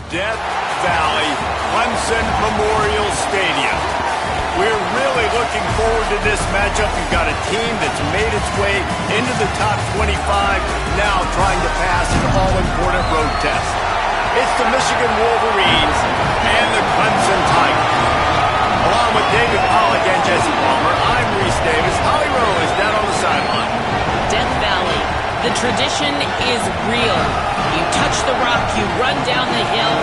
Death Valley Clemson Memorial Stadium. We're really looking forward to this matchup. You've got a team that's made its way into the top 25, now trying to pass an all-important road test. It's the Michigan Wolverines and the Clemson Tigers. Along with David Pollack and Jesse Palmer, I'm Reese Davis. Holly Rowe is down on the sideline. Death Valley, the tradition is real. You touch the rock, you run down the hill,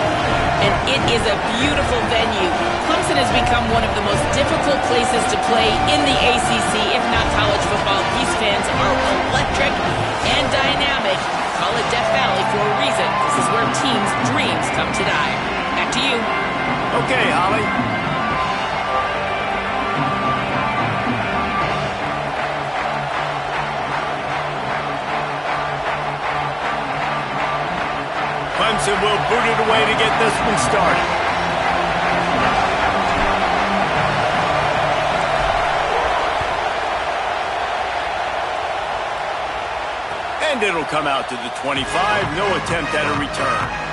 and it is a beautiful venue. Clemson has become one of the most difficult places to play in the ACC, if not college football. These fans are electric and dynamic. Call it Death Valley for a reason. This is where teams' dreams come to die. Back to you. Okay, Holly. Clemson will boot it away to get this one started. And it'll come out to the 25. No attempt at a return.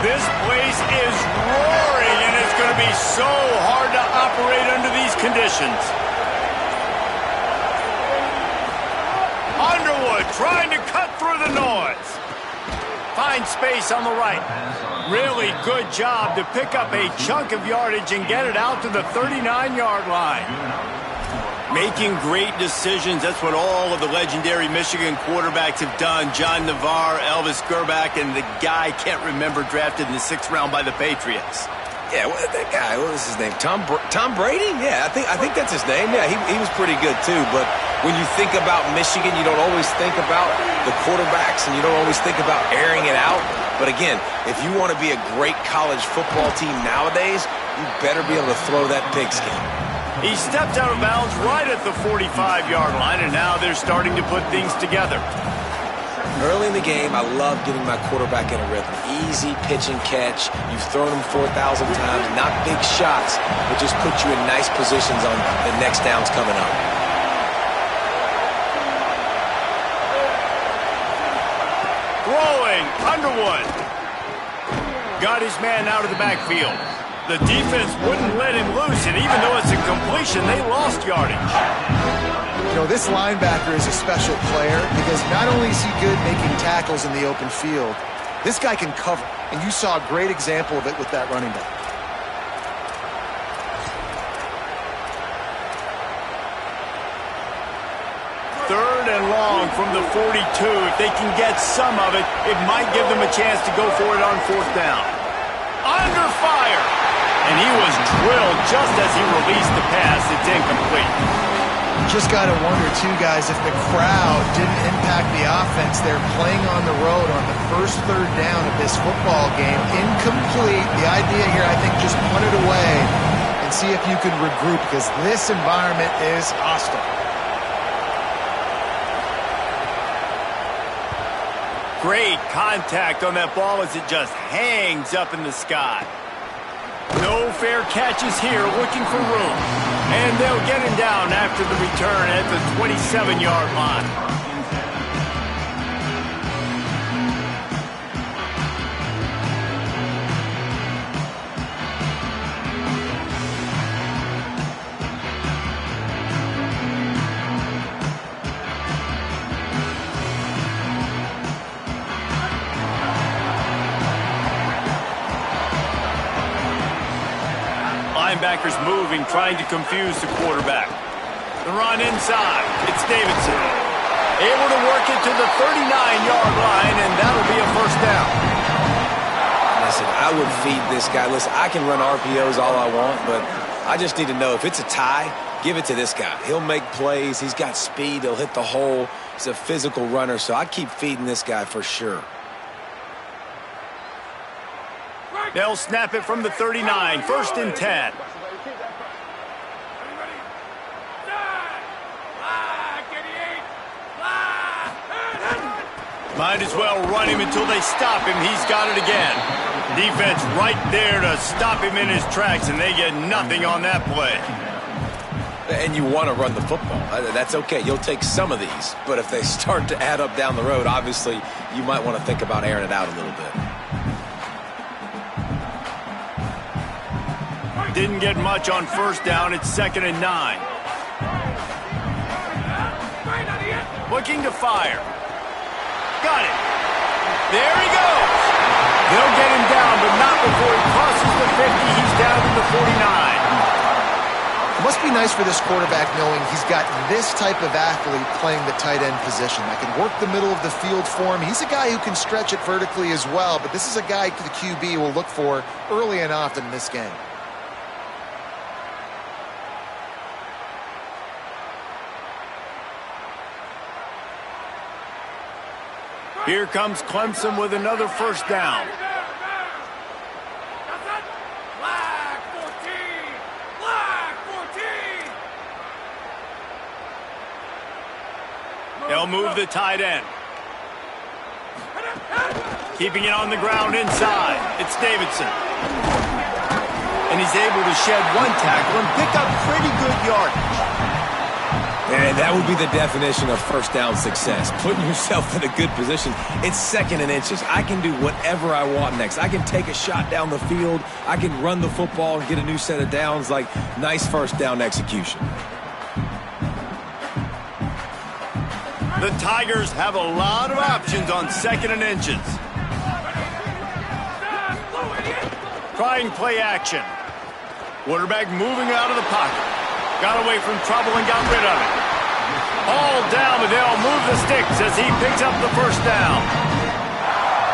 This place is roaring, and it's going to be so hard to operate under these conditions. Underwood trying to cut through the noise. Finds space on the right. Really good job to pick up a chunk of yardage and get it out to the 39-yard line. Making great decisions. That's what all of the legendary Michigan quarterbacks have done. John Navarre, Elvis Gerbach, and the guy, can't remember, drafted in the 6th round by the Patriots. Yeah, that guy, what was his name? Tom Brady? Yeah, I think that's his name. Yeah, he was pretty good too. But when you think about Michigan, you don't always think about the quarterbacks, and you don't always think about airing it out. But again, if you want to be a great college football team nowadays, you better be able to throw that pigskin. He stepped out of bounds right at the 45-yard line, and now they're starting to put things together. Early in the game, I love getting my quarterback in a rhythm. Easy pitch and catch. You've thrown him 4,000 times. Not big shots, but just put you in nice positions on the next downs coming up. Throwing, Underwood. Got his man out of the backfield. The defense wouldn't let him loose, and even though it's a completion, they lost yardage. You know, this linebacker is a special player because not only is he good making tackles in the open field, this guy can cover, and you saw a great example of it with that running back. Third and long from the 42. If they can get some of it, it might give them a chance to go for it on 4th down. Under fire! And he was drilled just as he released the pass. It's incomplete. Just got to wonder, too, guys, if the crowd didn't impact the offense. They're playing on the road on the first 3rd down of this football game. Incomplete. The idea here, I think, just punt it away and see if you can regroup, because this environment is hostile. Great contact on that ball as it just hangs up in the sky. No fair catches here, looking for room. And they'll get him down after the return at the 27-yard line. Linebackers moving, trying to confuse the quarterback. The run inside. It's Davidson. Able to work it to the 39-yard line, and that'll be a 1st down. Listen, I would feed this guy. Listen, I can run RPOs all I want, but I just need to know if it's a tie, give it to this guy. He'll make plays. He's got speed. He'll hit the hole. He's a physical runner, so I keep feeding this guy for sure. They'll snap it from the 39, 1st and 10. Might as well run him until they stop him. He's got it again. Defense right there to stop him in his tracks, and they get nothing on that play. And you want to run the football. That's okay. You'll take some of these. But if they start to add up down the road, obviously, you might want to think about airing it out a little bit. Didn't get much on first down. It's 2nd and 9. Looking to fire. Got it. There he goes. They'll get him down, but not before he crosses the 50. He's down to the 49. It must be nice for this quarterback knowing he's got this type of athlete playing the tight end position that can work the middle of the field for him. He's a guy who can stretch it vertically as well, but this is a guy the QB will look for early and often in this game. Here comes Clemson with another first down. They'll move the tight end. Keeping it on the ground inside. It's Davidson. And he's able to shed one tackle and pick up pretty good yardage. And that would be the definition of first down success. Putting yourself in a good position. It's 2nd and inches. I can do whatever I want next. I can take a shot down the field. I can run the football and get a new set of downs. Like, nice first down execution. The Tigers have a lot of options on 2nd and inches. Trying play action. Quarterback moving out of the pocket. Got away from trouble and got rid of it. All down, but they'll move the sticks as he picks up the first down.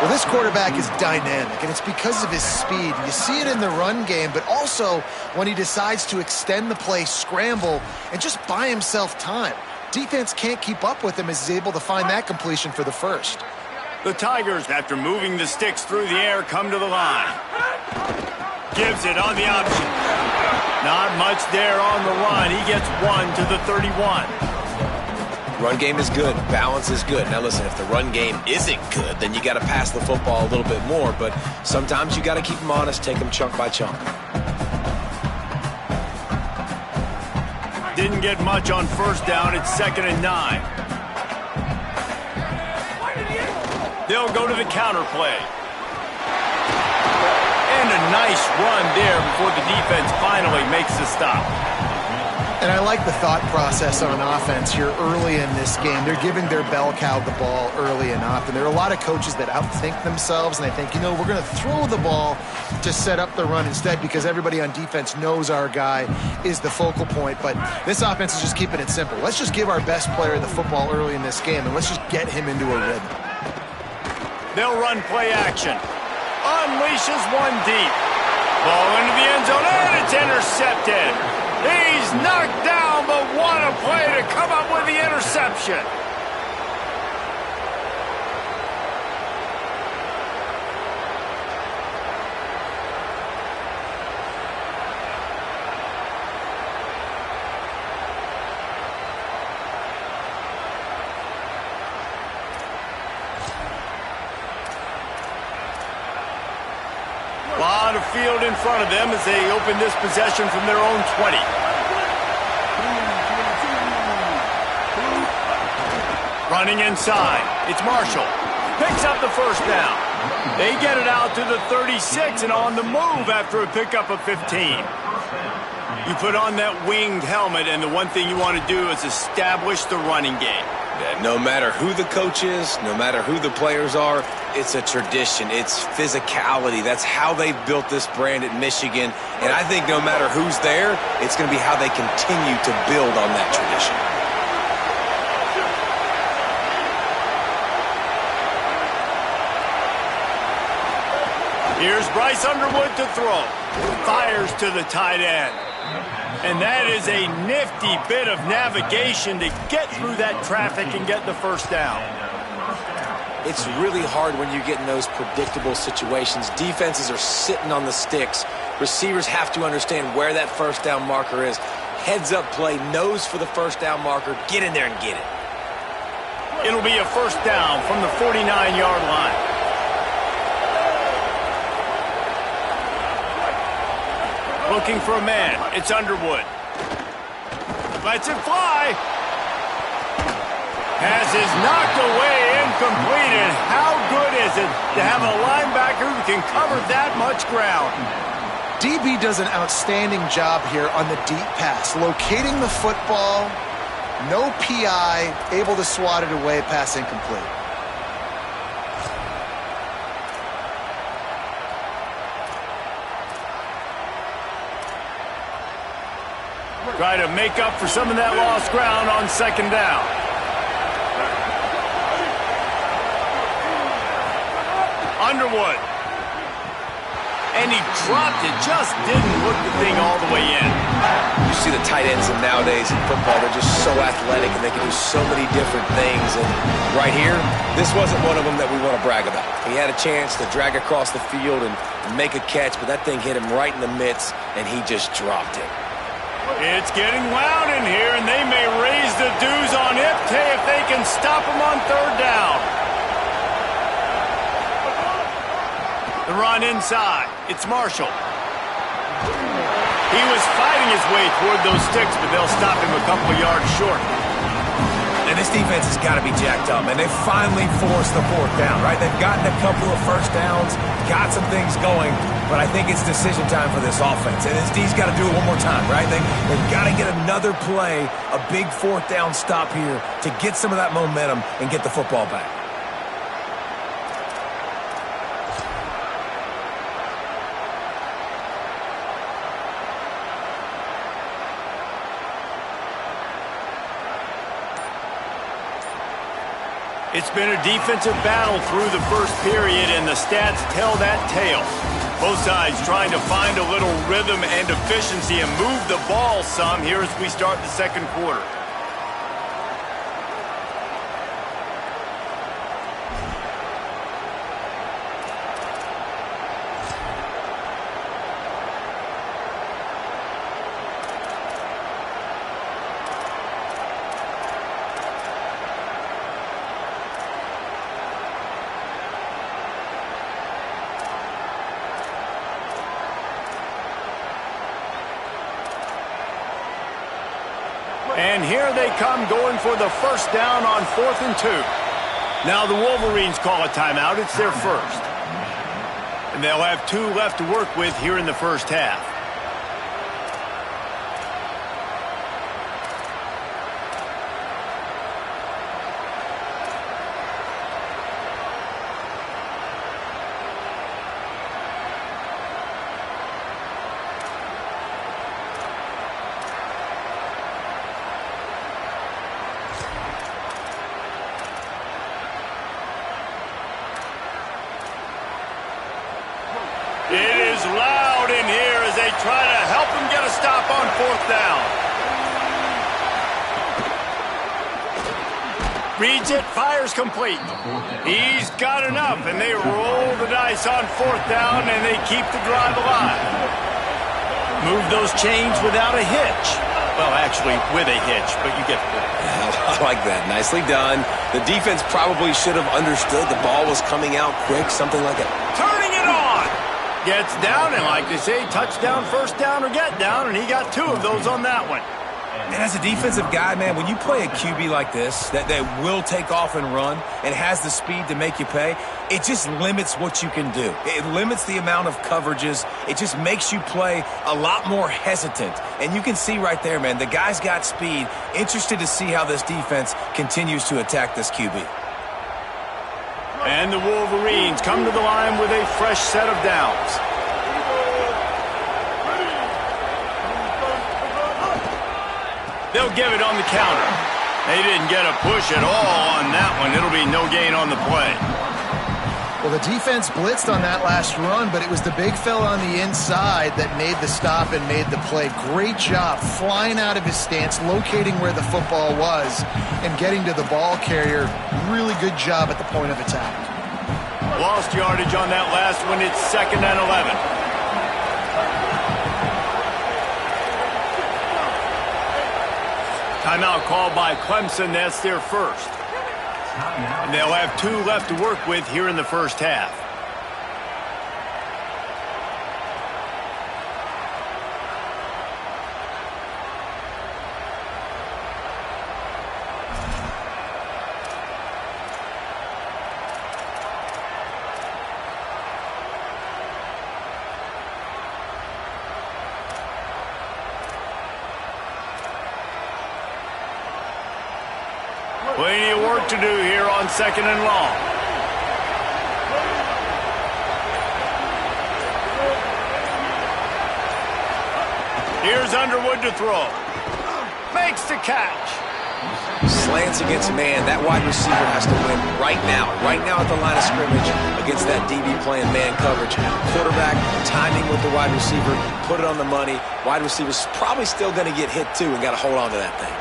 Well, this quarterback is dynamic, and it's because of his speed. You see it in the run game, but also when he decides to extend the play, scramble, and just buy himself time. Defense can't keep up with him as he's able to find that completion for the first. The Tigers, after moving the sticks through the air, come to the line. Gives it on the option. Not much there on the run. He gets 1 to the 31. Run game is good. Balance is good. Now listen, if the run game isn't good, then you got to pass the football a little bit more. But sometimes you got to keep them honest, take them chunk by chunk. Didn't get much on first down. It's 2nd and 9. They'll go to the counter play. And a nice run there before the defense finally makes the stop. And I like the thought process on offense here early in this game. They're giving their bell cow the ball early and often. There are a lot of coaches that outthink themselves, and they think, you know, we're going to throw the ball to set up the run instead because everybody on defense knows our guy is the focal point. But this offense is just keeping it simple. Let's just give our best player the football early in this game, and let's just get him into a rhythm. They'll run play action. Unleashes one deep. Ball into the end zone, and it's intercepted. He's knocked down, but what a play to come up with the interception. A lot of field in front of them as they open this possession from their own 20. Running inside. It's Marshall. Picks up the first down. They get it out to the 36 and on the move after a pickup of 15. You put on that winged helmet, and the one thing you want to do is establish the running game. Yeah, no matter who the coach is, no matter who the players are, it's a tradition. It's physicality. That's how they've built this brand at Michigan. And I think no matter who's there, it's going to be how they continue to build on that tradition. Here's Bryce Underwood to throw. Fires to the tight end. And that is a nifty bit of navigation to get through that traffic and get the first down. It's really hard when you get in those predictable situations. Defenses are sitting on the sticks. Receivers have to understand where that first down marker is. Heads up play, nose for the first down marker. Get in there and get it. It'll be a first down from the 49-yard line. Looking for a man. It's Underwood. Lets it fly. Pass is knocked away, incomplete. And how good is it to have a linebacker who can cover that much ground? DB does an outstanding job here on the deep pass, locating the football, no PI, able to swat it away, pass incomplete. Try to make up for some of that lost ground on second down. Underwood. And he dropped it, just didn't look the thing all the way in. You see the tight ends nowadays in football, they're just so athletic and they can do so many different things. And right here, this wasn't one of them that we want to brag about. He had a chance to drag across the field and make a catch, but that thing hit him right in the midst, and he just dropped it. It's getting loud in here, and they may raise the dues on Ipte if they can stop him on third down. The run inside. It's Marshall. He was fighting his way toward those sticks, but they'll stop him a couple of yards short. And this defense has got to be jacked up, and they finally forced the fourth down, right? They've gotten a couple of first downs, got some things going, but I think it's decision time for this offense. And this D's got to do it one more time, right? They've got to get another play, a big fourth down stop here to get some of that momentum and get the football back. It's been a defensive battle through the first period, and the stats tell that tale. Both sides trying to find a little rhythm and efficiency and move the ball some here as we start the second quarter. And here they come going for the first down on 4th and 2. Now the Wolverines call a timeout. It's their first. And they'll have 2 left to work with here in the first half. It is loud in here as they try to help him get a stop on 4th down. Reads it, fires complete. He's got enough, and they roll the dice on 4th down, and they keep the drive alive. Move those chains without a hitch. Well, actually, with a hitch, but you get the point. I like that. Nicely done. The defense probably should have understood the ball was coming out quick, something like that. Turning it on. Gets down, and like they say, touchdown, first down, or get down, and he got 2 of those on that one. And as a defensive guy, man, when you play a QB like this, that will take off and run and has the speed to make you pay, it just limits what you can do. It limits the amount of coverages. It just makes you play a lot more hesitant. And you can see right there, man, the guy's got speed. Interested to see how this defense continues to attack this QB. And the Wolverines come to the line with a fresh set of downs. They'll give it on the counter. They didn't get a push at all on that one. It'll be no gain on the play. Well, the defense blitzed on that last run, but it was the big fella on the inside that made the stop and made the play. Great job flying out of his stance, locating where the football was, and getting to the ball carrier. Really good job at the point of attack. Lost yardage on that last one. It's 2nd and 11. Timeout called by Clemson. That's their first. And they'll have 2 left to work with here in the first half. Plenty of work to do here on 2nd and long. Here's Underwood to throw. Makes the catch. Slants against man. That wide receiver has to win right now. Right now at the line of scrimmage against that DB playing man coverage. Quarterback, timing with the wide receiver, put it on the money. Wide receiver's probably still going to get hit too and got to hold on to that thing.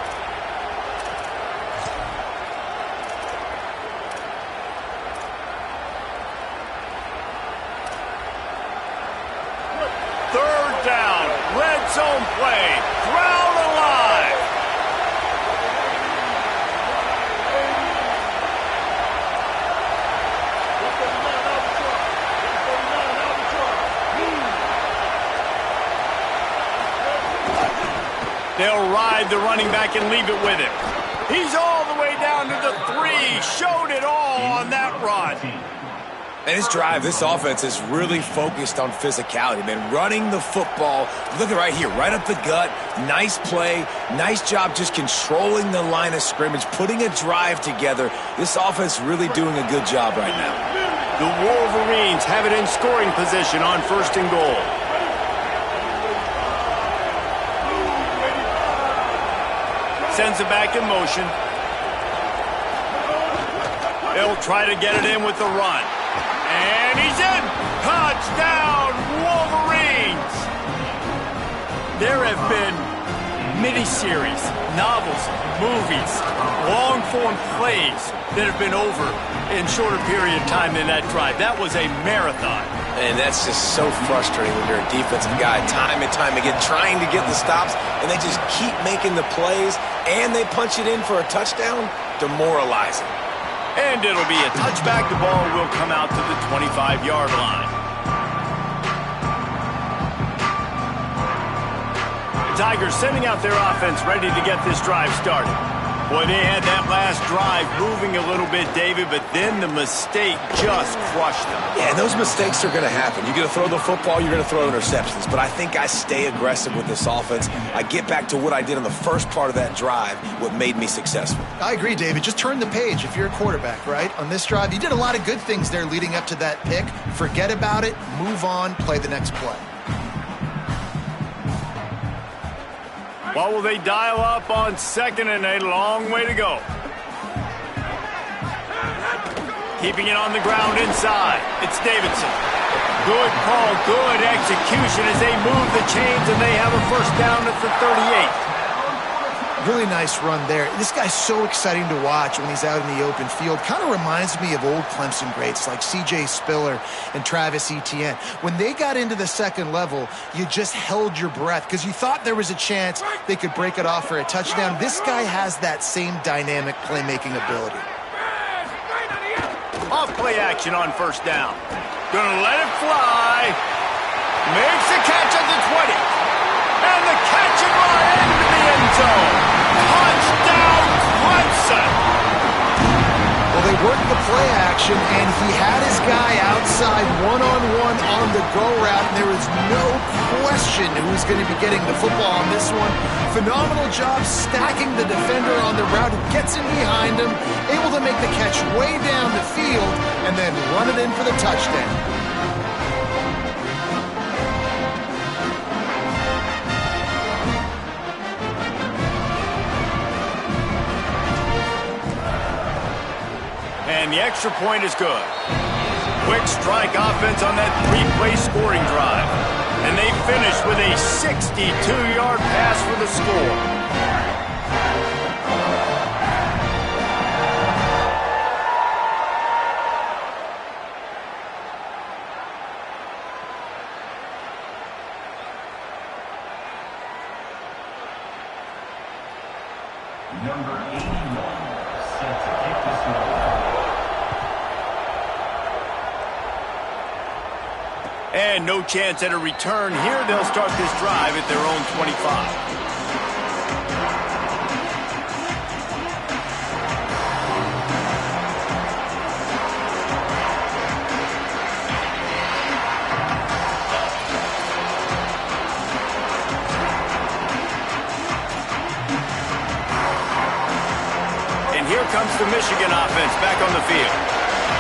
Zone play. Crowd alive. They'll ride the running back and leave it with him. He's all the way down to the 3. Showed it all on that run. And this drive, this offense is really focused on physicality, man. Running the football. Look at right here, right up the gut. Nice play. Nice job just controlling the line of scrimmage, putting a drive together. This offense really doing a good job right now. The Wolverines have it in scoring position on 1st and goal. Sends it back in motion. They'll try to get it in with the run. And he's in! Touchdown, Wolverines! There have been miniseries, novels, movies, long-form plays that have been over in shorter period of time than that drive. That was a marathon. And that's just so frustrating when you're a defensive guy, time and time again, trying to get the stops, and they just keep making the plays, and they punch it in for a touchdown. Demoralizing. And it'll be a touchback. The ball will come out to the 25-yard line. The Tigers sending out their offense ready to get this drive started. Boy, they had that last drive moving a little bit, David, but then the mistake just crushed them. Yeah, and those mistakes are going to happen. You're going to throw the football, you're going to throw interceptions. But I think I stay aggressive with this offense. I get back to what I did on the first part of that drive, what made me successful. I agree, David. Just turn the page if you're a quarterback, right? On this drive, you did a lot of good things there leading up to that pick. Forget about it, move on, play the next play. What will they dial up on 2nd and a long way to go? Keeping it on the ground inside. It's Davidson. Good call, good execution as they move the chains and they have a first down at the 38. Really nice run there. This guy's so exciting to watch when he's out in the open field. Kind of reminds me of old Clemson greats like C.J. Spiller and Travis Etienne. When they got into the second level, you just held your breath because you thought there was a chance they could break it off for a touchdown. This guy has that same dynamic playmaking ability. Off play action on first down. Gonna let it fly. Makes the catch at the 20. And the catch and run into the end zone. Touchdown, Clemson. Well, they worked the play action, and he had his guy outside one-on-one on the go route, and there was no question who was going to be getting the football on this one. Phenomenal job stacking the defender on the route, who gets in behind him, able to make the catch way down the field, and then run it in for the touchdown. And the extra point is good. Quick strike offense on that 3-play scoring drive. And they finish with a 62-yard pass for the score. Number 81, And no chance at a return here. They'll start this drive at their own 25. And here comes the Michigan offense back on the field.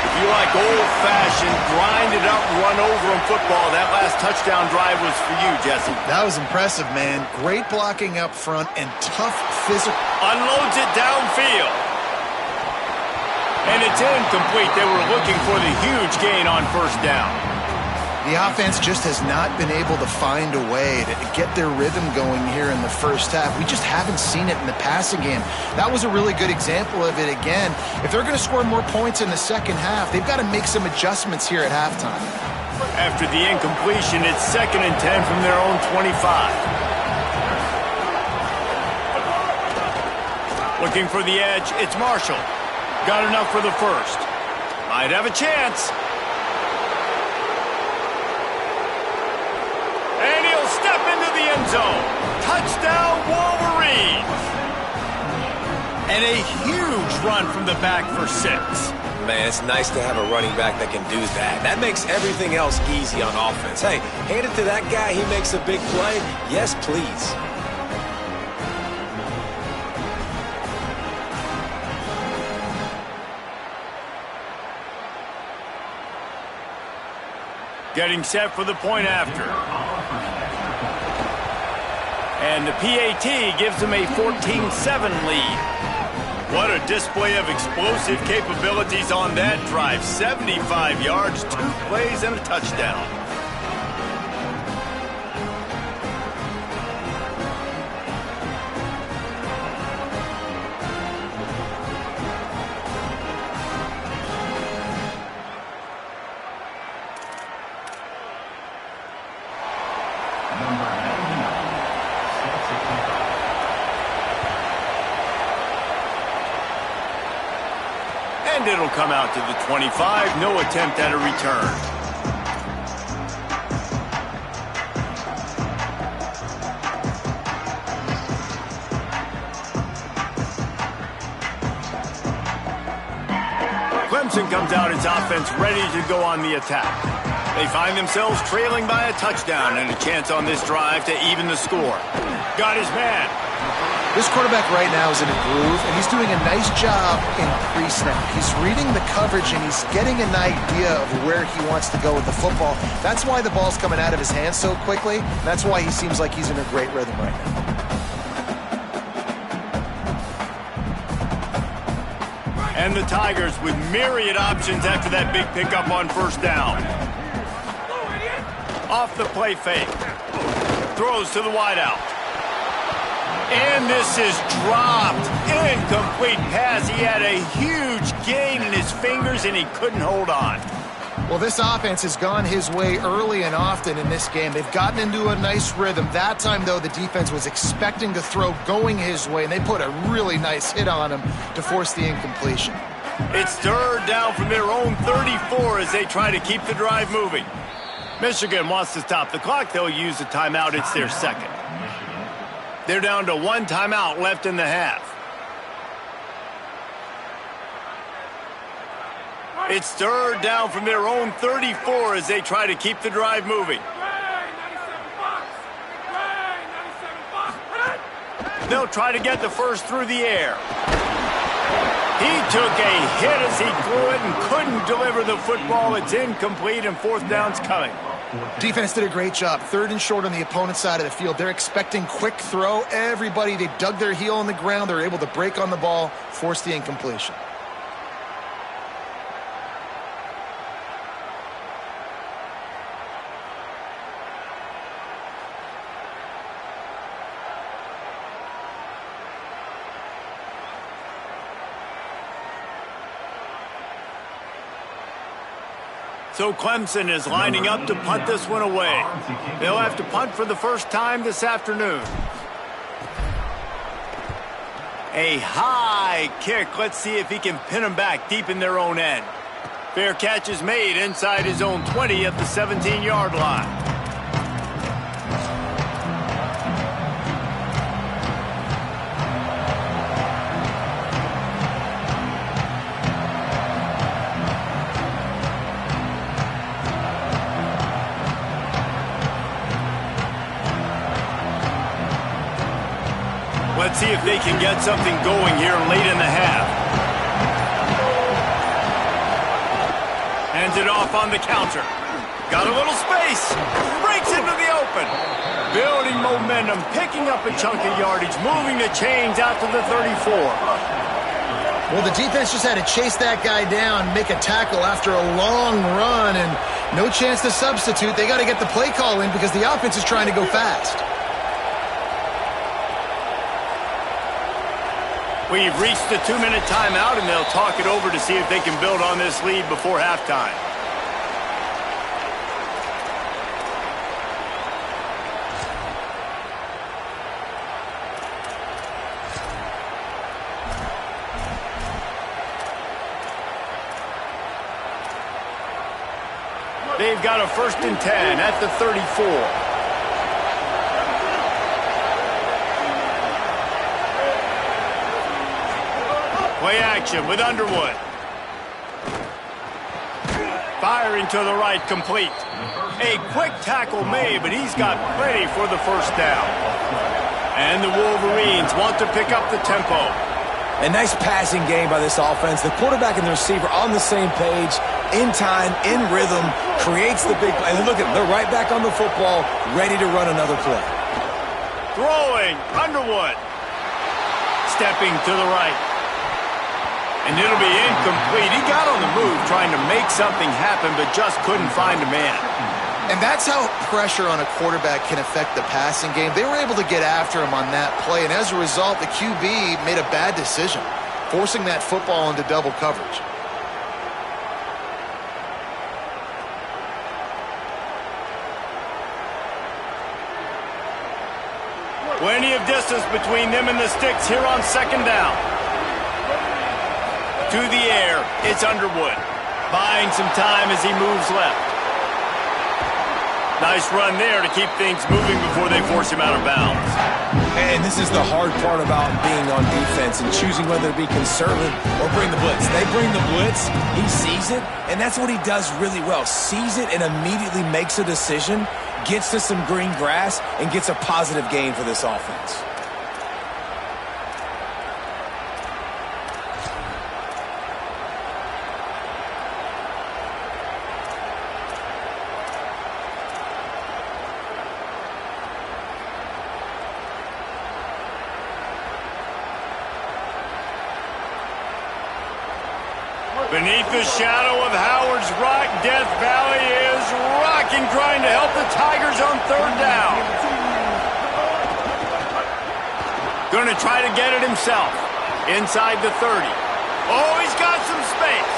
If you like old-fashioned, grind-it-up, run-over-'em football, that last touchdown drive was for you, Jesse. That was impressive, man. Great blocking up front and tough physical. Unloads it downfield. And it's incomplete. They were looking for the huge gain on first down. The offense just has not been able to find a way to get their rhythm going here in the first half. We just haven't seen it in the passing game. That was a really good example of it again. If they're going to score more points in the second half, they've got to make some adjustments here at halftime. After the incompletion, it's 2nd and 10 from their own 25. Looking for the edge, it's Marshall. Got enough for the first. Might have a chance. Step into the end zone. Touchdown, Wolverines. And a huge run from the back for 6. Man, it's nice to have a running back that can do that. That makes everything else easy on offense. Hey, hand it to that guy. He makes a big play. Yes, please. Getting set for the point after. And the PAT gives them a 14-7 lead. What a display of explosive capabilities on that drive. 75 yards, 2 plays, and a touchdown. And it'll come out to the 25. No attempt at a return. Clemson comes out its offense ready to go on the attack. They find themselves trailing by a touchdown and a chance on this drive to even the score. Got his man. This quarterback right now is in a groove, and he's doing a nice job in pre-snap. He's reading the coverage, and he's getting an idea of where he wants to go with the football. That's why the ball's coming out of his hands so quickly. That's why he seems like he's in a great rhythm right now. And the Tigers with myriad options after that big pickup on first down. Off the play fake. Throws to the wideout. And this is dropped. Incomplete pass. He had a huge gain in his fingers, and he couldn't hold on. Well, this offense has gone his way early and often in this game. They've gotten into a nice rhythm. That time, though, the defense was expecting to throw going his way, and they put a really nice hit on him to force the incompletion. It's 3rd down from their own 34 as they try to keep the drive moving. Michigan wants to stop the clock. They'll use a timeout. It's their second. They're down to 1 timeout left in the half. It's 3rd down from their own 34 as they try to keep the drive moving. They'll try to get the first through the air. He took a hit as he threw it and couldn't deliver the football. It's incomplete, and 4th down's coming. Defense did a great job. 3rd and short on the opponent's side of the field. They're expecting quick throw. Everybody, they dug their heel in the ground. They're able to break on the ball, force the incompletion. So Clemson is lining up to punt this one away. They'll have to punt for the first time this afternoon. A high kick. Let's see if he can pin them back deep in their own end. Fair catch is made inside his own 20 at the 17-yard line. Let's see if they can get something going here late in the half. Hands it off on the counter. Got a little space. Breaks into the open. Building momentum, picking up a chunk of yardage, moving the chains out to the 34. Well, the defense just had to chase that guy down, make a tackle after a long run, and no chance to substitute. They got to get the play call in because the offense is trying to go fast. We've reached the 2-minute timeout, and they'll talk it over to see if they can build on this lead before halftime. They've got a 1st and 10 at the 34. Play action with Underwood. Firing to the right, complete. A quick tackle made, but he's got plenty for the 1st down. And the Wolverines want to pick up the tempo. A nice passing game by this offense. The quarterback and the receiver on the same page, in time, in rhythm, creates the big play. And look at them, they're right back on the football, ready to run another play. Throwing, Underwood. Stepping to the right. And it'll be incomplete. He got on the move trying to make something happen, but just couldn't find a man. And that's how pressure on a quarterback can affect the passing game. They were able to get after him on that play, and as a result, the QB made a bad decision, forcing that football into double coverage. Plenty of distance between them and the sticks here on 2nd down. To the air, it's Underwood. Buying some time as he moves left. Nice run there to keep things moving before they force him out of bounds. And this is the hard part about being on defense and choosing whether to be conservative or bring the blitz. They bring the blitz, he sees it, and that's what he does really well. Sees it and immediately makes a decision, gets to some green grass, and gets a positive gain for this offense. Beneath the shadow of Howard's Rock, Death Valley is rocking, trying to help the Tigers on 3rd down. Going to try to get it himself. Inside the 30. Oh, he's got some space.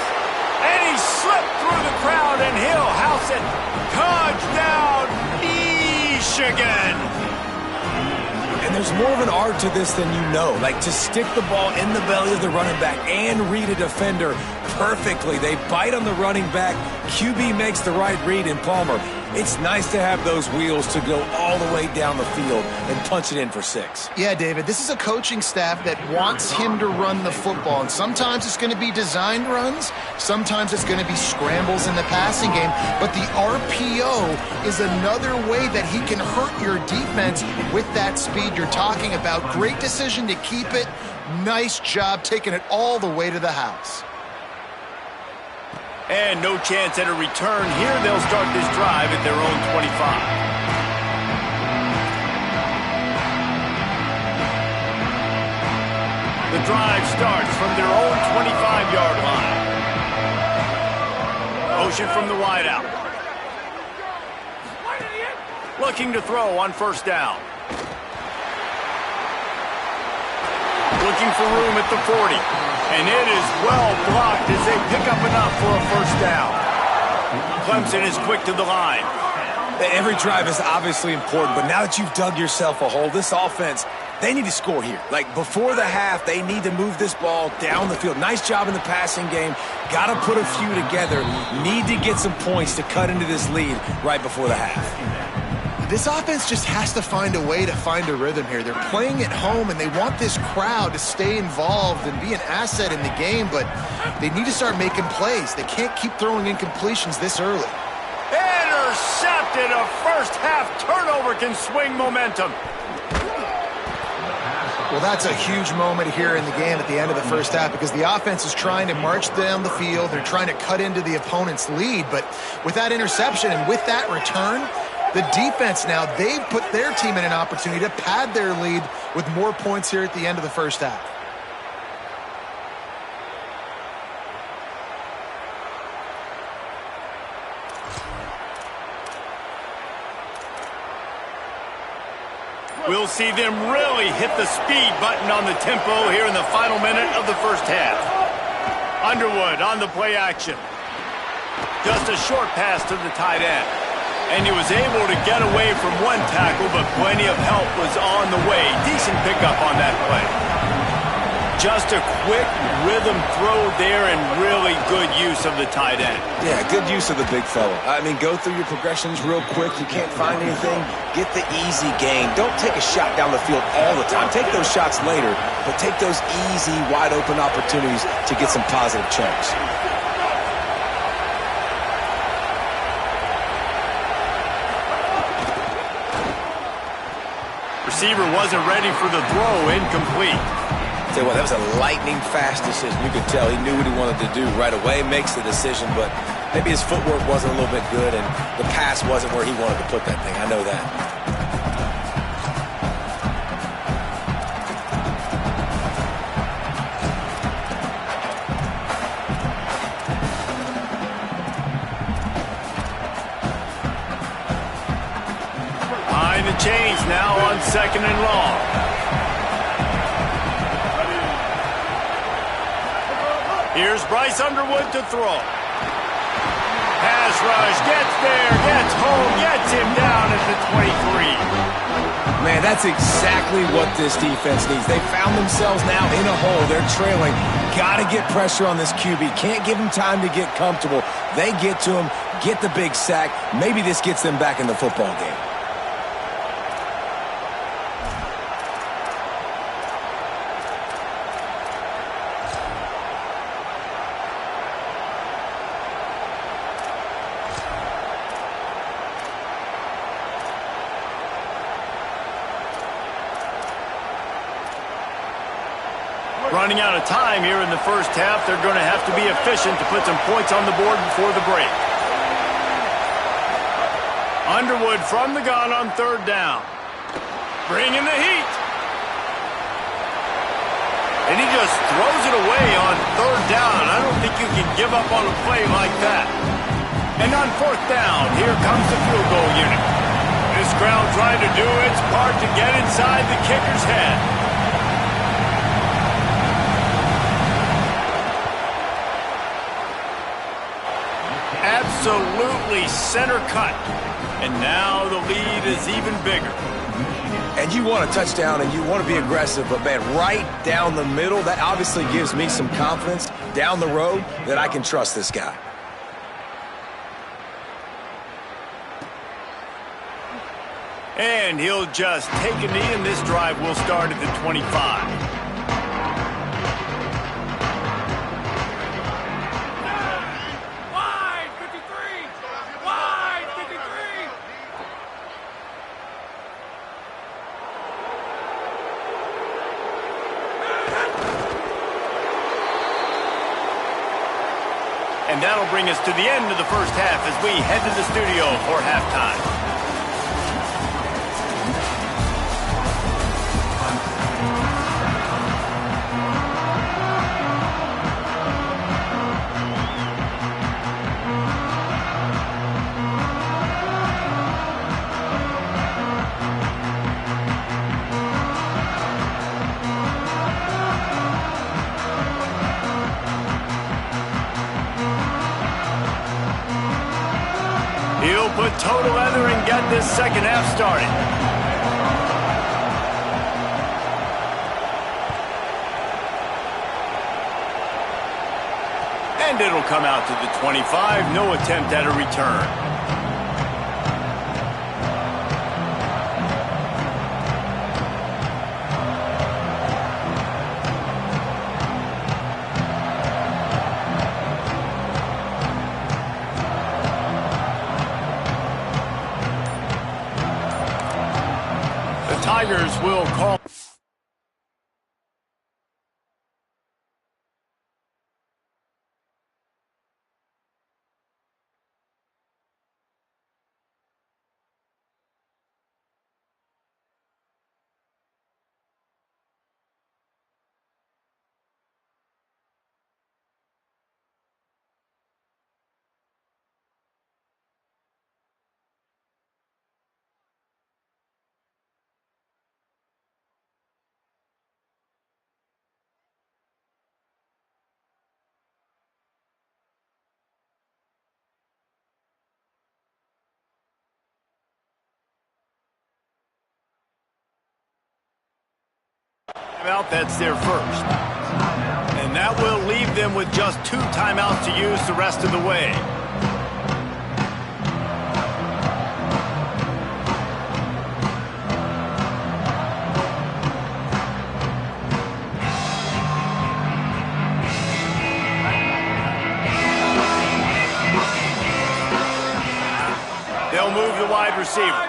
And he slipped through the crowd, and he'll house it. Touchdown, Michigan. And there's more of an art to this than you know. Like, to stick the ball in the belly of the running back and read a defender perfectly. They bite on the running back. QB makes the right read in Palmer. It's nice to have those wheels to go all the way down the field and punch it in for 6. Yeah, David, this is a coaching staff that wants him to run the football. And sometimes it's going to be designed runs. Sometimes it's going to be scrambles in the passing game. But the RPO is another way that he can hurt your defense with that speed you're talking about. Great decision to keep it. Nice job taking it all the way to the house. And no chance at a return here. They'll start this drive at their own 25. The drive starts from their own 25-yard line. Motion from the wideout. Looking to throw on 1st down. Looking for room at the 40. And it is well blocked as they pick up enough for a 1st down. Clemson is quick to the line. Every drive is obviously important, but now that you've dug yourself a hole, this offense They need to score here. Like, before the half, they need to move this ball down the field. Nice job in the passing game. Got to put a few together. Need to get some points to cut into this lead right before the half. This offense just has to find a way to find a rhythm here. They're playing at home, and they want this crowd to stay involved and be an asset in the game, but they need to start making plays. They can't keep throwing incompletions this early. Intercepted. A first-half turnover can swing momentum. Well, that's a huge moment here in the game at the end of the first half because the offense is trying to march down the field. They're trying to cut into the opponent's lead, but with that interception and with that return, the defense now, they've put their team in an opportunity to pad their lead with more points here at the end of the first half. We'll see them really hit the speed button on the tempo here in the final minute of the first half. Underwood on the play action. Just a short pass to the tight end. And he was able to get away from one tackle, but plenty of help was on the way. Decent pickup on that play. Just a quick rhythm throw there and really good use of the tight end. Yeah, good use of the big fella. I mean, go through your progressions real quick. You can't find anything. Get the easy gain. Don't take a shot down the field all the time. Take those shots later, but take those easy, wide-open opportunities to get some positive chunks. Receiver wasn't ready for the throw, incomplete. Tell you what, that was a lightning-fast decision. You could tell he knew what he wanted to do right away, makes the decision, but maybe his footwork wasn't a little bit good, and the pass wasn't where he wanted to put that thing. I know that. Behind the chains now on 2nd and long. Here's Bryce Underwood to throw. Pass rush, gets there, gets home, gets him down at the 23. Man, that's exactly what this defense needs. They found themselves now in a hole. They're trailing. Got to get pressure on this QB. Can't give him time to get comfortable. They get to him, get the big sack. Maybe this gets them back in the football game. Running out of time here in the first half. They're going to have to be efficient to put some points on the board before the break. Underwood from the gun on 3rd down. Bringing the heat. And he just throws it away on 3rd down. I don't think you can give up on a play like that. And on 4th down, here comes the field goal unit. This crowd trying to do its part to get inside the kicker's head. Absolutely center cut. And now the lead is even bigger. And you want a touchdown and you want to be aggressive, but man, right down the middle, that obviously gives me some confidence down the road that I can trust this guy. And he'll just take a knee, and this drive will start at the 25. And that'll bring us to the end of the first half as we head to the studio for halftime. He'll put toe to leather and get this second half started. And it'll come out to the 25. No attempt at a return. The Tigers will call. Out, that's their first. And that will leave them with just 2 timeouts to use the rest of the way. They'll move the wide receiver.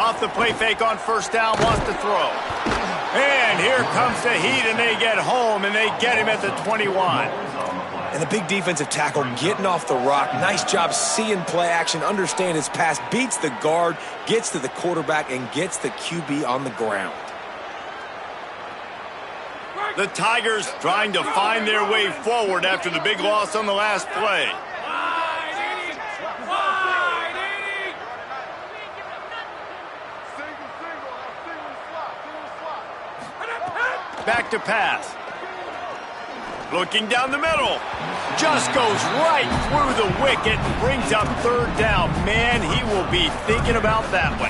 Off the play fake on first down, wants to throw. And here comes the heat, and they get home, and they get him at the 21. And the big defensive tackle getting off the rock. Nice job seeing play action, understand his pass, beats the guard, gets to the quarterback, and gets the QB on the ground. The Tigers trying to find their way forward after the big loss on the last play. Back to pass. Looking down the middle. Just goes right through the wicket and brings up third down. Man, he will be thinking about that one.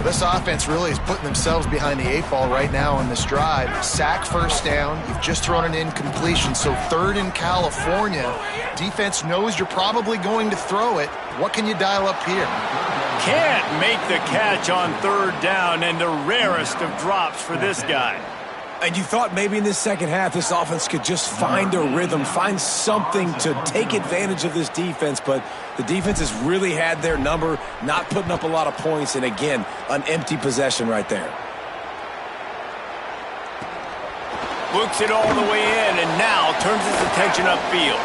This offense really is putting themselves behind the 8 ball right now on this drive. Sack first down. You've just thrown an incompletion, so third in California. Defense knows you're probably going to throw it. What can you dial up here? Can't make the catch on third down, and the rarest of drops for this guy. And you thought maybe in this second half this offense could just find a rhythm, find something to take advantage of this defense, but the defense has really had their number, not putting up a lot of points, and again, an empty possession right there. Looks it all the way in, and now turns his attention upfield.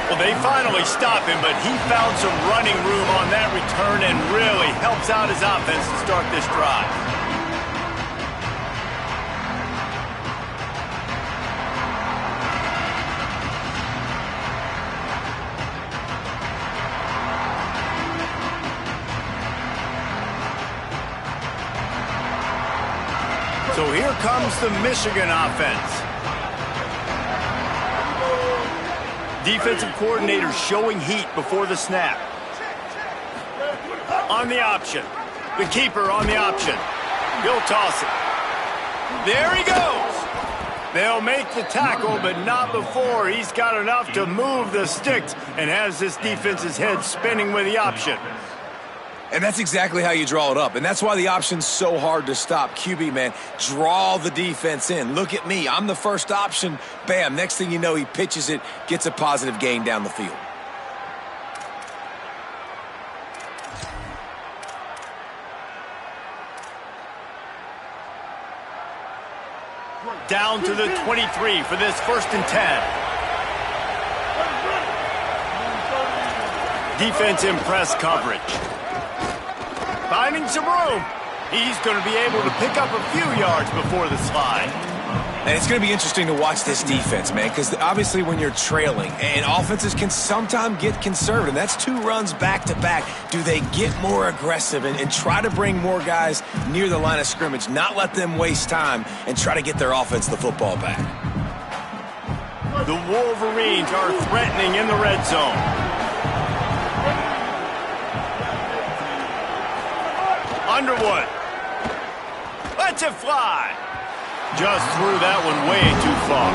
Well, they finally stop him, but he found some running room on that return and really helps out his offense to start this drive. So here comes the Michigan offense. Defensive coordinator showing heat before the snap. On the option. The keeper on the option. He'll toss it. There he goes. They'll make the tackle, but not before he's got enough to move the sticks and has this defense's head spinning with the option. And that's exactly how you draw it up. And that's why the option's so hard to stop. QB, man, draw the defense in. Look at me. I'm the first option. Bam. Next thing you know, he pitches it, gets a positive gain down the field. Down to the 23 for this 1st and 10. Defense in press coverage. Finding some room. He's going to be able to pick up a few yards before the slide. And it's going to be interesting to watch this defense, man, because obviously when you're trailing, and offenses can sometimes get conservative. That's 2 runs back-to-back. Do they get more aggressive and try to bring more guys near the line of scrimmage, not let them waste time, and try to get their offense the football back? The Wolverines are threatening in the red zone. Underwood. Lets it fly. Just threw that one way too far.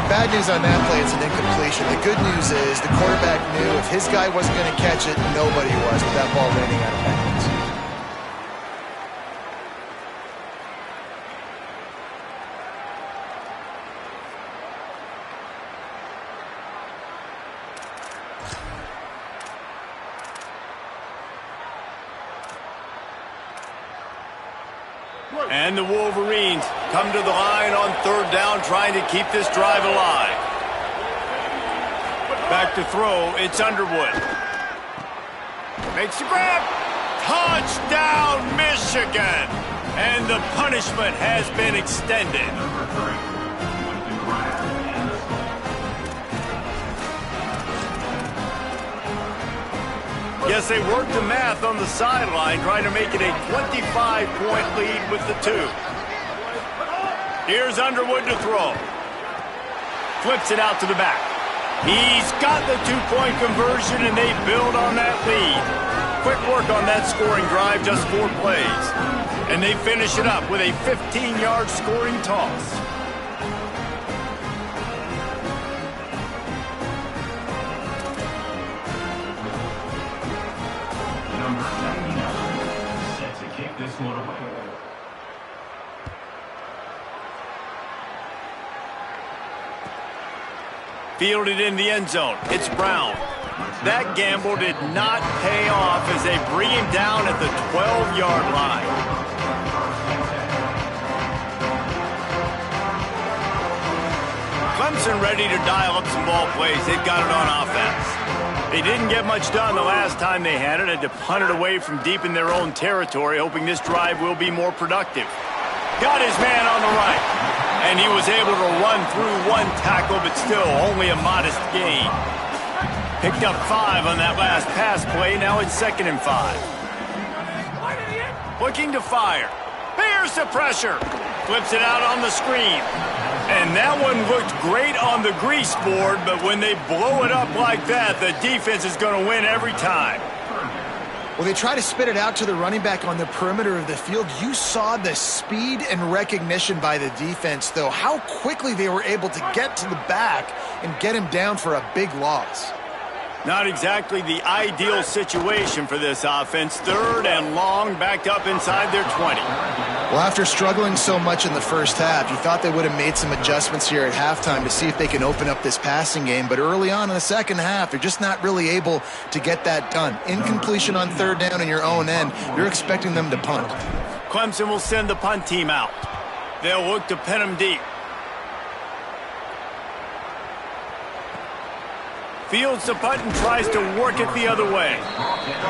Bad news on that play, it's an incompletion. The good news is the quarterback knew if his guy wasn't going to catch it, nobody was with that ball landing out of bounds. And the Wolverines come to the line on third down, trying to keep this drive alive. Back to throw, it's Underwood. Makes the grab. Touchdown, Michigan! And the punishment has been extended. Yes, they worked the math on the sideline, trying to make it a 25-point lead with the 2. Here's Underwood to throw. Flips it out to the back. He's got the 2-point conversion, and they build on that lead. Quick work on that scoring drive, just 4 plays. And they finish it up with a 15-yard scoring toss. Fielded in the end zone. It's Brown. That gamble did not pay off as they bring him down at the 12-yard line. Clemson ready to dial up some ball plays. They've got it on offense. They didn't get much done the last time they had it. Had to punt it away from deep in their own territory, hoping this drive will be more productive. Got his man on the right. And he was able to run through 1 tackle, but still only a modest gain. Picked up 5 on that last pass play. Now it's 2nd and 5. Looking to fire. Here's the pressure. Flips it out on the screen. And that one looked great on the grease board, but when they blow it up like that, the defense is going to win every time. Well, they try to spit it out to the running back on the perimeter of the field. You saw the speed and recognition by the defense, though, how quickly they were able to get to the back and get him down for a big loss. Not exactly the ideal situation for this offense. 3rd and long, backed up inside their 20. Well, after struggling so much in the first half, you thought they would have made some adjustments here at halftime to see if they can open up this passing game. But early on in the second half, they're just not really able to get that done. Incompletion on 3rd down in your own end, you're expecting them to punt. Clemson will send the punt team out. They'll look to pin them deep. Fields the punt and tries to work it the other way.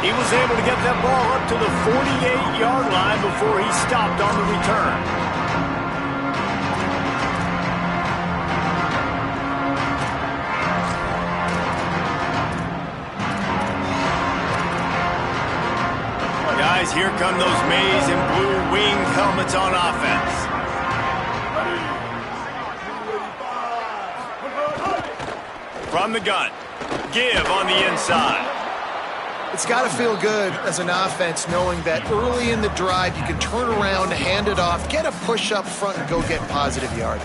He was able to get that ball up to the 48-yard line before he stopped on the return. Guys, here come those maize and blue wing helmets on offense. From the gun. Give on the inside. It's got to feel good as an offense knowing that early in the drive you can turn around, hand it off, get a push up front, and go get positive yardage.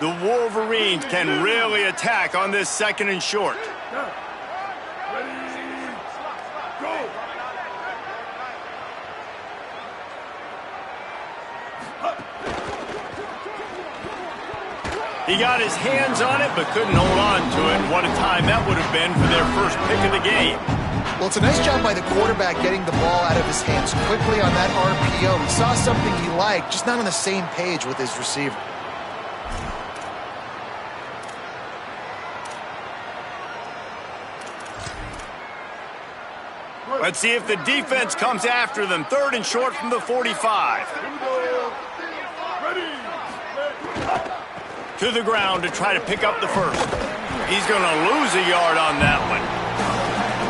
The Wolverines can really attack on this 2nd and short. He got his hands on it, but couldn't hold on to it. What a time that would have been for their first pick of the game. Well, it's a nice job by the quarterback getting the ball out of his hands quickly on that RPO. He saw something he liked, just not on the same page with his receiver. Let's see if the defense comes after them. 3rd and short from the 45. To the ground to try to pick up the first. He's going to lose a yard on that one.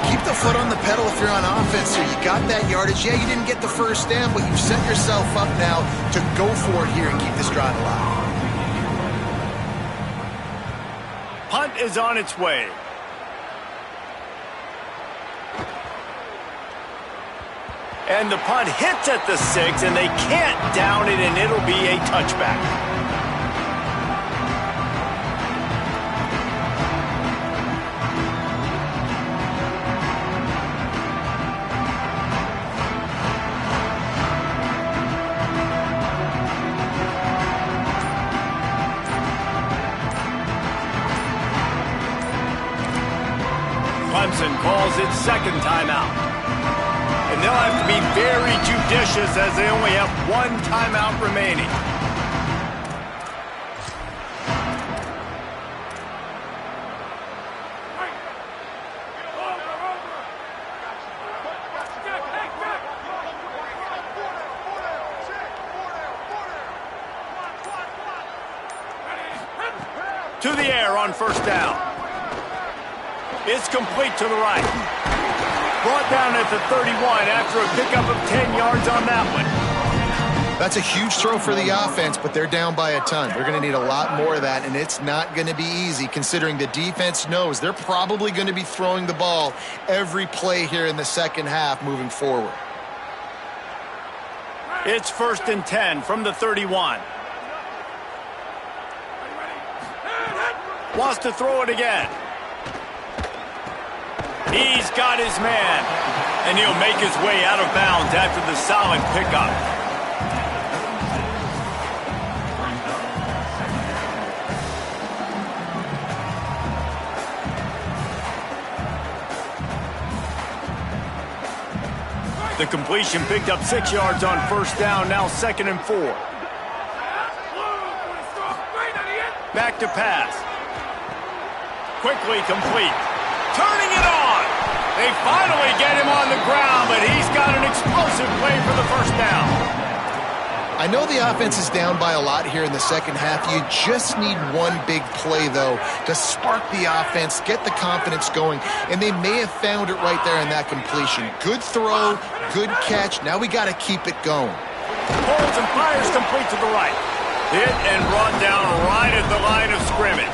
Keep the foot on the pedal if you're on offense here. You got that yardage. Yeah, you didn't get the first down, but you've set yourself up now to go for it here and keep this drive alive. Punt is on its way. And the punt hits at the 6, and they can't down it, and it'll be a touchback. Clemson calls its second timeout. And they'll have to be very judicious as they only have one timeout remaining. To the air on first down. It's complete to the right. Brought down at the 31 after a pickup of 10 yards on that one. That's a huge throw for the offense, but they're down by a ton. They're going to need a lot more of that, and it's not going to be easy considering the defense knows they're probably going to be throwing the ball every play here in the second half moving forward. It's 1st and 10 from the 31. Wants to throw it again. He's got his man, and he'll make his way out of bounds after the solid pickup. The completion picked up 6 yards on first down, now 2nd and 4. Back to pass. Quickly complete. Turning it on. They finally get him on the ground, but he's got an explosive play for the first down. I know the offense is down by a lot here in the second half. You just need one big play, though, to spark the offense, get the confidence going, and they may have found it right there in that completion. Good throw, good catch. Now we got to keep it going. Holds and fires complete to the right. Hit and brought down right at the line of scrimmage.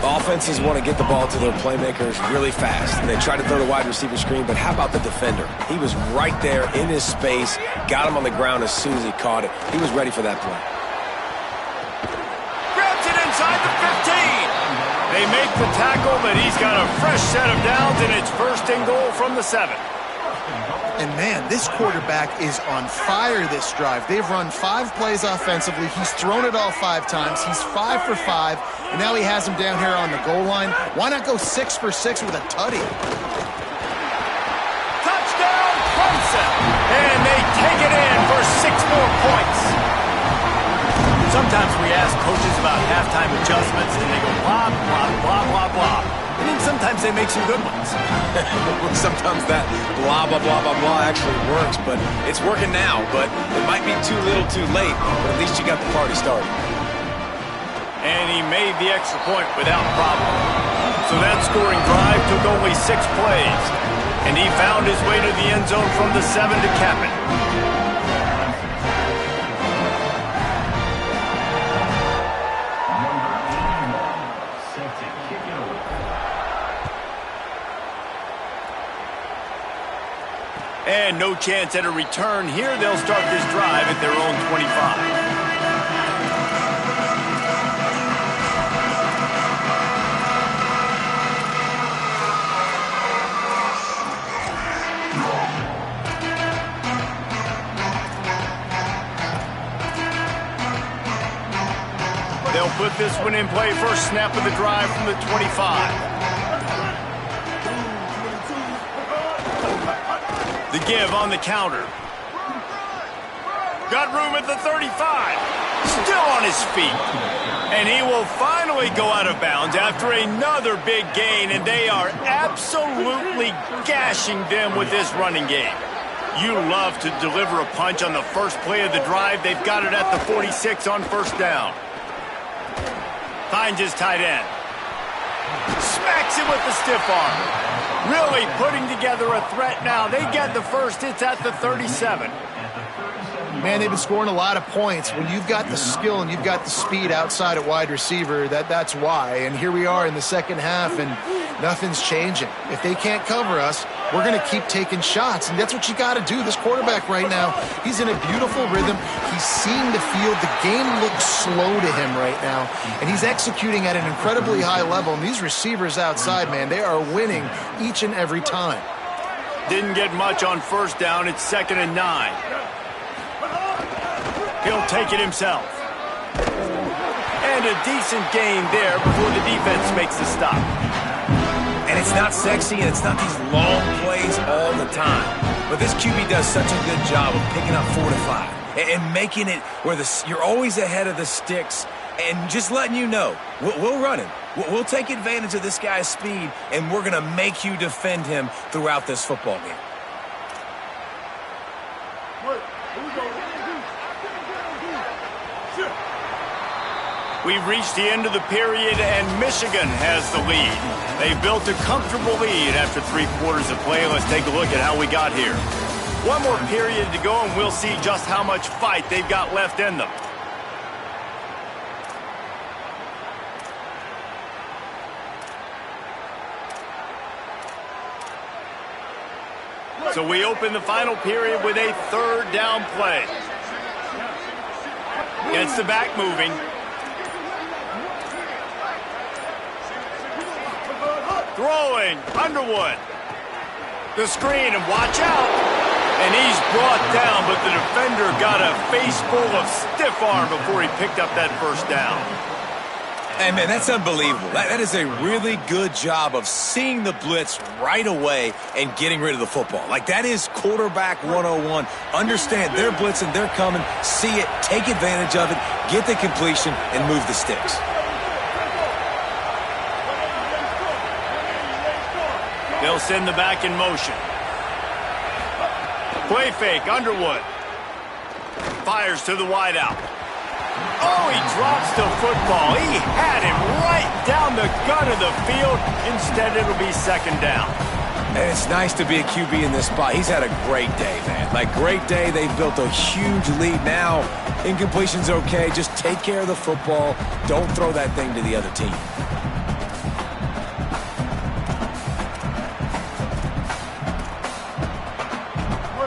Offenses want to get the ball to their playmakers really fast. They try to throw the wide receiver screen, but how about the defender? He was right there in his space, got him on the ground as soon as he caught it. He was ready for that play. Grabs it inside the 15. They make the tackle, but he's got a fresh set of downs, and it's 1st and goal from the 7. And, man, this quarterback is on fire this drive. They've run 5 plays offensively. He's thrown it all 5 times. He's 5 for 5, and now he has him down here on the goal line. Why not go 6 for 6 with a tutty? Touchdown, Clemson! And they take it in for 6 more points. Sometimes we ask coaches about halftime adjustments, and they go blah, blah, blah, blah, blah. And then sometimes they make some good ones. Sometimes that blah, blah, blah, blah, blah actually works, but it's working now. But it might be too little too late, but at least you got the party started. And he made the extra point without problem. So that scoring drive took only 6 plays. And he found his way to the end zone from the 7 to cap it. And no chance at a return here. They'll start this drive at their own 25. They'll put this one in play. First snap of the drive from the 25. The give on the counter. Got room at the 35. Still on his feet. And he will finally go out of bounds after another big gain, and they are absolutely gashing them with this running game. You love to deliver a punch on the first play of the drive. They've got it at the 46 on first down. Finds his tight end. Smacks it with the stiff arm. Really putting together a threat now. They get the first. It's at the 37. Man, they've been scoring a lot of points. When you've got the skill and you've got the speed outside at wide receiver, that's why. And here we are in the second half, and nothing's changing. If they can't cover us, we're going to keep taking shots, and that's what you got to do. This quarterback right now, he's in a beautiful rhythm. He's seeing the field. The game looks slow to him right now, and he's executing at an incredibly high level. And these receivers outside, man, they are winning each and every time. Didn't get much on first down. It's 2nd and 9. He'll take it himself. And a decent gain there before the defense makes the stop. And it's not sexy, and it's not these long plays all the time. But this QB does such a good job of picking up 4 to 5 and making it where you're always ahead of the sticks and just letting you know, we'll run him. We'll take advantage of this guy's speed, and we're going to make you defend him throughout this football game. We've reached the end of the period, and Michigan has the lead. They built a comfortable lead after 3 quarters of play. Let's take a look at how we got here. One more period to go, and we'll see just how much fight they've got left in them. So we open the final period with a 3rd down play. Gets the back moving. Throwing, Underwood. The screen, and watch out. And he's brought down, but the defender got a face full of stiff arm before he picked up that first down. Hey, man, that's unbelievable. That is a really good job of seeing the blitz right away and getting rid of the football. Like, that is quarterback 101. Understand they're blitzing, they're coming, see it, take advantage of it, get the completion, and move the sticks. They'll send the back in motion. Play fake, Underwood. Fires to the wideout. Oh, he drops the football. He had him right down the gut of the field. Instead, it'll be 2nd down. And it's nice to be a QB in this spot. He's had a great day, man. Like, great day. They've built a huge lead now. Incompletion's okay. Just take care of the football. Don't throw that thing to the other team.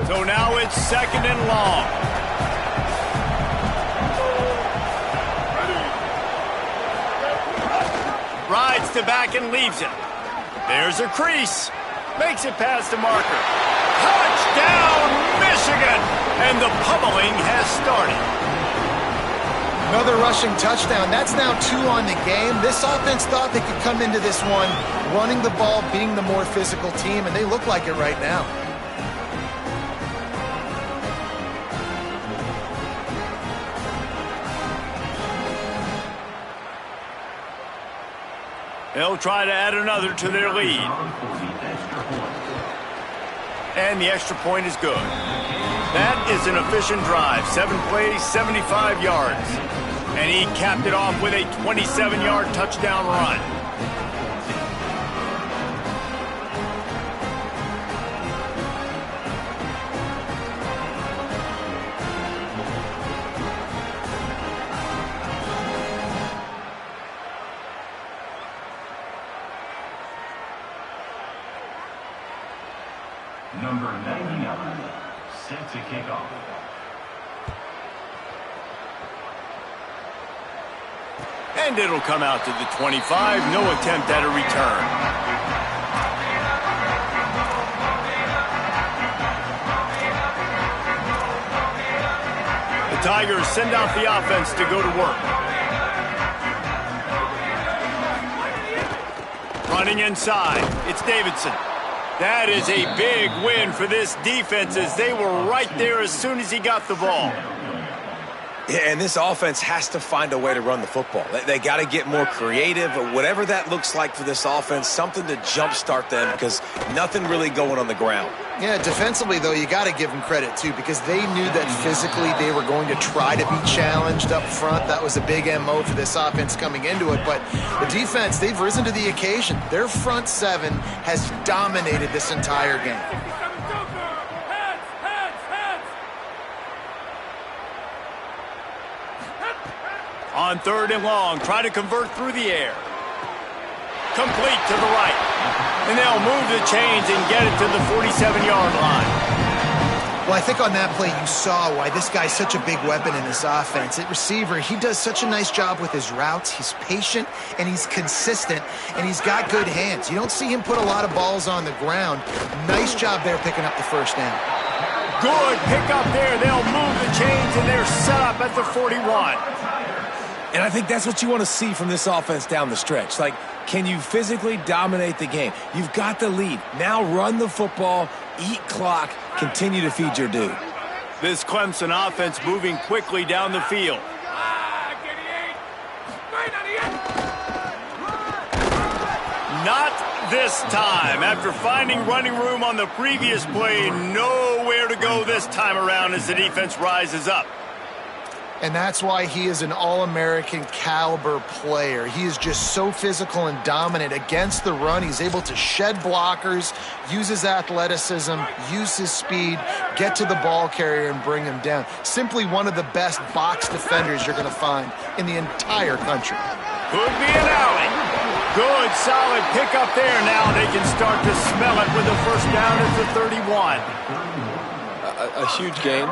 So now it's 2nd and long. Rides to back and leaves it. There's a crease. Makes it past the marker. Touchdown, Michigan! And the pummeling has started. Another rushing touchdown. That's now 2 on the game. This offense thought they could come into this one running the ball, being the more physical team, and they look like it right now. They'll try to add another to their lead. And the extra point is good. That is an efficient drive. 7 plays, 75 yards. And he capped it off with a 27-yard touchdown run. Number 99, set to kick off. And it'll come out to the 25. No attempt at a return. The Tigers send out the offense to go to work. Running inside, it's Davidson. That is a big win for this defense as they were right there as soon as he got the ball. Yeah, and this offense has to find a way to run the football. They got to get more creative, or whatever that looks like for this offense, something to jumpstart them because nothing really going on the ground. Yeah, defensively, though, you got to give them credit, too, because they knew that physically they were going to try to be challenged up front. That was a big MO for this offense coming into it. But the defense, they've risen to the occasion. Their front 7 has dominated this entire game. On 3rd and long, try to convert through the air. Complete to the right. And they'll move the chains and get it to the 47-yard line. Well, I think on that play you saw why this guy's such a big weapon in this offense. At receiver, he does such a nice job with his routes. He's patient, and he's consistent, and he's got good hands. You don't see him put a lot of balls on the ground. Nice job there picking up the first down. Good pick up there. They'll move the chains, and they're set up at the 41. And I think that's what you want to see from this offense down the stretch. Like, can you physically dominate the game? You've got the lead. Now run the football, eat clock, continue to feed your dude. This Clemson offense moving quickly down the field. Not this time. After finding running room on the previous play, nowhere to go this time around as the defense rises up. And that's why he is an All-American caliber player. He is just so physical and dominant against the run. He's able to shed blockers, use his athleticism, use his speed, get to the ball carrier and bring him down. Simply one of the best box defenders you're going to find in the entire country. Could be an alley. Good, solid pick up there. Now they can start to smell it with a first down at the 31. A huge game.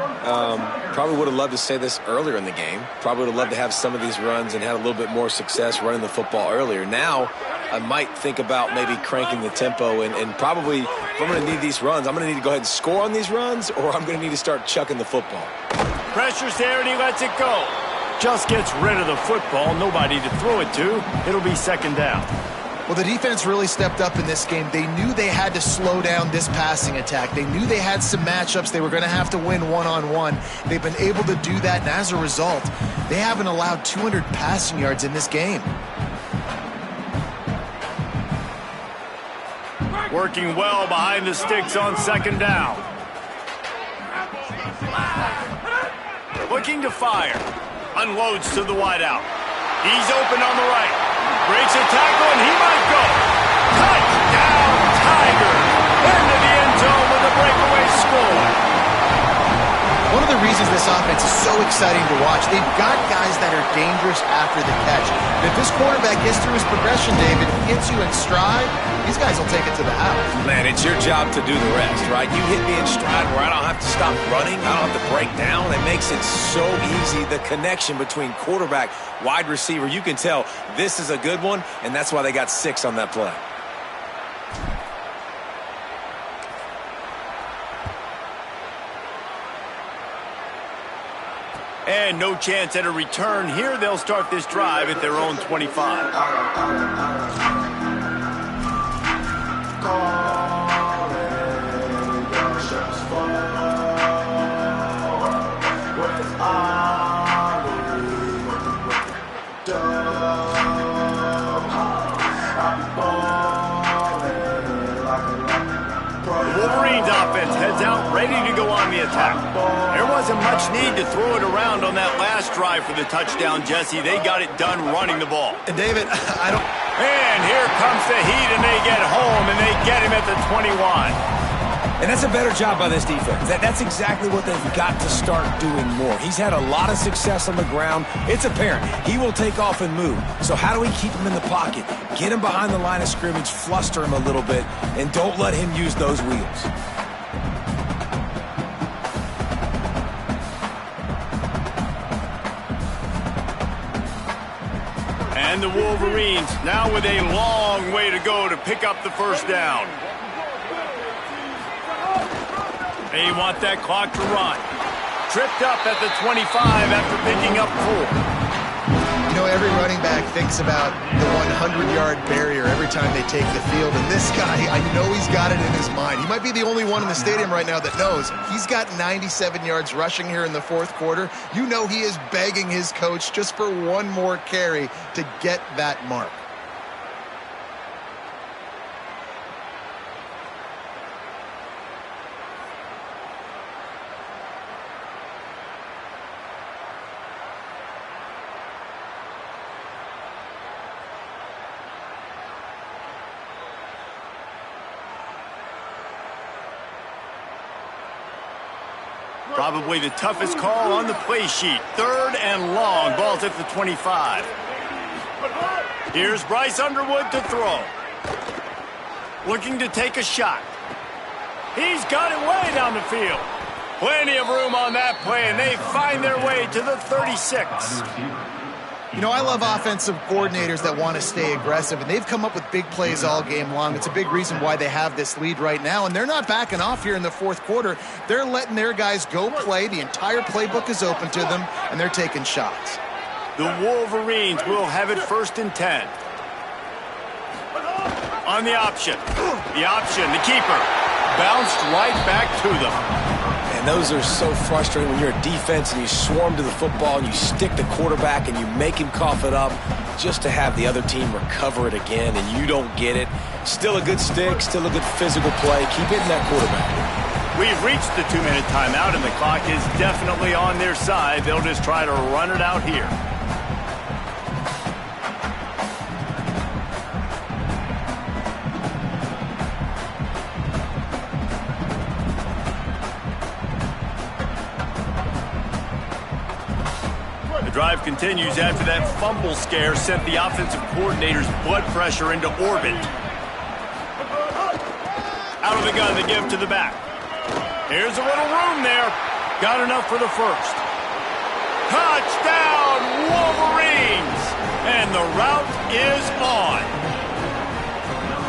Probably would have loved to say this earlier in the game. Probably would have loved to have some of these runs and had a little bit more success running the football earlier. Now, I might think about maybe cranking the tempo and probably, if I'm going to need these runs, I'm going to need to go ahead and score on these runs, or I'm going to need to start chucking the football. Pressure's there and he lets it go. Just gets rid of the football. Nobody to throw it to. It'll be second down. Well, the defense really stepped up in this game. They knew they had to slow down this passing attack. They knew they had some matchups they were going to have to win one-on-one. They've been able to do that, and as a result, they haven't allowed 200 passing yards in this game. Working well behind the sticks on second down. Looking to fire. Unloads to the wideout. He's open on the right. Breaks a tackle, and he might go. Touchdown, Tigers! Into the end zone with a breakaway score. One of the reasons this offense is so exciting to watch, they've got guys that are dangerous after the catch. And if this quarterback gets through his progression, David, hits you in stride, these guys will take it to the house. Man, it's your job to do the rest, right? You hit me in stride where I don't have to stop running. I don't have to break down. It makes it so easy. The connection between quarterback, wide receiver, you can tell this is a good one, and that's why they got 6 on that play. And no chance at a return. Here they'll start this drive at their own 25. Wolverines offense heads out ready to go on the attack. There wasn't much need to throw it around on that last drive for the touchdown, Jesse. They got it done running the ball. And David, And here comes the heat, and they get home, and they get him at the 21. And that's a better job by this defense. That's exactly what they've got to start doing more. He's had a lot of success on the ground. It's apparent he will take off and move. So how do we keep him in the pocket? Get him behind the line of scrimmage, fluster him a little bit, and don't let him use those wheels. And the Wolverines now with a long way to go to pick up the first down. They want that clock to run. Tripped up at the 25 after picking up 4. you know, every running back thinks about the 100-yard barrier every time they take the field. And this guy, I know he's got it in his mind. He might be the only one in the stadium right now that knows he's got 97 yards rushing here in the fourth quarter. You know he is begging his coach just for one more carry to get that mark. Probably the toughest call on the play sheet. 3rd and long. Ball's at the 25. Here's Bryce Underwood to throw. Looking to take a shot. He's got it way down the field. Plenty of room on that play, and they find their way to the 36. You know, I love offensive coordinators that want to stay aggressive, and they've come up with big plays all game long. It's a big reason why they have this lead right now, and they're not backing off here in the 4th quarter. They're letting their guys go play. The entire playbook is open to them, and they're taking shots. The Wolverines will have it 1st and 10. On the option. The keeper. Bounced right back to them. And those are so frustrating when you're a defense and you swarm to the football and you stick the quarterback and you make him cough it up just to have the other team recover it again and you don't get it. Still a good stick, still a good physical play. Keep hitting that quarterback. We've reached the 2-minute timeout and the clock is definitely on their side. They'll just try to run it out here. Drive continues after that fumble scare sent the offensive coordinator's blood pressure into orbit. Out of the gun, they give to the back. Here's a little room there. Got enough for the 1st. Touchdown, Wolverines! And the route is on.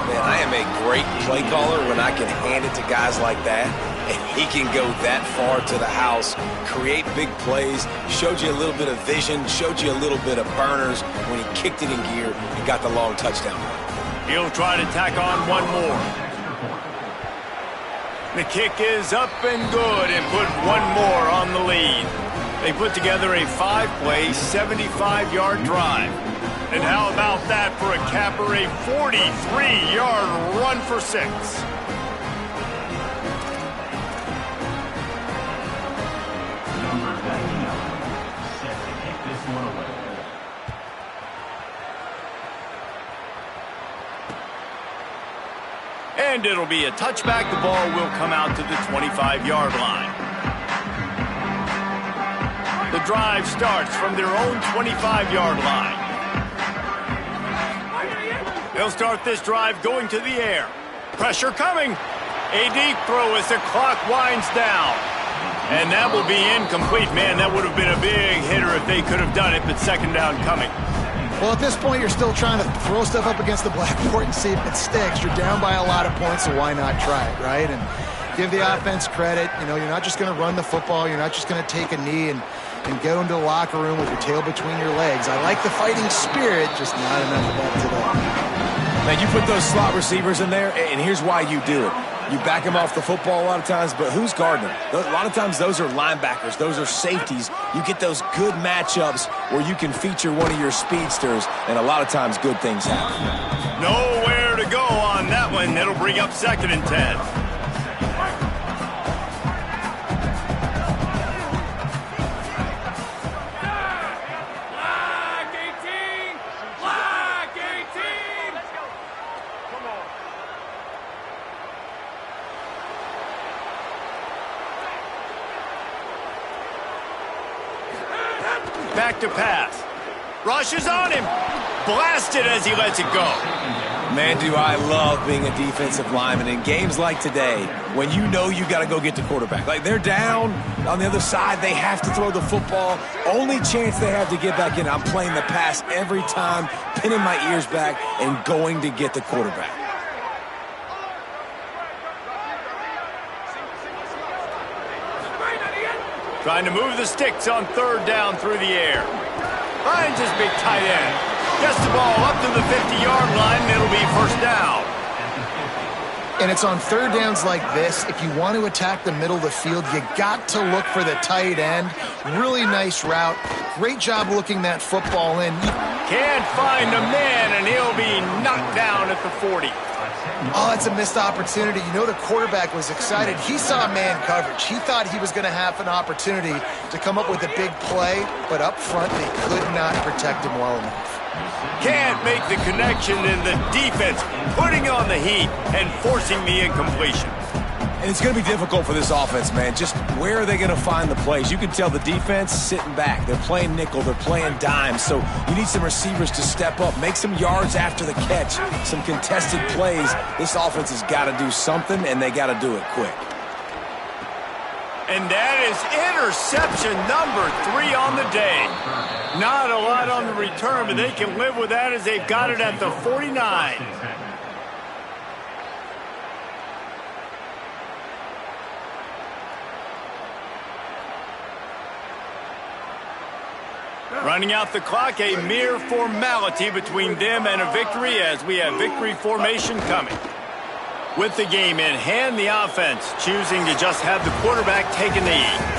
Man, I am a great play caller when I can hand it to guys like that. And he can go that far to the house, create big plays, showed you a little bit of vision, showed you a little bit of burners when he kicked it in gear and got the long touchdown. He'll try to tack on one more. The kick is up and good and put one more on the lead. They put together a 5-play, 75-yard drive. And how about that for a capper, a 43-yard run for 6. And it'll be a touchback. The ball will come out to the 25-yard line. The drive starts from their own 25-yard line. They'll start this drive going to the air. Pressure coming. A deep throw as the clock winds down. And that will be incomplete. Man, that would have been a big hitter if they could have done it, but 2nd down coming. Well, at this point, you're still trying to throw stuff up against the blackboard and see if it sticks. You're down by a lot of points, so why not try it, right? And give the offense credit. You know, you're not just going to run the football. You're not just going to take a knee and go into the locker room with your tail between your legs. I like the fighting spirit, just not enough of that today. Man, you put those slot receivers in there, and here's why you do it. You back them off the football a lot of times, but who's guarding them? A lot of times those are linebackers. Those are safeties. You get those good matchups where you can feature one of your speedsters, and a lot of times good things happen. Nowhere to go on that one. That'll bring up 2nd and 10. Back to pass. Rushes on him. Blasted as he lets it go. Man, do I love being a defensive lineman in games like today when you know you got to go get the quarterback. Like, they're down on the other side. They have to throw the football. Only chance they have to get back in. I'm playing the pass every time, pinning my ears back and going to get the quarterback. Trying to move the sticks on 3rd down through the air. Finds his big tight end. Gets the ball up to the 50-yard line, and it'll be 1st down. And it's on 3rd downs like this. If you want to attack the middle of the field, you got to look for the tight end. Really nice route. Great job looking that football in. Can't find a man, and he'll be knocked down at the 40. Oh, that's a missed opportunity. You know, the quarterback was excited. He saw man coverage. He thought he was going to have an opportunity to come up with a big play, but up front, they could not protect him well enough. Can't make the connection, in the defense putting on the heat and forcing the incompletion. And it's going to be difficult for this offense, man. Just where are they going to find the plays? You can tell the defense sitting back. They're playing nickel. They're playing dime. So you need some receivers to step up, make some yards after the catch, some contested plays. This offense has got to do something, and they got to do it quick. And that is interception number 3 on the day. Not a lot on the return, but they can live with that as they've got it at the 49. Running out the clock, a mere formality between them and a victory as we have victory formation coming. With the game in hand, the offense choosing to just have the quarterback take a knee.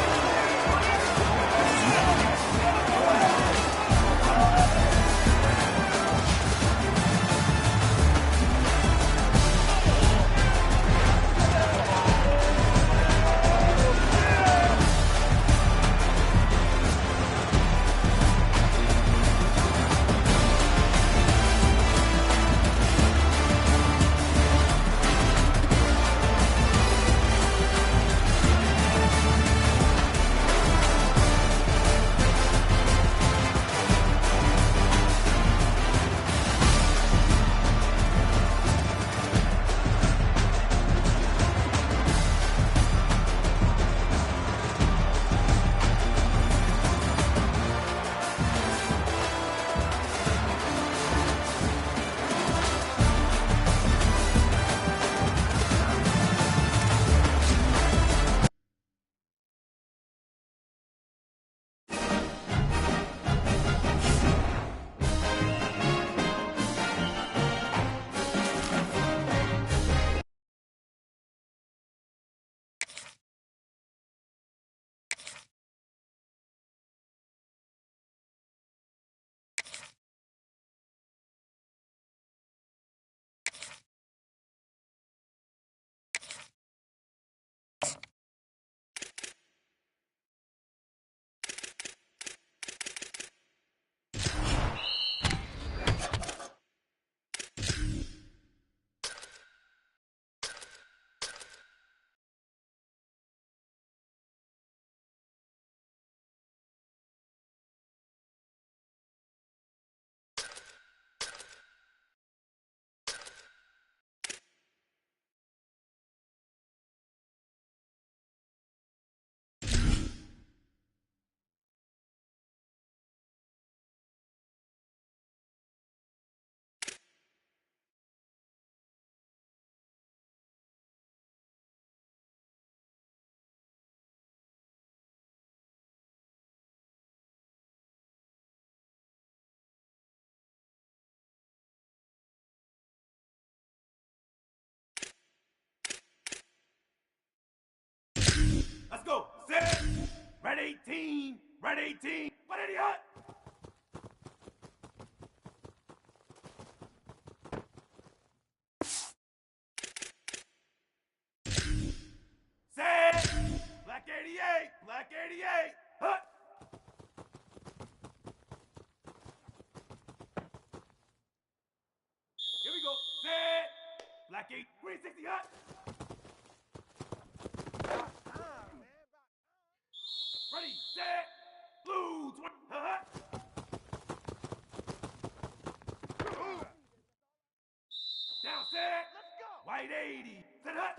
Let's go. Set. Red 18. Red 18. What idiot? Set. Black 88. Black 88. Hut. Here we go. Set. Black 8. 360 hut. Ready, set, blue, down, set, let's go, white 80, set, hut.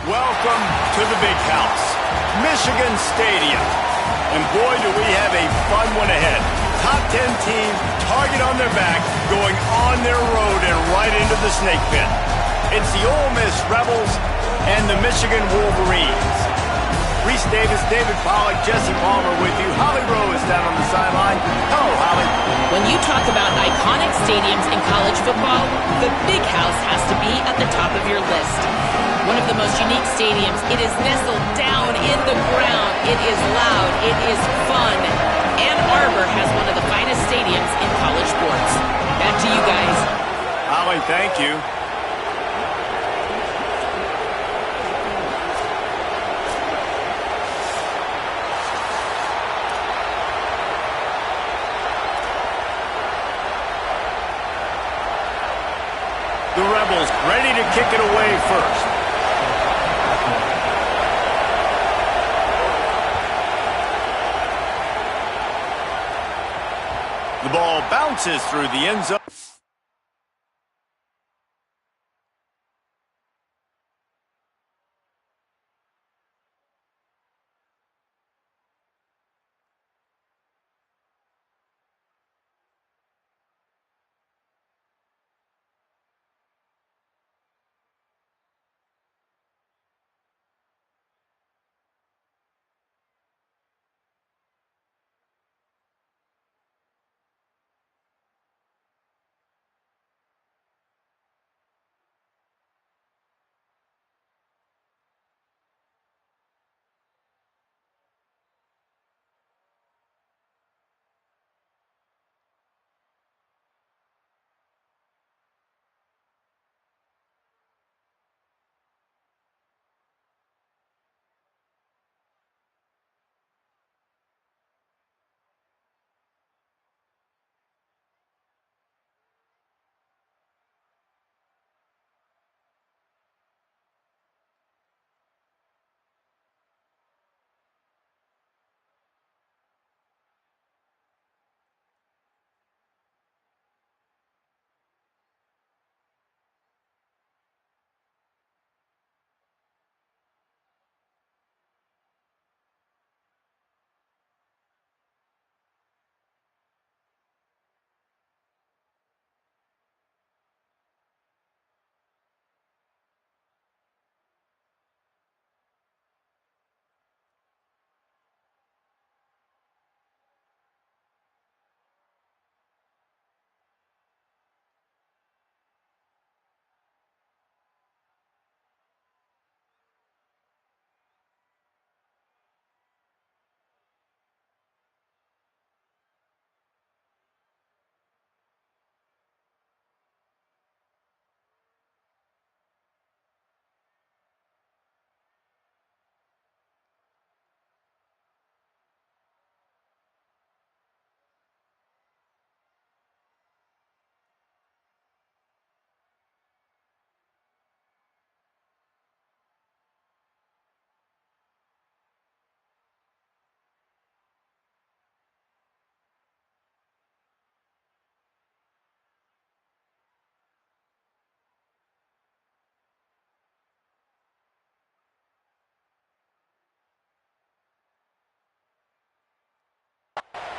Welcome to the big house, Michigan Stadium. And boy, do we have a fun one ahead. Top 10 team, target on their back, going on their road and right into the snake pit. It's the Ole Miss Rebels and the Michigan Wolverines. Reese Davis, David Pollack, Jesse Palmer with you. Holly Rowe is down on the sideline. Hello, Holly. When you talk about iconic stadiums in college football, the Big House has to be at the top of your list. One of the most unique stadiums. It is nestled down in the ground. It is loud. It is fun. Ann Arbor has one of the finest stadiums in college sports. Back to you guys. Holly, thank you. The Rebels ready to kick it away first. The ball bounces through the end zone.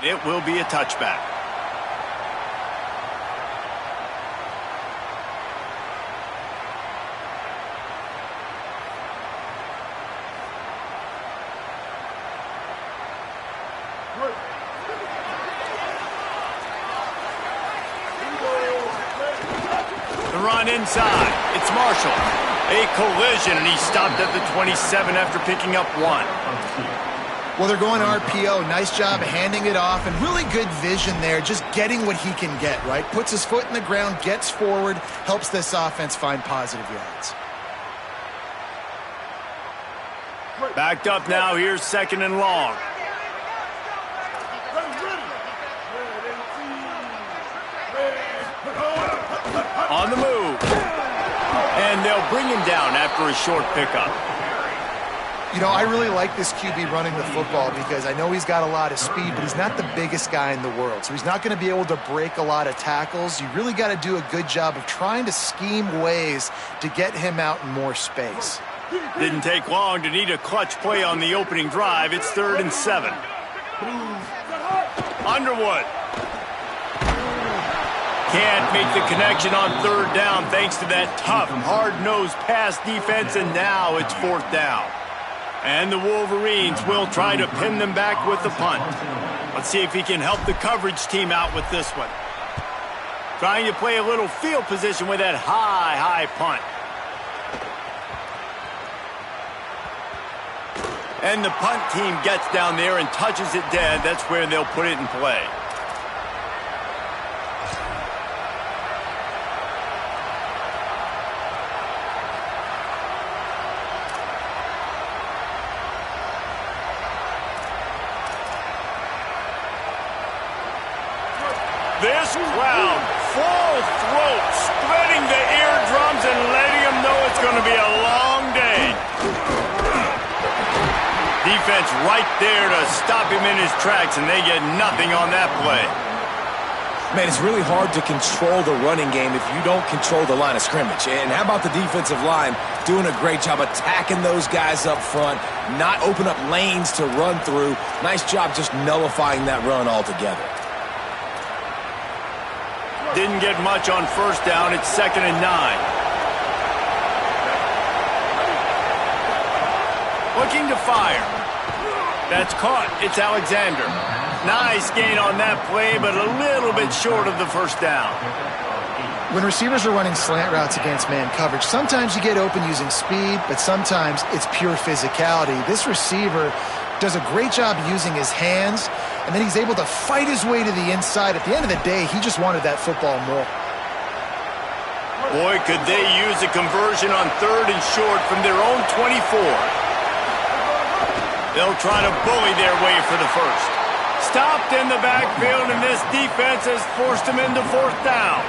It will be a touchback. The run inside. It's Marshall. A collision, and he stopped at the 27 after picking up 1. Well, they're going RPO. Nice job handing it off, and really good vision there, just getting what he can get, right? Puts his foot in the ground, gets forward, helps this offense find positive yards. Backed up now. Here's 2nd and long. On the move. And they'll bring him down after a short pickup. You know, I really like this QB running the football because I know he's got a lot of speed, but he's not the biggest guy in the world. So he's not going to be able to break a lot of tackles. You really got to do a good job of trying to scheme ways to get him out in more space. Didn't take long to need a clutch play on the opening drive. It's 3rd and 7. Underwood. Can't make the connection on 3rd down thanks to that tough, hard-nosed pass defense, and now it's 4th down. And the Wolverines will try to pin them back with the punt. Let's see if he can help the coverage team out with this one. Trying to play a little field position with that high punt. And the punt team gets down there and touches it dead. That's where they'll put it in play. This crowd, full throat, spreading the eardrums and letting them know it's going to be a long day. Defense right there to stop him in his tracks, and they get nothing on that play. Man, it's really hard to control the running game if you don't control the line of scrimmage. And how about the defensive line doing a great job attacking those guys up front, not open up lanes to run through. Nice job just nullifying that run altogether. Didn't get much on 1st down. It's 2nd and 9. Looking to fire. That's caught. It's Alexander. Nice gain on that play, but a little bit short of the 1st down. When receivers are running slant routes against man coverage, sometimes you get open using speed, but sometimes it's pure physicality. This receiver does a great job using his hands, and then he's able to fight his way to the inside. At the end of the day, he just wanted that football more. Boy, could they use a conversion on 3rd and short from their own 24. They'll try to bully their way for the 1st. Stopped in the backfield, and this defense has forced him into 4th down.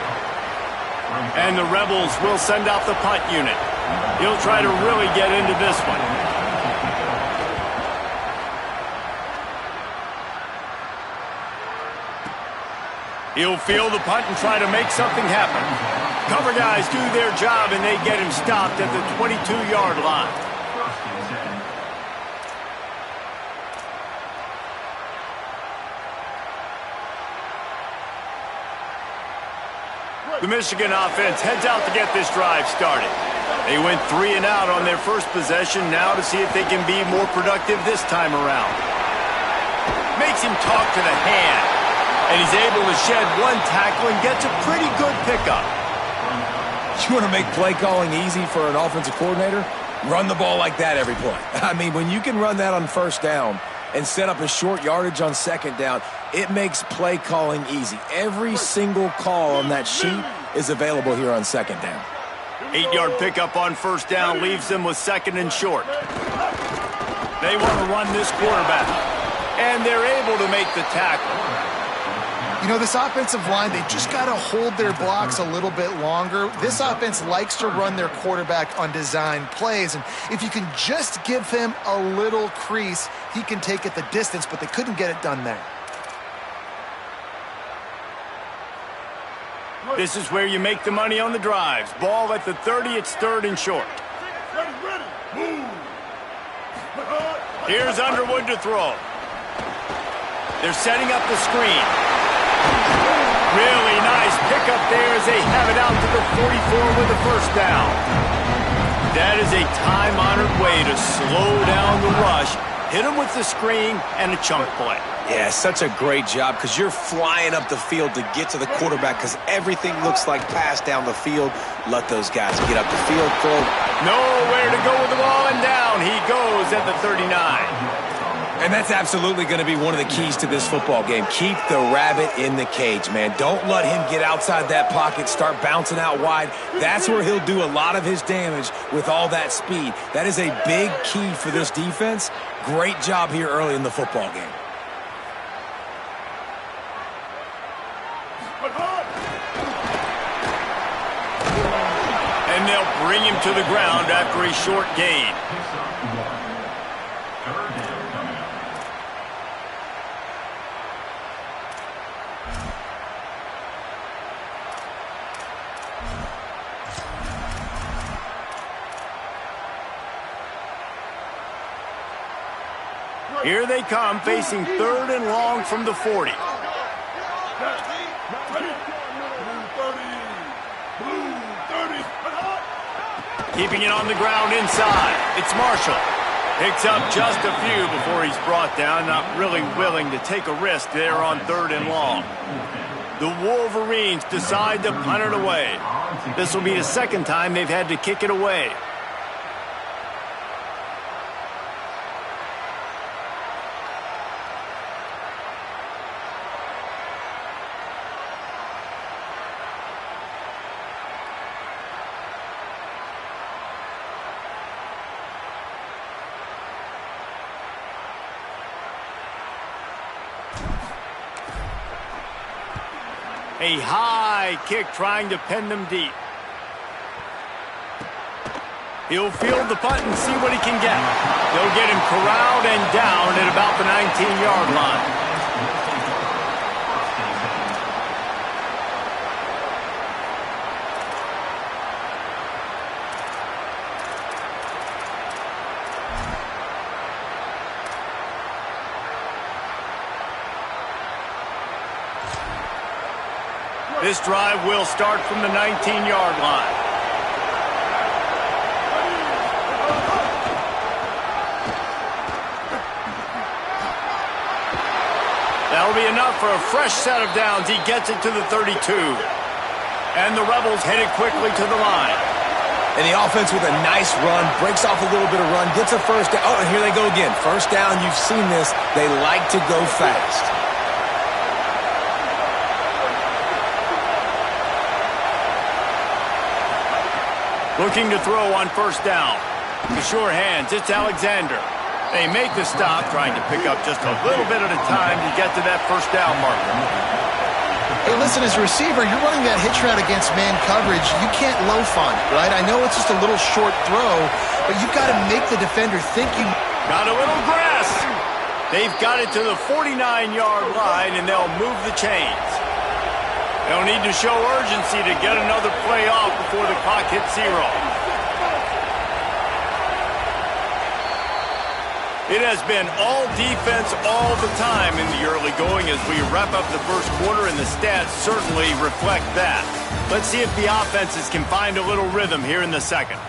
And the Rebels will send out the punt unit. He'll try to really get into this one. He'll field the punt and try to make something happen. Cover guys do their job, and they get him stopped at the 22-yard line. The Michigan offense heads out to get this drive started. They went 3 and out on their first possession, now to see if they can be more productive this time around. Makes him talk to the hand, and he's able to shed 1 tackle and gets a pretty good pickup. You want to make play calling easy for an offensive coordinator? Run the ball like that every play. I mean, when you can run that on 1st down and set up a short yardage on 2nd down, it makes play calling easy. Every single call on that sheet is available here on 2nd down. 8-yard pickup on 1st down leaves them with 2nd and short. They want to run this quarterback, and they're able to make the tackle. You know, this offensive line, they just got to hold their blocks a little bit longer. This offense likes to run their quarterback on design plays, and if you can just give him a little crease, he can take it the distance, but they couldn't get it done there. This is where you make the money on the drives. Ball at the 30, it's 3rd and short. Here's Underwood to throw. They're setting up the screen. Really nice pickup there as they have it out to the 44 with a first down. That is a time-honored way to slow down the rush, hit them with the screen, and a chunk play. Yeah, such a great job because you're flying up the field to get to the quarterback because everything looks like pass down the field. Let those guys get up the field, throw. Nowhere to go with the ball, and down he goes at the 39. And that's absolutely going to be one of the keys to this football game. Keep the rabbit in the cage, man. Don't let him get outside that pocket, start bouncing out wide. That's where he'll do a lot of his damage with all that speed. That is a big key for this defense. Great job here early in the football game. And they'll bring him to the ground after a short gain. Here they come, facing 3rd and long from the 40. Keeping it on the ground inside. It's Marshall. Picks up just a few before he's brought down. Not really willing to take a risk there on 3rd and long. The Wolverines decide to punt it away. This will be the second time they've had to kick it away. A high kick trying to pin them deep. He'll field the punt and see what he can get. They'll get him corralled and down at about the 19-yard line. This drive will start from the 19-yard line. That'll be enough for a fresh set of downs. He gets it to the 32. And the Rebels headed quickly to the line. And the offense with a nice run, breaks off a little bit of run, gets a first down. Oh, and here they go again. First down, you've seen this. They like to go fast. Looking to throw on first down. The sure hands, it's Alexander. They make the stop, trying to pick up just a little bit at a time to get to that first down marker. Hey, listen, as a receiver, you're running that hitch route against man coverage. You can't loaf on it, right? I know it's just a little short throw, but you've got to make the defender think you... Got a little grass. They've got it to the 49-yard line, and they'll move the chains. They'll need to show urgency to get another play off before the clock hits 0. It has been all defense all the time in the early going as we wrap up the first quarter, and the stats certainly reflect that. Let's see if the offenses can find a little rhythm here in the second.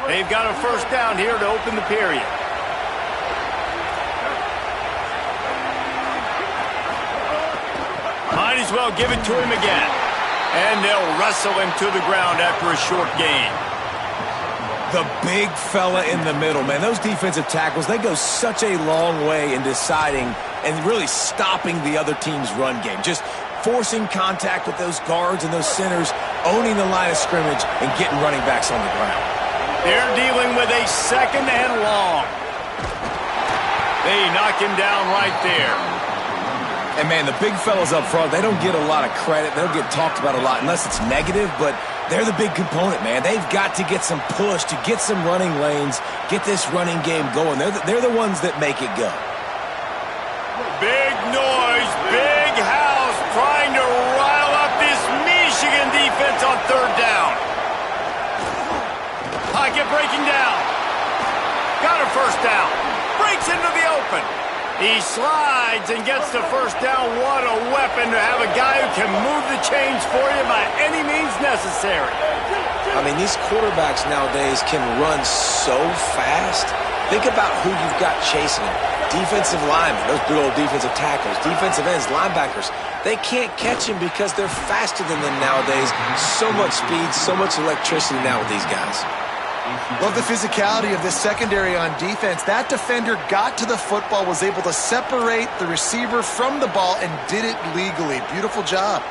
They've got a first down here to open the period. Might as well give it to him again. And they'll wrestle him to the ground after a short gain. The big fella in the middle, man. Those defensive tackles, they go such a long way in deciding and really stopping the other team's run game. Just forcing contact with those guards and those centers, owning the line of scrimmage, and getting running backs on the ground. They're dealing with a second and long. They knock him down right there. And, man, the big fellas up front, they don't get a lot of credit. They don't get talked about a lot unless it's negative, but they're the big component, man. They've got to get some push, to get some running lanes, get this running game going. They're the ones that make it go. Big noise, big house trying to rile up this Michigan defense on third down. Pocket breaking down. Got a first down. Breaks into the open. He slides and gets the first down. What a weapon to have a guy who can move the chains for you by any means necessary. I mean, these quarterbacks nowadays can run so fast. Think about who you've got chasing him. Defensive linemen, those big old defensive tackles, defensive ends, linebackers. They can't catch him because they're faster than them nowadays. So much speed, so much electricity now with these guys. Love the physicality of this secondary on defense. That defender got to the football, was able to separate the receiver from the ball, and did it legally. Beautiful job.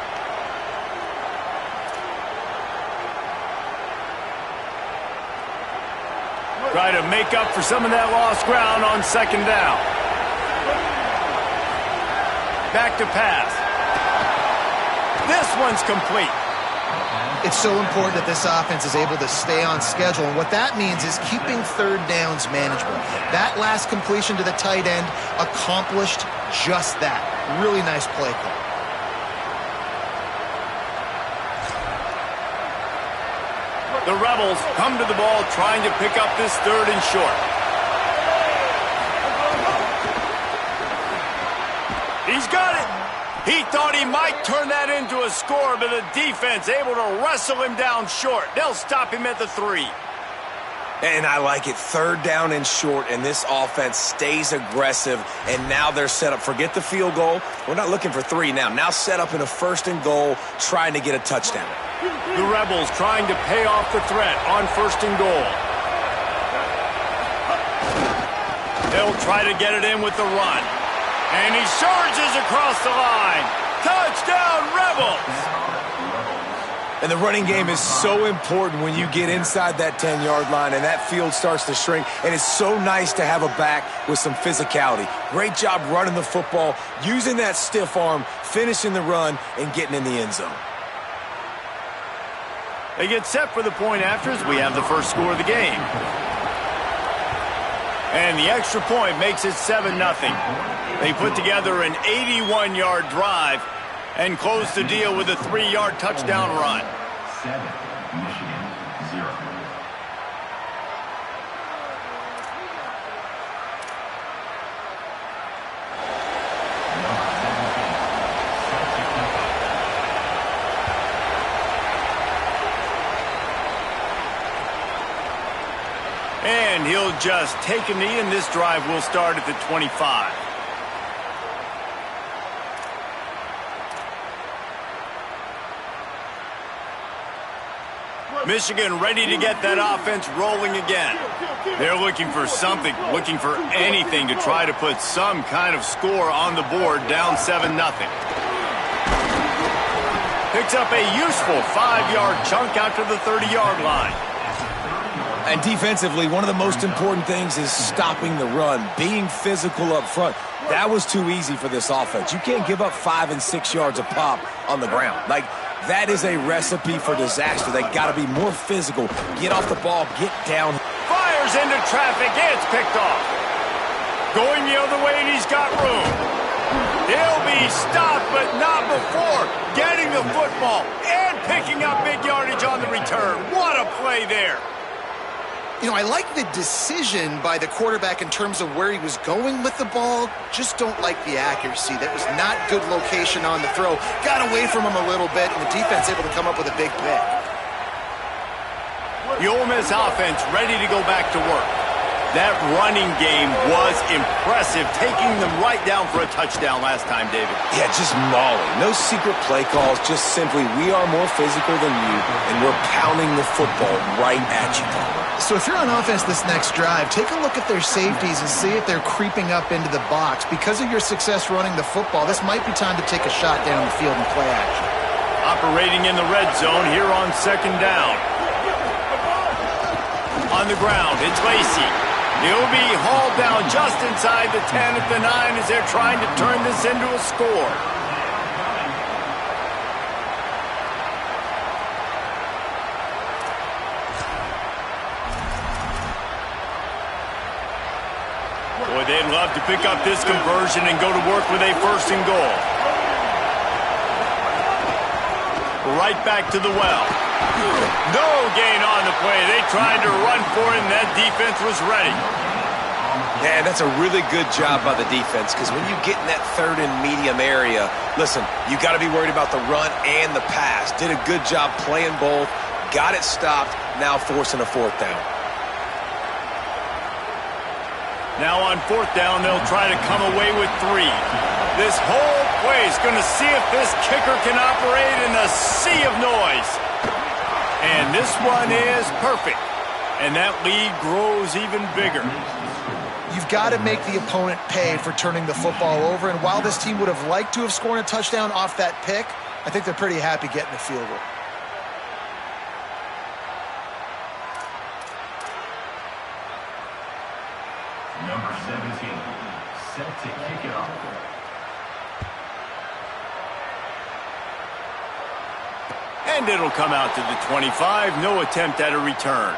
Try to make up for some of that lost ground on second down. Back to pass. This one's complete. It's so important that this offense is able to stay on schedule, and what that means is keeping third downs manageable. That last completion to the tight end accomplished just that. Really nice play call. The Rebels come to the ball trying to pick up this third and short. He's got it. He thought he might turn that into a score, but the defense able to wrestle him down short. They'll stop him at the 3. And I like it. Third down and short, and this offense stays aggressive, and now they're set up. Forget the field goal. We're not looking for 3 now. Now set up in a first and goal, trying to get a touchdown. The Rebels trying to pay off the threat on first and goal. They'll try to get it in with the run. And he surges across the line. Touchdown, Rebels! And the running game is so important when you get inside that 10-yard line and that field starts to shrink. And it's so nice to have a back with some physicality. Great job running the football, using that stiff arm, finishing the run, and getting in the end zone. They get set for the point after as we have the first score of the game. And the extra point makes it 7-0. They put together an 81-yard drive and close the deal with a 3-yard touchdown run. 7, Michigan 0. And he'll just take a knee, and this drive will start at the 25. Michigan ready to get that offense rolling again. They're looking for something, looking for anything to try to put some kind of score on the board, down 7-0. Picks up a useful 5-yard chunk out to the 30-yard line. And defensively, one of the most important things is stopping the run, being physical up front. That was too easy for this offense. You can't give up 5 and 6 yards of pop on the ground. Like, that is a recipe for disaster. They got to be more physical. Get off the ball, get down. Fires into traffic, it's picked off. Going the other way, and he's got room. He'll be stopped, but not before getting the football and picking up big yardage on the return. What a play there. You know, I like the decision by the quarterback in terms of where he was going with the ball. Just don't like the accuracy. That was not good location on the throw. Got away from him a little bit, and the defense able to come up with a big pick. The Ole Miss offense ready to go back to work. That running game was impressive, taking them right down for a touchdown last time, David. Yeah, just mauling. No secret play calls, just simply we are more physical than you, and we're pounding the football right at you. So if you're on offense this next drive, take a look at their safeties and see if they're creeping up into the box. Because of your success running the football, this might be time to take a shot down the field and play action. Operating in the red zone here on second down. On the ground, it's Lacey. He'll be hauled down just inside the 10 at the 9 as they're trying to turn this into a score. Boy, they'd love to pick up this conversion and go to work with a first and goal. Right back to the well. No gain on the play. They tried to run for it, and that defense was ready. Yeah, and that's a really good job by the defense, because when you get in that third and medium area, listen, you got to be worried about the run and the pass. Did a good job playing both, got it stopped, now forcing a fourth down. Now on fourth down, they'll try to come away with 3. This whole play is going to see if this kicker can operate in a sea of noise. And this one is perfect. And that lead grows even bigger. You've got to make the opponent pay for turning the football over. And while this team would have liked to have scored a touchdown off that pick, I think they're pretty happy getting the field goal. Number 17, set to kick it off. And it'll come out to the 25. No attempt at a return.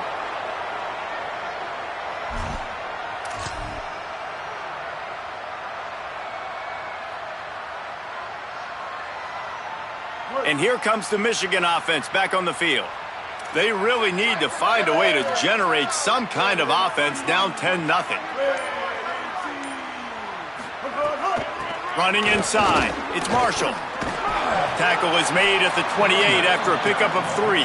And here comes the Michigan offense back on the field. They really need to find a way to generate some kind of offense down 10-0. Running inside. It's Marshall. Tackle is made at the 28 after a pickup of 3.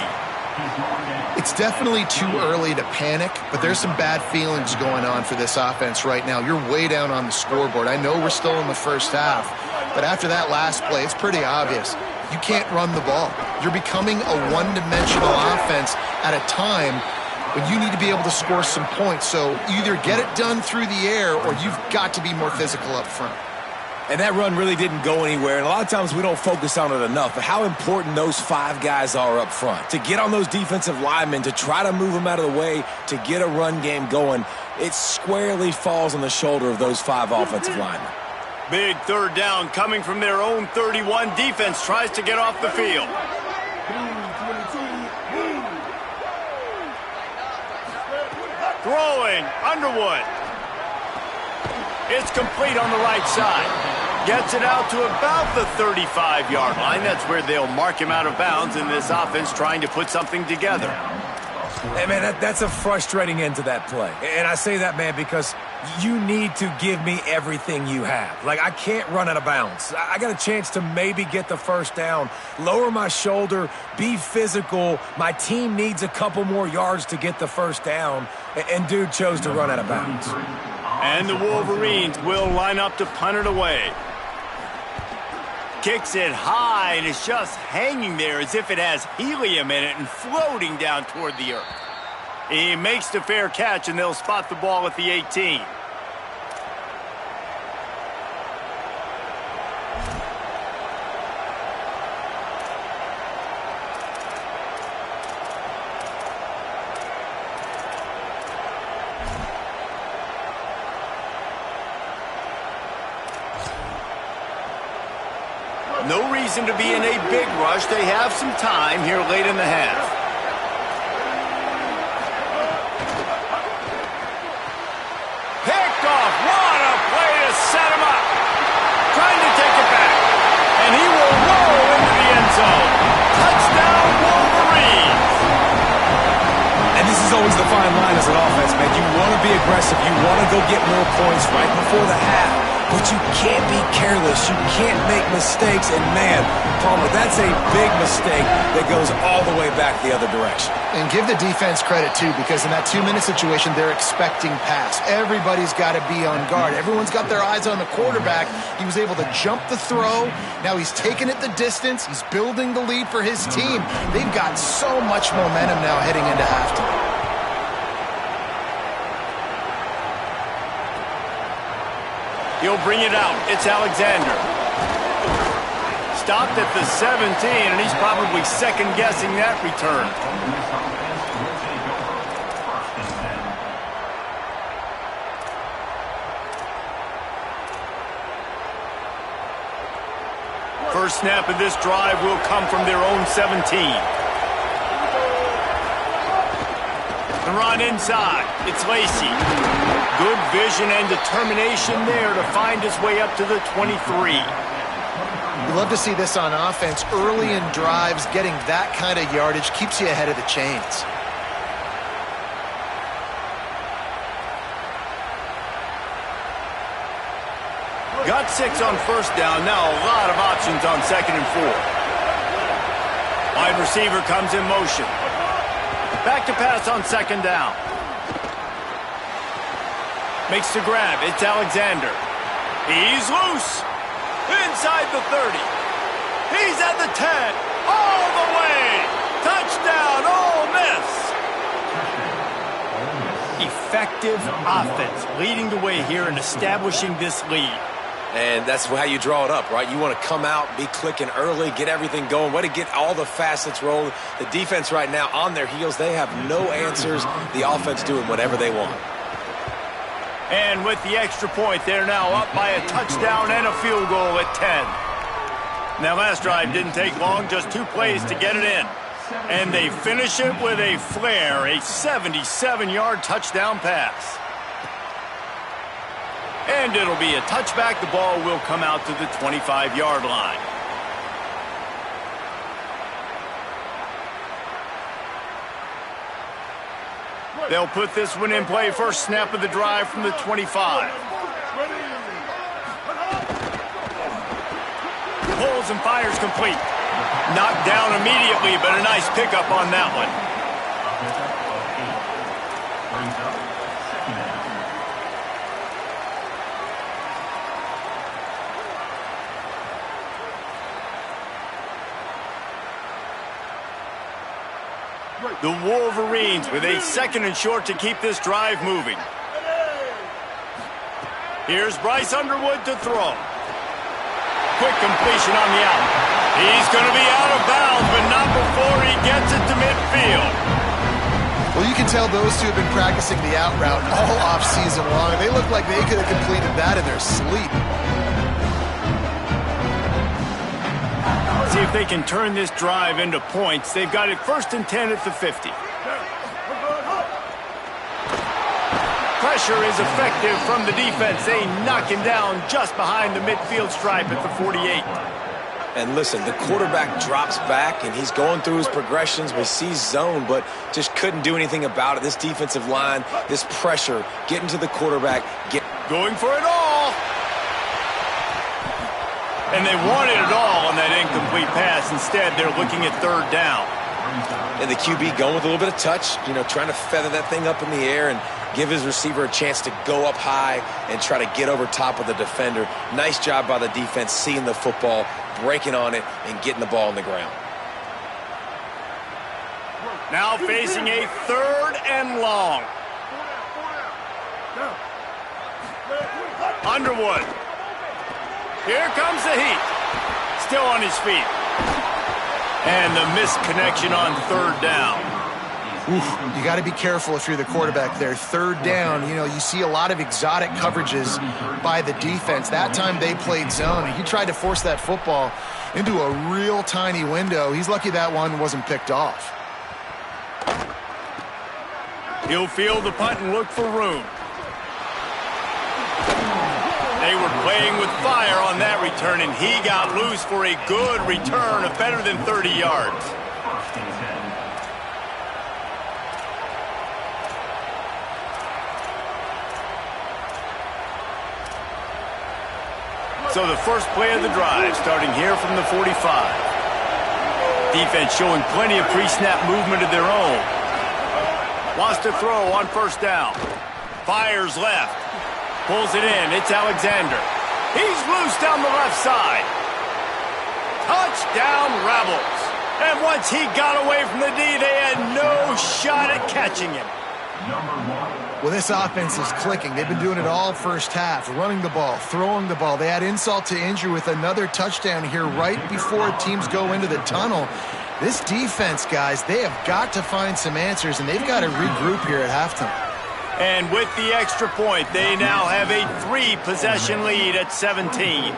It's definitely too early to panic, but there's some bad feelings going on for this offense right now. You're way down on the scoreboard. I know we're still in the first half, but after that last play, it's pretty obvious. You can't run the ball. You're becoming a one-dimensional offense at a time when you need to be able to score some points. So either get it done through the air or you've got to be more physical up front. And that run really didn't go anywhere, and a lot of times we don't focus on it enough, but how important those 5 guys are up front. To get on those defensive linemen, to try to move them out of the way, to get a run game going, it squarely falls on the shoulder of those 5 offensive linemen. Big third down coming from their own 31. Defense tries to get off the field. Throwing, Underwood. It's complete on the right side. Gets it out to about the 35-yard line. That's where they'll mark him out of bounds in this offense trying to put something together. Hey, man, that's a frustrating end to that play. And I say that, man, because you need to give me everything you have. Like, I can't run out of bounds. I got a chance to maybe get the first down, lower my shoulder, be physical. My team needs a couple more yards to get the first down, and dude chose to run out of bounds. And the Wolverines will line up to punt it away. Kicks it high, and it's just hanging there as if it has helium in it and floating down toward the earth. He makes the fair catch, and they'll spot the ball at the 18. No reason to be in a big rush. They have some time here late in the half. Picked off. What a play to set him up. Trying to take it back. And he will roll into the end zone. Touchdown, Wolverines. And this is always the fine line as an offense, man. You want to be aggressive. You want to go get more points right before the half. But you can't be careless. You can't make mistakes. And, man, Palmer, that's a big mistake that goes all the way back the other direction. And give the defense credit, too, because in that 2-minute situation, they're expecting pass. Everybody's got to be on guard. Everyone's got their eyes on the quarterback. He was able to jump the throw. Now he's taking it the distance. He's building the lead for his team. They've got so much momentum now heading into halftime. He'll bring it out. It's Alexander. Stopped at the 17, and he's probably second-guessing that return. First snap of this drive will come from their own 17. The run inside. It's Lacey. Good vision and determination there to find his way up to the 23. You love to see this on offense. Early in drives, getting that kind of yardage keeps you ahead of the chains. Got 6 on first down. Now a lot of options on 2nd and 4. Wide receiver comes in motion. Back to pass on 2nd down. Makes the grab. It's Alexander. He's loose. Inside the 30. He's at the 10. All the way. Touchdown, Ole Miss. Effective offense leading the way here and establishing this lead. And that's how you draw it up, right? You want to come out, be clicking early, get everything going, way to get all the facets rolling. The defense right now on their heels, they have no answers. The offense doing whatever they want. And with the extra point, they're now up by a touchdown and a field goal at 10. Now, last drive didn't take long, just 2 plays to get it in. And they finish it with a flair, a 77-yard touchdown pass. And it'll be a touchback. The ball will come out to the 25-yard line. They'll put this one in play. First snap of the drive from the 25. Pulls and fires complete. Knocked down immediately, but a nice pickup on that one. The Wolverines with a 2nd and short to keep this drive moving. Here's Bryce Underwood to throw. Quick completion on the out. He's going to be out of bounds, but not before he gets it to midfield. Well, you can tell those two have been practicing the out route all off-season long. They look like they could have completed that in their sleep. See if they can turn this drive into points. They've got it 1st and 10 at the 50. Pressure is effective from the defense. They knock him down just behind the midfield stripe at the 48. And listen, the quarterback drops back, and he's going through his progressions. We see zone, but just couldn't do anything about it. This defensive line, this pressure, getting to the quarterback. Going for it all. And they wanted it all on that incomplete pass. Instead, they're looking at 3rd down. And the QB going with a little bit of touch, trying to feather that thing up in the air and give his receiver a chance to go up high and try to get over top of the defender. Nice job by the defense, seeing the football, breaking on it, and getting the ball on the ground. Now facing a 3rd and long. Underwood. Here comes the heat. Still on his feet. And the misconnection on 3rd down. Oof, you got to be careful if you're the quarterback there. 3rd down, you see a lot of exotic coverages by the defense. That time they played zone, and he tried to force that football into a real tiny window. He's lucky that one wasn't picked off. He'll field the punt and look for room. They were playing with fire on that return, and he got loose for a good return of better than 30 yards. So the first play of the drive starting here from the 45. Defense showing plenty of pre-snap movement of their own. Wants to throw on 1st down. Fires left. Pulls it in. It's Alexander. He's loose down the left side. Touchdown, Rebels. And once he got away from the D, they had no shot at catching him. Well, this offense is clicking. They've been doing it all first half, running the ball, throwing the ball. They had insult to injury with another touchdown here right before teams go into the tunnel. This defense, guys, they have got to find some answers, and they've got to regroup here at halftime. And with the extra point, they now have a 3-possession lead at 17.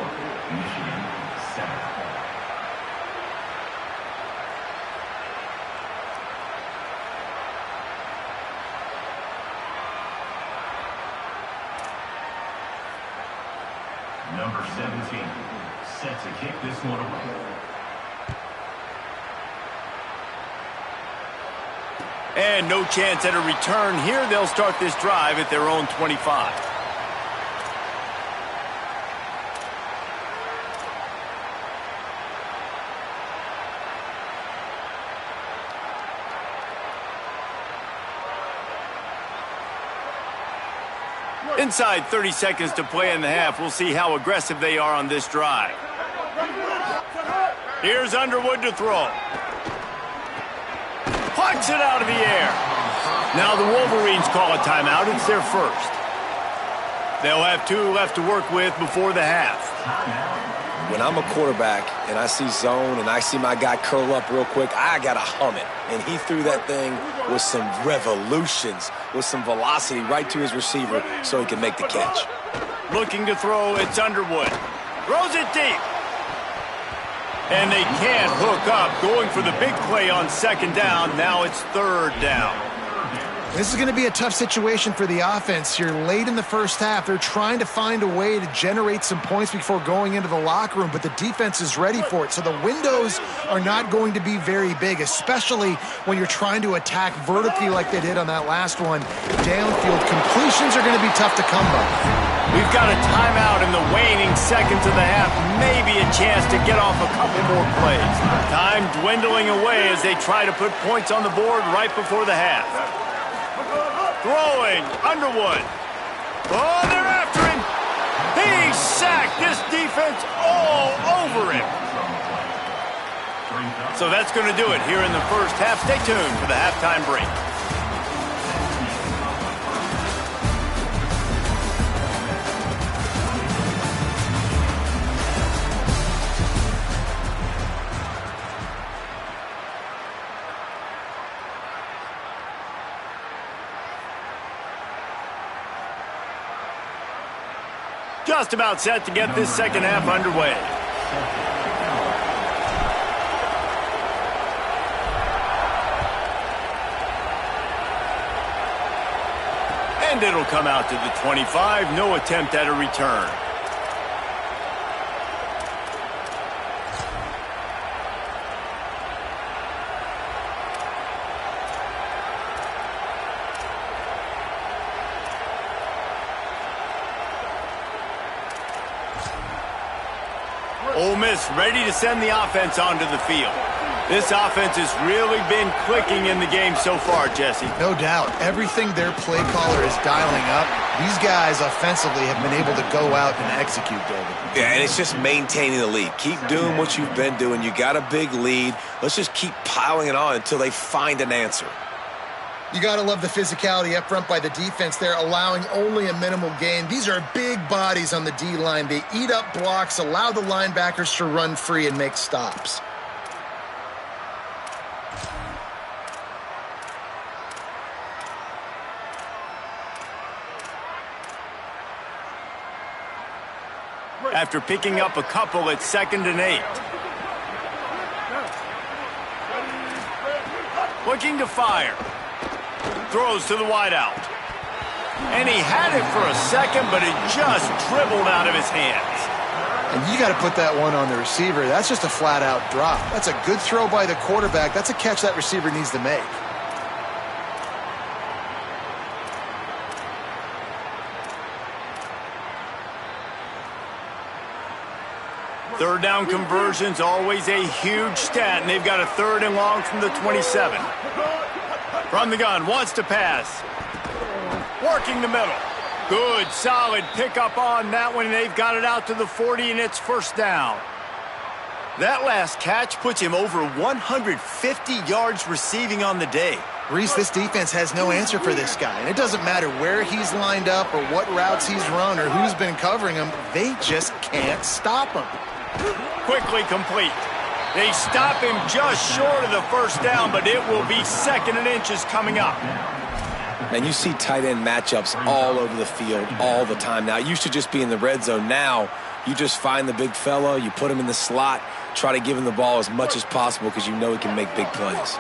Number 17, set to kick this one away. And no chance at a return here. They'll start this drive at their own 25. Inside 30 seconds to play in the half. We'll see how aggressive they are on this drive. Here's Underwood to throw. Plucks it out of the air. Now the Wolverines call a timeout. It's their first. They'll have 2 left to work with before the half. When I'm a quarterback and I see zone and I see my guy curl up real quick, I got to hum it. And he threw that thing with some revolutions, with some velocity right to his receiver so he can make the catch. Looking to throw, it's Underwood. Throws it deep. And they can't hook up. Going for the big play on second down. Now it's third down. This is going to be a tough situation for the offense. You're late in the first half. They're trying to find a way to generate some points before going into the locker room, but the defense is ready for it. So the windows are not going to be very big, especially when you're trying to attack vertically like they did on that last one. Downfield completions are going to be tough to come by. We've got a timeout in the waning seconds of the half. Maybe a chance to get off a couple more plays. Time dwindling away as they try to put points on the board right before the half. Throwing, Underwood. Oh, they're after him. He's sacked. This defense all over him. So that's going to do it here in the first half. Stay tuned for the halftime break. Just about set to get this second half underway. And it'll come out to the 25. No attempt at a return. Ole Miss ready to send the offense onto the field. This offense has really been clicking in the game so far, Jesse. No doubt. Everything their play caller is dialing up, these guys offensively have been able to go out and execute, David. Yeah, and it's just maintaining the lead. Keep doing what you've been doing. You got a big lead. Let's just keep piling it on until they find an answer. You got to love the physicality up front by the defense there, allowing only a minimal gain. These are big bodies on the D-line. They eat up blocks, allow the linebackers to run free and make stops. After picking up a couple at 2nd and 8. Looking to fire. Throws to the wideout. And he had it for a second, but it just dribbled out of his hands. And you got to put that one on the receiver. That's just a flat-out drop. That's a good throw by the quarterback. That's a catch that receiver needs to make. Third down conversions, always a huge stat, and they've got a 3rd and long from the 27. From the gun, wants to pass. Working the middle. Good, solid pickup on that one, and they've got it out to the 40, and it's 1st down. That last catch puts him over 150 yards receiving on the day. Reese, this defense has no answer for this guy, and it doesn't matter where he's lined up or what routes he's run or who's been covering him. They just can't stop him. Quickly complete. They stop him just short of the 1st down, but it will be 2nd and inches coming up. Man, you see tight end matchups all over the field all the time. Now, it used to just be in the red zone. Now, you just find the big fella, you put him in the slot, try to give him the ball as much as possible because you know he can make big plays.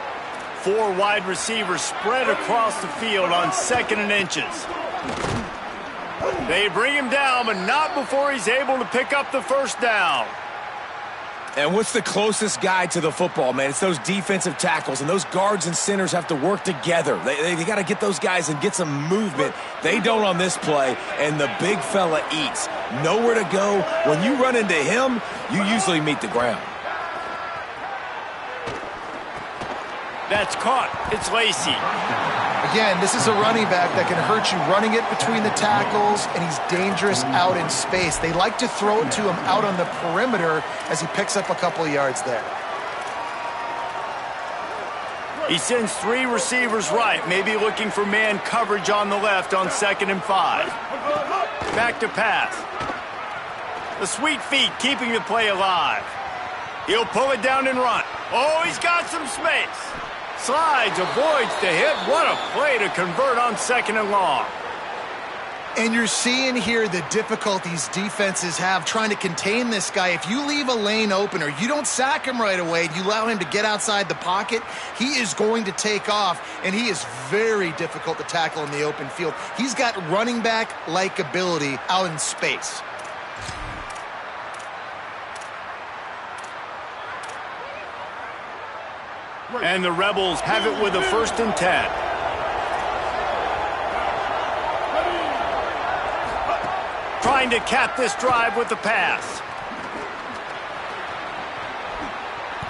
4 wide receivers spread across the field on 2nd and inches. They bring him down, but not before he's able to pick up the first down. And what's the closest guy to the football, man? It's those defensive tackles, and those guards and centers have to work together. They got to get those guys and get some movement. They don't on this play, and the big fella eats. Nowhere to go. When you run into him, you usually meet the ground. That's caught. It's Lacy. Again, this is a running back that can hurt you running it between the tackles, and he's dangerous out in space. They like to throw it to him out on the perimeter as he picks up a couple of yards there. He sends 3 receivers right, maybe looking for man coverage on the left on 2nd and 5. Back to pass. The sweet feet keeping the play alive. He'll pull it down and run. Oh, he's got some space. Slides, avoids the hit. What a play to convert on 2nd and long. And you're seeing here the difficulties defenses have trying to contain this guy. If you leave a lane open or you don't sack him right away, you allow him to get outside the pocket, he is going to take off, and he is very difficult to tackle in the open field. He's got running back-like ability out in space. And the Rebels have it with a 1st and 10. Trying to cap this drive with the pass.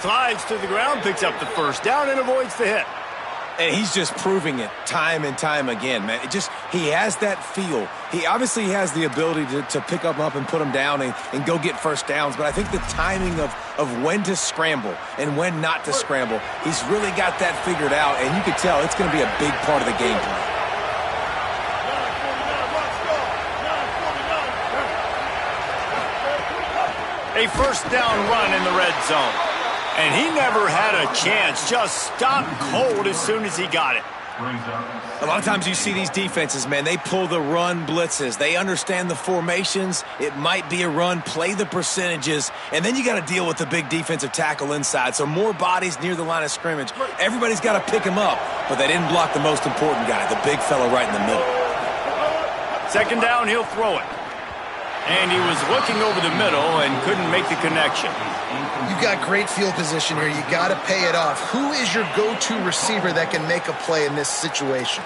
Slides to the ground, picks up the first down, and avoids the hit. And he's just proving it time and time again, man. He has that feel. He obviously has the ability to pick them up and put them down and go get first downs. But I think the timing of when to scramble and when not to scramble, he's really got that figured out. And you can tell it's going to be a big part of the game plan. A first down run in the red zone. And he never had a chance, just stopped cold as soon as he got it. A lot of times you see these defenses, man, they pull the run blitzes. They understand the formations. It might be a run, play the percentages, and then you got to deal with the big defensive tackle inside. So more bodies near the line of scrimmage. Everybody's got to pick him up, but they didn't block the most important guy, the big fella right in the middle. 2nd down, he'll throw it. And he was looking over the middle and couldn't make the connection. You've got great field position here. You got to pay it off. Who is your go-to receiver that can make a play in this situation?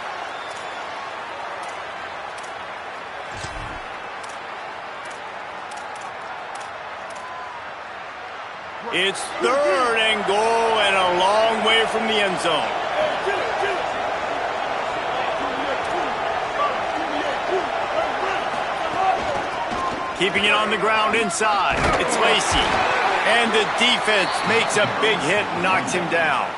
It's 3rd and goal and a long way from the end zone. Keeping it on the ground inside. It's Lacy. And the defense makes a big hit and knocks him down.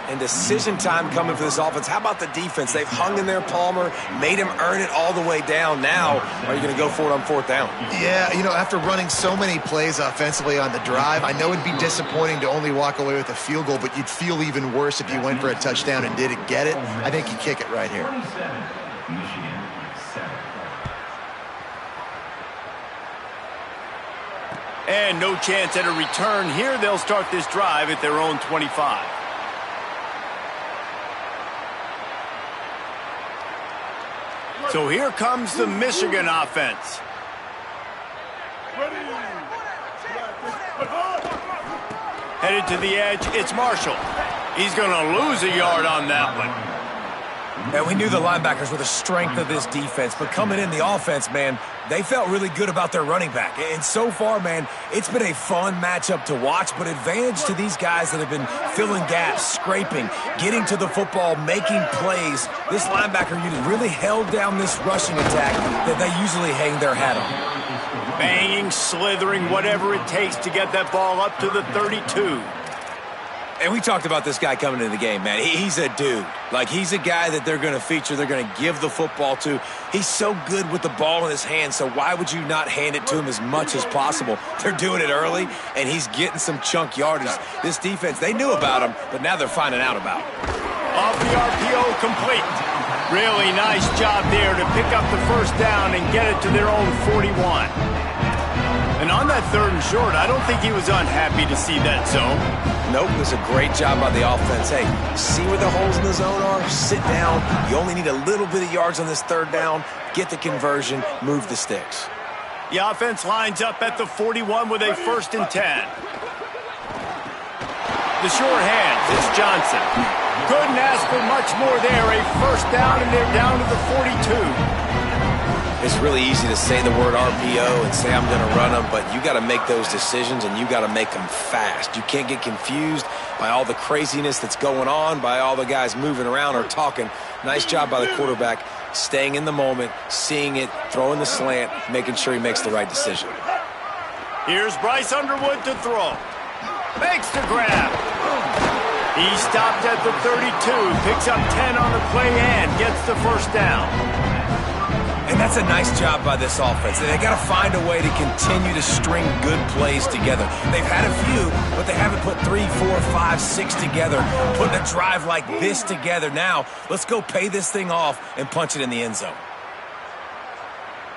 And decision time coming for this offense. How about the defense? They've hung in there, Palmer, made him earn it all the way down. Now, are you going to go for it on 4th down? Yeah, after running so many plays offensively on the drive, I know it'd be disappointing to only walk away with a field goal, but you'd feel even worse if you went for a touchdown and didn't get it. I think you kick it right here. And no chance at a return here. They'll start this drive at their own 25. So here comes the Michigan offense. Headed to the edge, it's Marshall. He's going to lose a yard on that one. And we knew the linebackers were the strength of this defense, but coming in the offense, man, they felt really good about their running back. And so far, man, it's been a fun matchup to watch, but advantage to these guys that have been filling gaps, scraping, getting to the football, making plays. This linebacker unit really held down this rushing attack that they usually hang their hat on. Banging, slithering, whatever it takes to get that ball up to the 32. And we talked about this guy coming into the game, man. He's a dude. Like, he's a guy that they're going to feature, they're going to give the football to. He's so good with the ball in his hands, so why would you not hand it to him as much as possible? They're doing it early, and he's getting some chunk yardage. This defense, they knew about him, but now they're finding out about him. Off the RPO, complete. Really nice job there to pick up the first down and get it to their own 41. And on that 3rd and short, I don't think he was unhappy to see that zone. Nope, it was a great job by the offense. Hey, see where the holes in the zone are? Sit down. You only need a little bit of yards on this third down. Get the conversion. Move the sticks. The offense lines up at the 41 with a 1st and 10. The short hands, it's Johnson. Couldn't ask for much more there. A 1st down, and they're down to the 42. It's really easy to say the word RPO and say I'm going to run them, but you got to make those decisions, and you got to make them fast. You can't get confused by all the craziness that's going on, by all the guys moving around or talking. Nice job by the quarterback, staying in the moment, seeing it, throwing the slant, making sure he makes the right decision. Here's Bryce Underwood to throw. Makes the grab. He stopped at the 32, picks up 10 on the play and gets the 1st down. And that's a nice job by this offense. They got to find a way to continue to string good plays together. They've had a few, but they haven't put 3, 4, 5, 6 together, putting a drive like this together. Now, let's go pay this thing off and punch it in the end zone.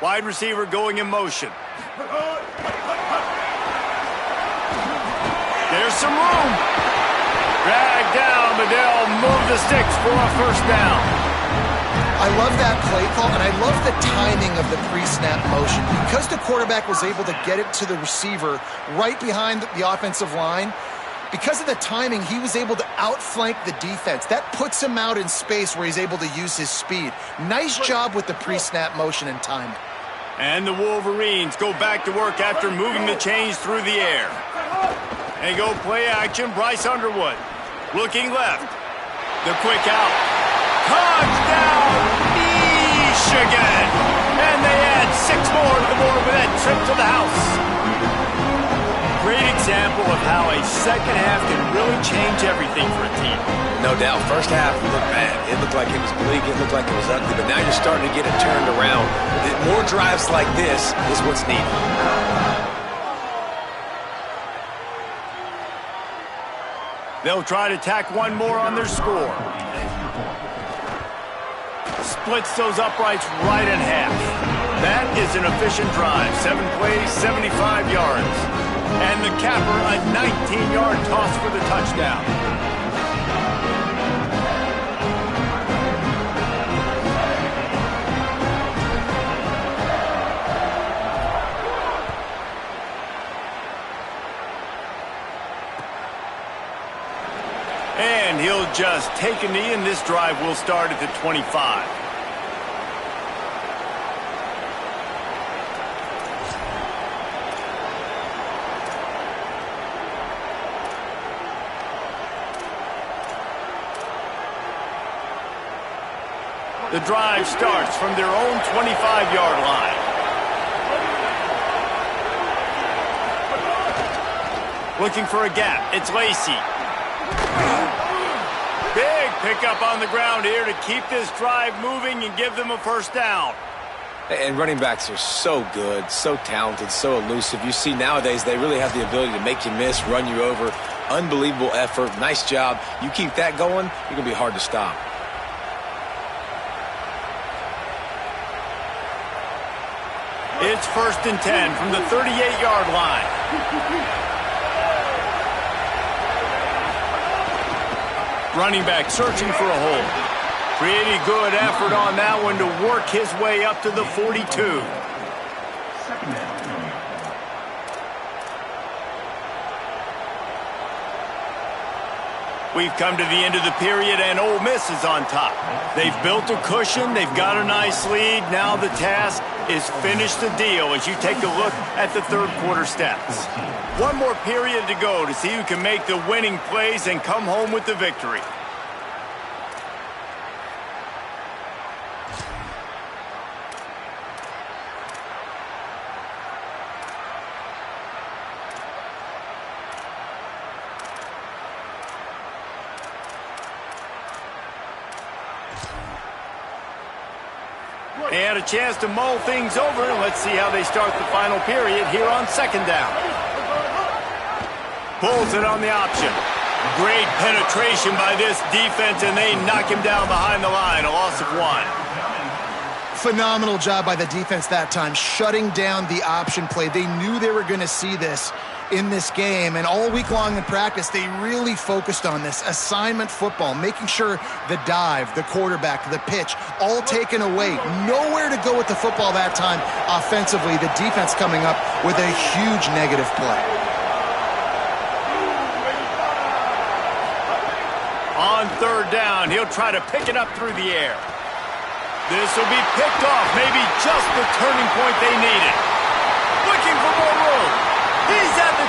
Wide receiver going in motion. There's some room. Drag down, but they'll move the sticks for a 1st down. I love that play call, and I love the timing of the pre-snap motion. Because the quarterback was able to get it to the receiver right behind the offensive line, because of the timing, he was able to outflank the defense. That puts him out in space where he's able to use his speed. Nice job with the pre-snap motion and timing. And the Wolverines go back to work after moving the chains through the air. They go play action, Bryce Underwood. Looking left. The quick out. Touchdown, Michigan! And they add 6 more to the board with that trip to the house. Great example of how a second half can really change everything for a team. No doubt. First half looked bad. It looked like it was bleak. It looked like it was ugly. But now you're starting to get it turned around. More drives like this is what's needed. They'll try to tack one more on their score. Splits those uprights right in half. That is an efficient drive. 7 plays, 75 yards. And the capper, a 19-yard toss for the touchdown. And he'll just take a knee, and this drive will start at the 25. The drive starts from their own 25-yard line. Looking for a gap. It's Lacey. Big pickup on the ground here to keep this drive moving and give them a 1st down. And running backs are so good, so talented, so elusive. You see nowadays they really have the ability to make you miss, run you over. Unbelievable effort. Nice job. You keep that going, you're going to be hard to stop. It's 1st and 10 from the 38-yard line. Running back searching for a hole. Pretty good effort on that one to work his way up to the 42. We've come to the end of the period, and Ole Miss is on top. They've built a cushion. They've got a nice lead. Now the task is finish the deal as you take a look at the 3rd quarter stats. One more period to go to see who can make the winning plays and come home with the victory. And a chance to mull things over. Let's see how they start the final period here on 2nd down. Pulls it on the option. Great penetration by this defense, and they knock him down behind the line. A loss of 1. Phenomenal job by the defense that time, shutting down the option play. They knew they were going to see this in this game, and all week long in practice, they really focused on this assignment football, making sure the dive, the quarterback, the pitch, all taken away. Nowhere to go with the football that time offensively. The defense coming up with a huge negative play. On third down, he'll try to pick it up through the air. This will be picked off, maybe just the turning point they needed. Looking for more room. He's at the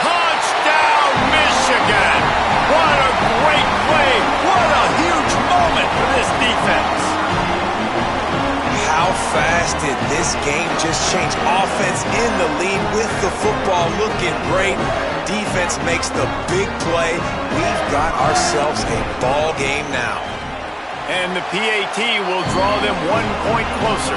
touchdown, Michigan. What a great play. What a huge moment for this defense. How fast did this game just change? Offense in the lead with the football looking great. Defense makes the big play. We've got ourselves a ball game now. And the PAT will draw them 1 point closer.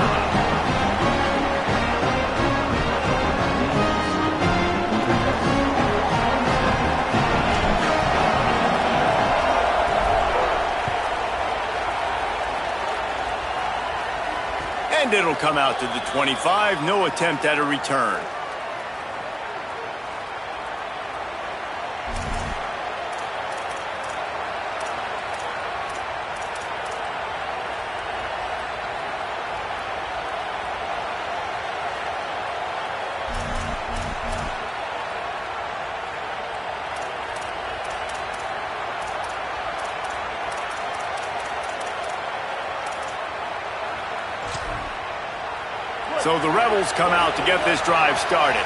And it'll come out to the 25. No attempt at a return. So the Rebels come out to get this drive started.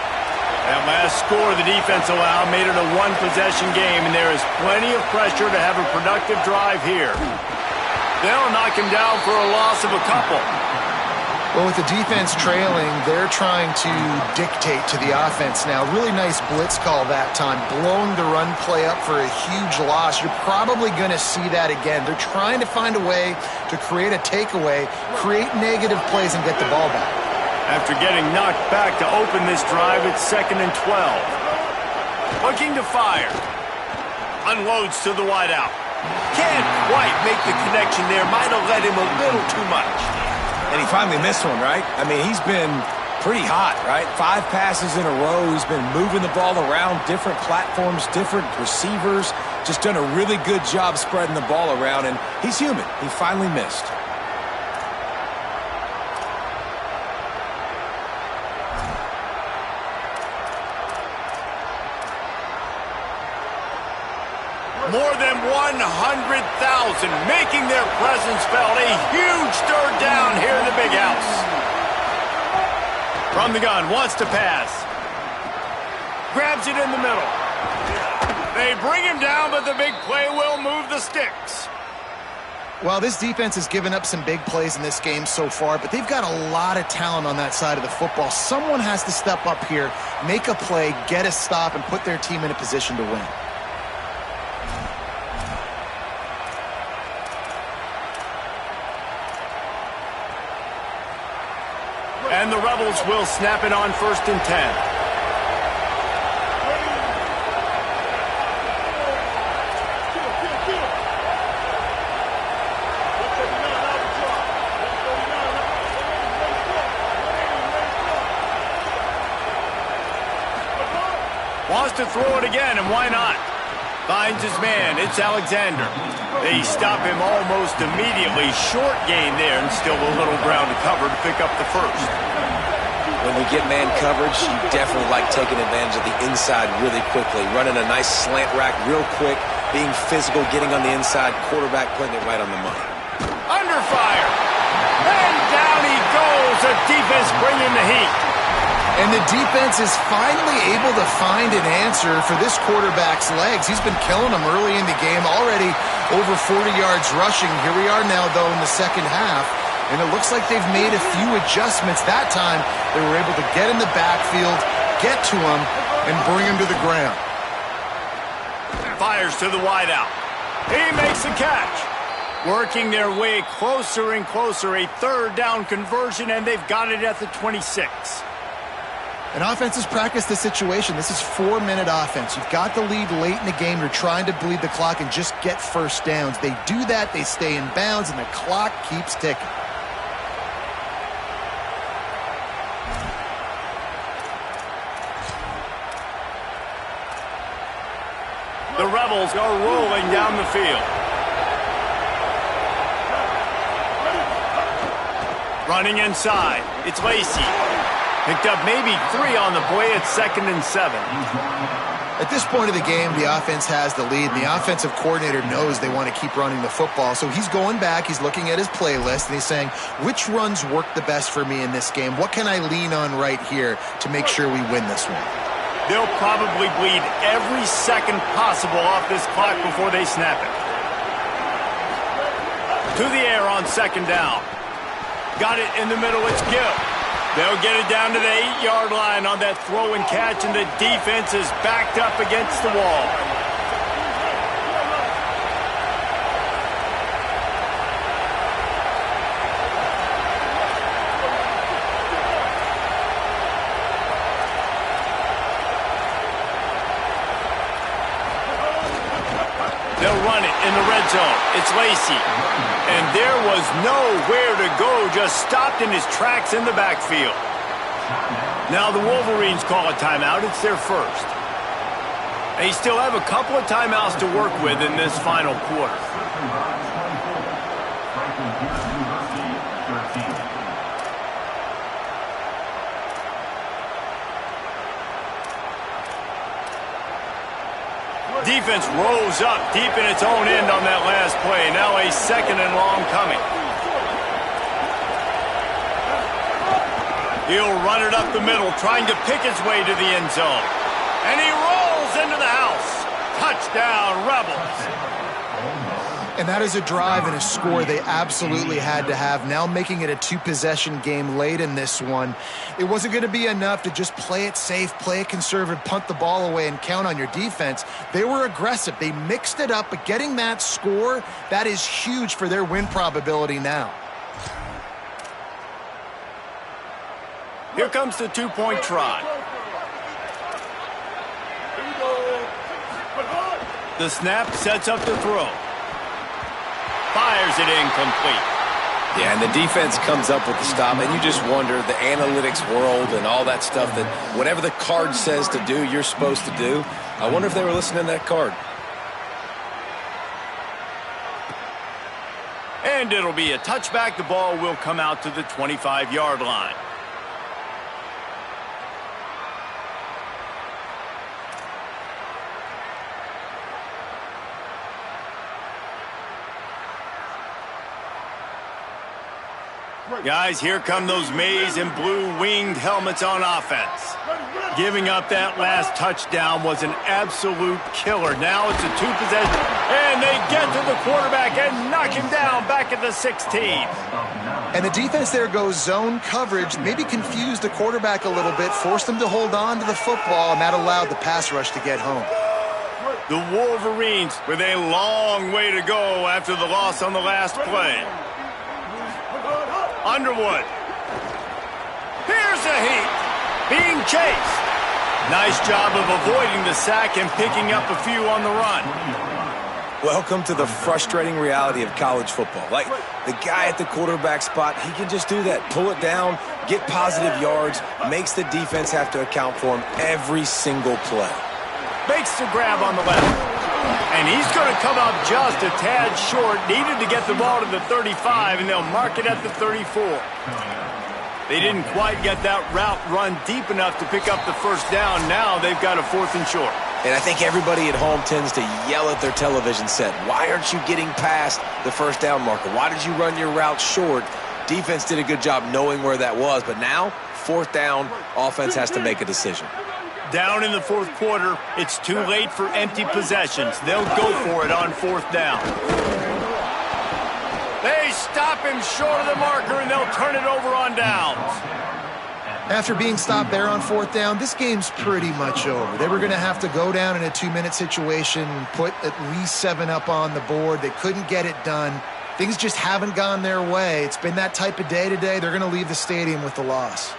That last score the defense allowed made it a one-possession game, and there is plenty of pressure to have a productive drive here. They'll knock him down for a loss of a couple. Well, with the defense trailing, they're trying to dictate to the offense now. Really nice blitz call that time, blowing the run play up for a huge loss. You're probably going to see that again. They're trying to find a way to create a takeaway, create negative plays, and get the ball back. After getting knocked back to open this drive, it's 2nd and 12. Looking to fire. Unloads to the wideout. Can't quite make the connection there. Might have led him a little too much. And he finally missed one, right? I mean, he's been pretty hot, right? 5 passes in a row. He's been moving the ball around, different platforms, different receivers. Just done a really good job spreading the ball around, and he's human. He finally missed. More than 100,000 making their presence felt. A huge third down here in the big house. From the gun, wants to pass. Grabs it in the middle. They bring him down, but the big play will move the sticks. Well, this defense has given up some big plays in this game so far, but they've got a lot of talent on that side of the football. Someone has to step up here, make a play, get a stop, and put their team in a position to win. And the Rebels will snap it on 1st and 10. Wants to throw it again, and why not? Finds his man. It's Alexander. They stop him almost immediately. Short gain there, and still a little ground to cover to pick up the first. When we get man coverage, you definitely like taking advantage of the inside really quickly. Running a nice slant rack real quick, being physical, getting on the inside, quarterback putting it right on the money. Under fire. And down he goes. The defense bringing the heat. And the defense is finally able to find an answer for this quarterback's legs. He's been killing them early in the game, already over 40 yards rushing. Here we are now, though, in the second half. And it looks like they've made a few adjustments. That time, they were able to get in the backfield, get to him, and bring him to the ground. Fires to the wideout. He makes the catch. Working their way closer and closer. A third down conversion, and they've got it at the 26. And offense has practiced this situation. This is 4-minute offense. You've got the lead late in the game. You're trying to bleed the clock and just get first downs. They do that, they stay in bounds, and the clock keeps ticking. Rebels are rolling down the field. Running inside. It's Lacy. Picked up maybe 3 on the play at 2nd and 7. At this point of the game, the offense has the lead, and the offensive coordinator knows they want to keep running the football. So he's going back, he's looking at his playlist, and he's saying, which runs work the best for me in this game? What can I lean on right here to make sure we win this one? They'll probably bleed every second possible off this clock before they snap it. To the air on 2nd down. Got it in the middle, it's Gill. They'll get it down to the 8-yard line on that throw and catch, and the defense is backed up against the wall. They'll run it in the red zone. It's Lacy. And there was nowhere to go, just stopped in his tracks in the backfield. Now the Wolverines call a timeout. It's their first. They still have a couple of timeouts to work with in this final quarter. Defense rose up deep in its own end on that last play. Now a 2nd and long coming. He'll run it up the middle, trying to pick his way to the end zone. And he rolls into the house. Touchdown, Rebels. And that is a drive and a score they absolutely had to have. Now making it a 2-possession game late in this one. It wasn't going to be enough to just play it safe, play it conservative, punt the ball away, and count on your defense. They were aggressive. They mixed it up, but getting that score, that is huge for their win probability now. Here comes the 2-point try. The snap sets up the throw. Fires it incomplete. Yeah, and the defense comes up with the stop, and you just wonder, the analytics world and all that stuff, that whatever the card says to do, you're supposed to do. I wonder if they were listening to that card. And it'll be a touchback. The ball will come out to the 25-yard line. Guys, here come those maize and blue winged helmets on offense. Giving up that last touchdown was an absolute killer. Now it's a 2-possession, and they get to the quarterback and knock him down back at the 16. And the defense there goes zone coverage, maybe confused the quarterback a little bit, forced him to hold on to the football, and that allowed the pass rush to get home. The Wolverines with a long way to go after the loss on the last play. Underwood. Here's a heat. Being chased. Nice job of avoiding the sack and picking up a few on the run. Welcome to the frustrating reality of college football. Like, the guy at the quarterback spot, he can just do that. Pull it down, get positive yards, makes the defense have to account for him every single play. Makes the grab on the left. And he's going to come up just a tad short. Needed to get the ball to the 35, and they'll mark it at the 34. They didn't quite get that route run deep enough to pick up the first down. Now they've got a 4th and short. And I think everybody at home tends to yell at their television set, why aren't you getting past the first down marker? Why did you run your route short? Defense did a good job knowing where that was, but now, 4th down, offense has to make a decision. Down in the 4th quarter, it's too late for empty possessions. They'll go for it on 4th down. They stop him short of the marker, and they'll turn it over on downs. After being stopped there on 4th down, this game's pretty much over. They were going to have to go down in a 2-minute situation and put at least 7 up on the board. They couldn't get it done. Things just haven't gone their way. It's been that type of day today. They're going to leave the stadium with the loss.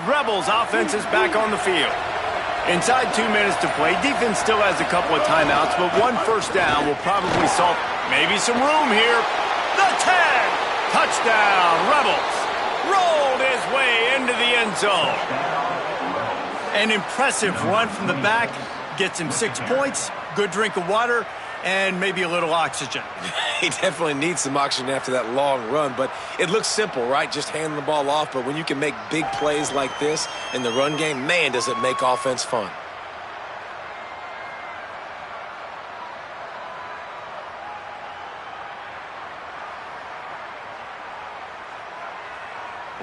Rebels offense is back on the field. Inside 2 minutes to play. Defense still has a couple of timeouts, but 1 first down will probably solve maybe some room here. The 10! Touchdown, Rebels. Rolled his way the end zone. An impressive run from the back. Gets him 6 points, good drink of water, and maybe a little oxygen. He definitely needs some oxygen after that long run, but it looks simple, right? Just handing the ball off, but when you can make big plays like this in the run game, man, does it make offense fun.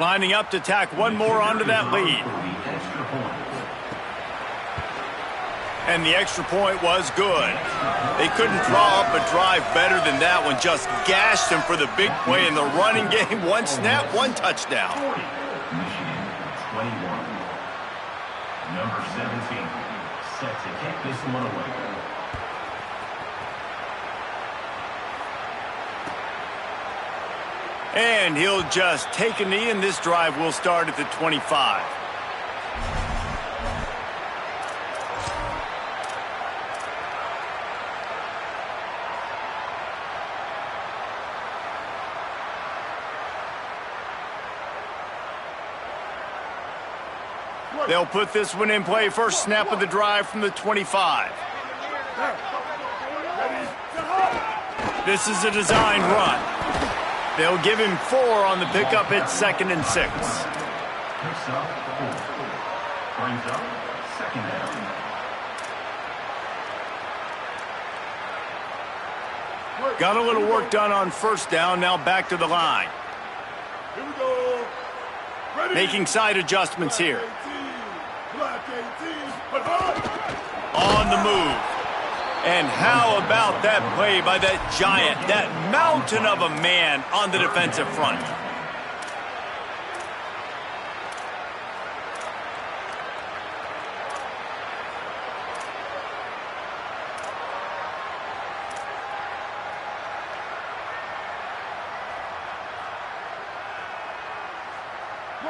Lining up to tack one more onto that lead. And the extra point was good. They couldn't draw up a drive better than that one. Just gashed them for the big play in the running game. One snap, one touchdown. Michigan, 21. Number 17, set to kick this one away. And he'll just take a knee, and this drive will start at the 25. They'll put this one in play. First snap of the drive from the 25. This is a design run. They'll give him 4 on the pickup at 2nd and 6. Picks up 4. Brings up 2nd down. Got a little work done on first down. Now back to the line. Here we go. Ready. Making side adjustments here. Black 18. But hard. On the move. And how about that play by that giant, that mountain of a man on the defensive front?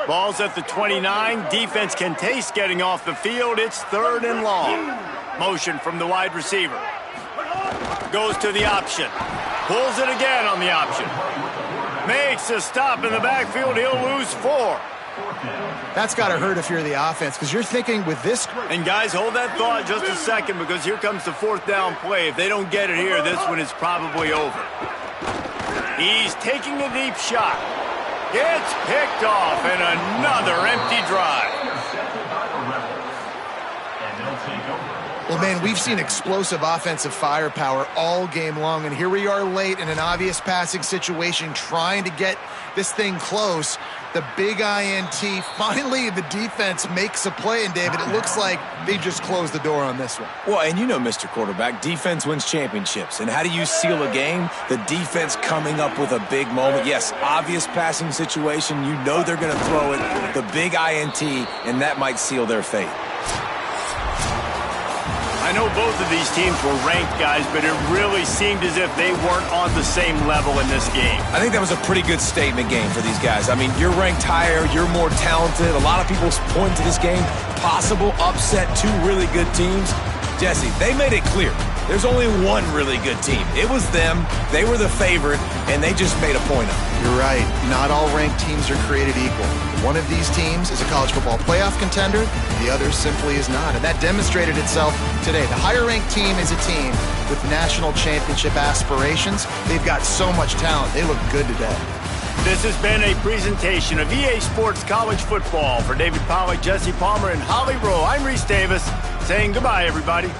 Ball's at the 29. Defense can taste getting off the field. It's 3rd and long. Motion from the wide receiver. Goes to the option. Pulls it again on the option. Makes a stop in the backfield. He'll lose 4. That's got to hurt if you're the offense, because you're thinking with this. And guys, hold that thought just a second, because here comes the 4th down play. If they don't get it here, this one is probably over. He's taking a deep shot. It's picked off, and another empty drive. Well, man, we've seen explosive offensive firepower all game long, and here we are late in an obvious passing situation trying to get this thing close. The big INT, finally the defense makes a play, and David, it looks like they just closed the door on this one. Well, and you know, Mr. Quarterback, defense wins championships. And how do you seal a game? The defense coming up with a big moment. Yes, obvious passing situation. You know they're going to throw it. The big INT, and that might seal their fate. I know both of these teams were ranked, guys, but it really seemed as if they weren't on the same level in this game. I think that was a pretty good statement game for these guys. I mean, you're ranked higher, you're more talented. A lot of people point to this game, possible upset, 2 really good teams. Jesse, they made it clear. There's only one really good team. It was them. They were the favorite, and they just made a point of it. You're right. Not all ranked teams are created equal. One of these teams is a college football playoff contender. The other simply is not. And that demonstrated itself today. The higher-ranked team is a team with national championship aspirations. They've got so much talent. They look good today. This has been a presentation of EA Sports College Football. For David Pollack, Jesse Palmer, and Holly Rowe, I'm Reese Davis, saying goodbye, everybody.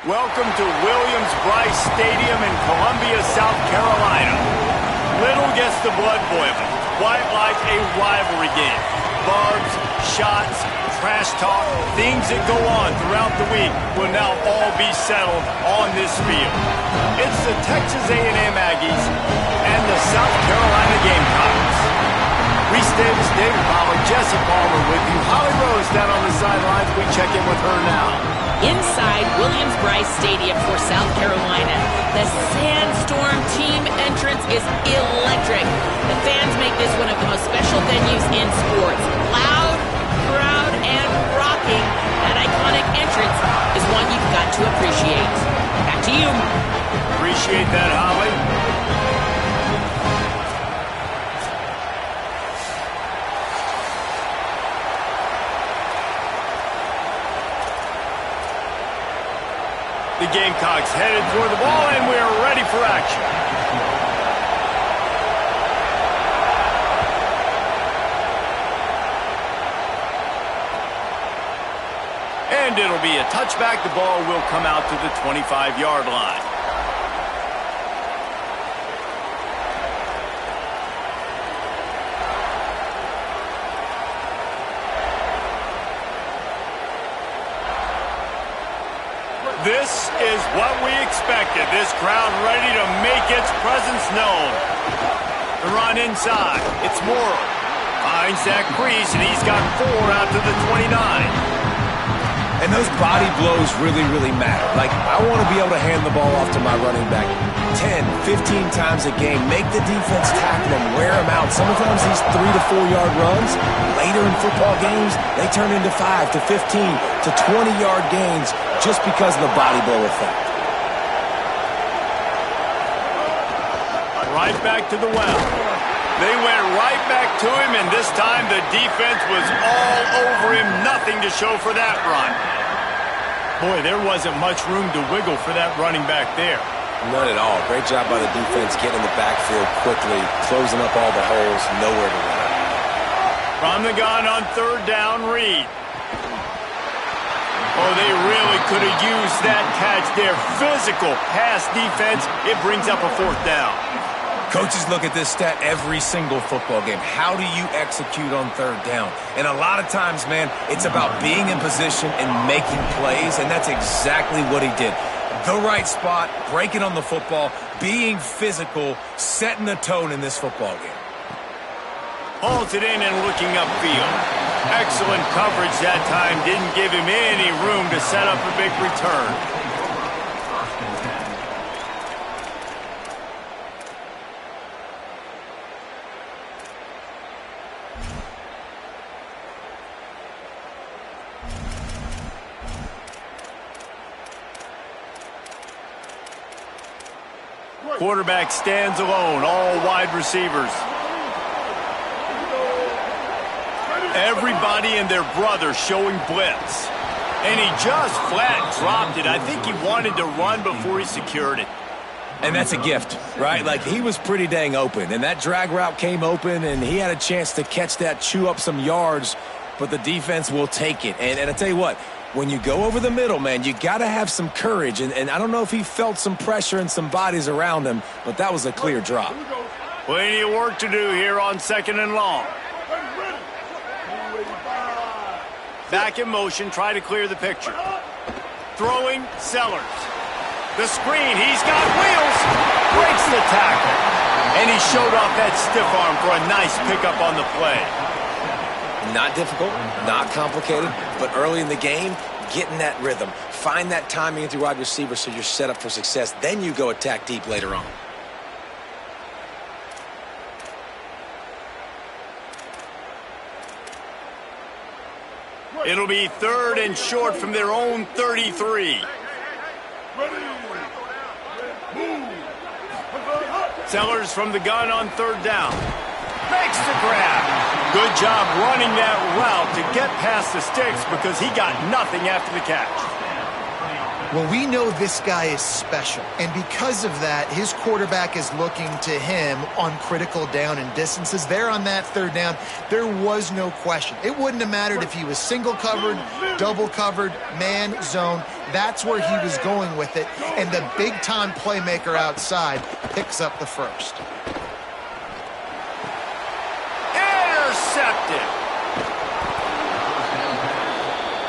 Welcome to Williams-Brice Stadium in Columbia, South Carolina. Little gets the blood boiling, quite like a rivalry game. Barbs, shots, trash talk, things that go on throughout the week will now all be settled on this field. It's the Texas A&M Aggies and the South Carolina Gamecocks. Reese Davis, David Pollard, Jesse Palmer with you. Holly Rose down on the sidelines. We check in with her now. Inside Williams-Brice Stadium for South Carolina, the Sandstorm team entrance is electric. The fans make this one of the most special venues in sports. Loud, proud, and rocking. That iconic entrance is one you've got to appreciate. Back to you. Appreciate that, Holly. The Gamecocks headed for the ball, and we're ready for action. And it'll be a touchback. The ball will come out to the 25-yard line. This is what we expected. This crowd ready to make its presence known. The run inside. It's Morrow. Finds that crease, and he's got 4 out to the 29. And those body blows really, really matter. Like, I want to be able to hand the ball off to my running back 10, 15 times a game. Make the defense tackle them, wear them out. Sometimes these 3 to 4 yard runs, later in football games, they turn into 5 to 15 to 20 yard gains just because of the body blow effect. Right back to the well. They went right back to him, and this time the defense was all over him. Nothing to show for that run. Boy, there wasn't much room to wiggle for that running back there. None at all. Great job by the defense getting in the backfield quickly, closing up all the holes, nowhere to run. From the gun on 3rd down, Reed. Oh, they really could have used that catch there. Physical pass defense. It brings up a 4th down. Coaches look at this stat every single football game. How do you execute on 3rd down? And a lot of times, man, it's about being in position and making plays, and that's exactly what he did. The right spot, breaking on the football, being physical, setting the tone in this football game. Halted in and looking upfield. Excellent coverage that time. Didn't give him any room to set up a big return. Quarterback stands alone, all wide receivers. Everybody and their brother showing blitz. And he just flat dropped it. I think he wanted to run before he secured it. And that's a gift, right? Like, he was pretty dang open, and that drag route came open, and he had a chance to catch that, chew up some yards, but the defense will take it. And I tell you what, when you go over the middle, man, you got to have some courage. And I don't know if he felt some pressure and some bodies around him, but that was a clear drop. Plenty of work to do here on 2nd and long. Back in motion, try to clear the picture. Throwing, Sellers. The screen, he's got wheels. Breaks the tackle. And he showed off that stiff arm for a nice pickup on the play. Not difficult, not complicated, but early in the game, getting that rhythm. Find that timing with your wide receiver so you're set up for success. Then you go attack deep later on. It'll be 3rd and short from their own 33. Sellers from the gun on 3rd down. Makes the grab. Good job running that route to get past the sticks because he got nothing after the catch. Well, we know this guy is special, and because of that, his quarterback is looking to him on critical down and distances. There on that 3rd down, there was no question. It wouldn't have mattered if he was single covered, double covered, man, zone. That's where he was going with it, and the big-time playmaker outside picks up the first. Intercepted.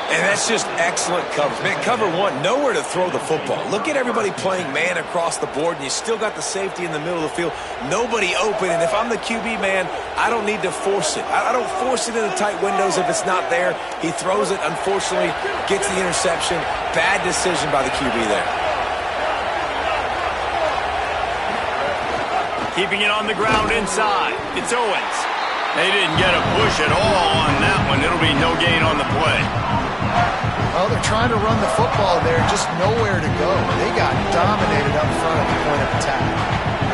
And that's just excellent coverage. Man, cover one, nowhere to throw the football. Look at everybody playing man across the board, and you still got the safety in the middle of the field. Nobody open, and if I'm the QB, man, I don't need to force it. I don't force it in the tight windows if it's not there. He throws it, unfortunately, gets the interception. Bad decision by the QB there. Keeping it on the ground inside. It's Owens. They didn't get a push at all on that one. It'll be no gain on the play. Well, they're trying to run the football there, just nowhere to go. They got dominated up front at the point of attack.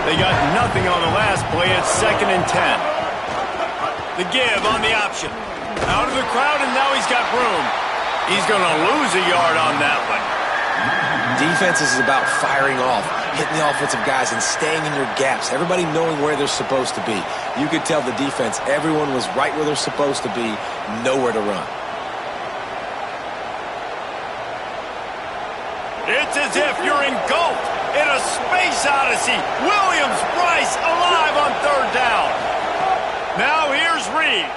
They got nothing on the last play. It's 2nd and 10. The give on the option. Out of the crowd, and now he's got room. He's going to lose a yard on that one. Defense is about firing off, hitting the offensive guys, and staying in your gaps. Everybody knowing where they're supposed to be. You could tell the defense, everyone was right where they're supposed to be, nowhere to run. It's as if you're engulfed in a space odyssey. Williams-Brice alive on 3rd down. Now here's Reed.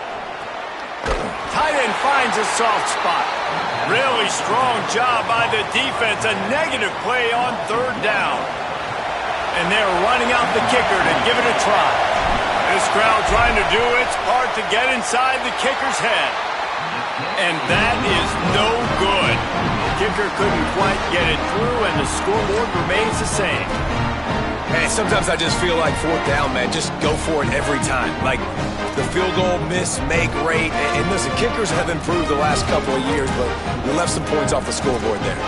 Tight end finds a soft spot. Really strong job by the defense. A negative play on 3rd down. And they're running out the kicker to give it a try. This crowd trying to do its part to get inside the kicker's head. And that is no good. The kicker couldn't quite get it through, and the scoreboard remains the same. Man, sometimes I just feel like 4th down, man. Just go for it every time. Like the field goal miss, make rate. And listen, kickers have improved the last couple of years, but we left some points off the scoreboard there.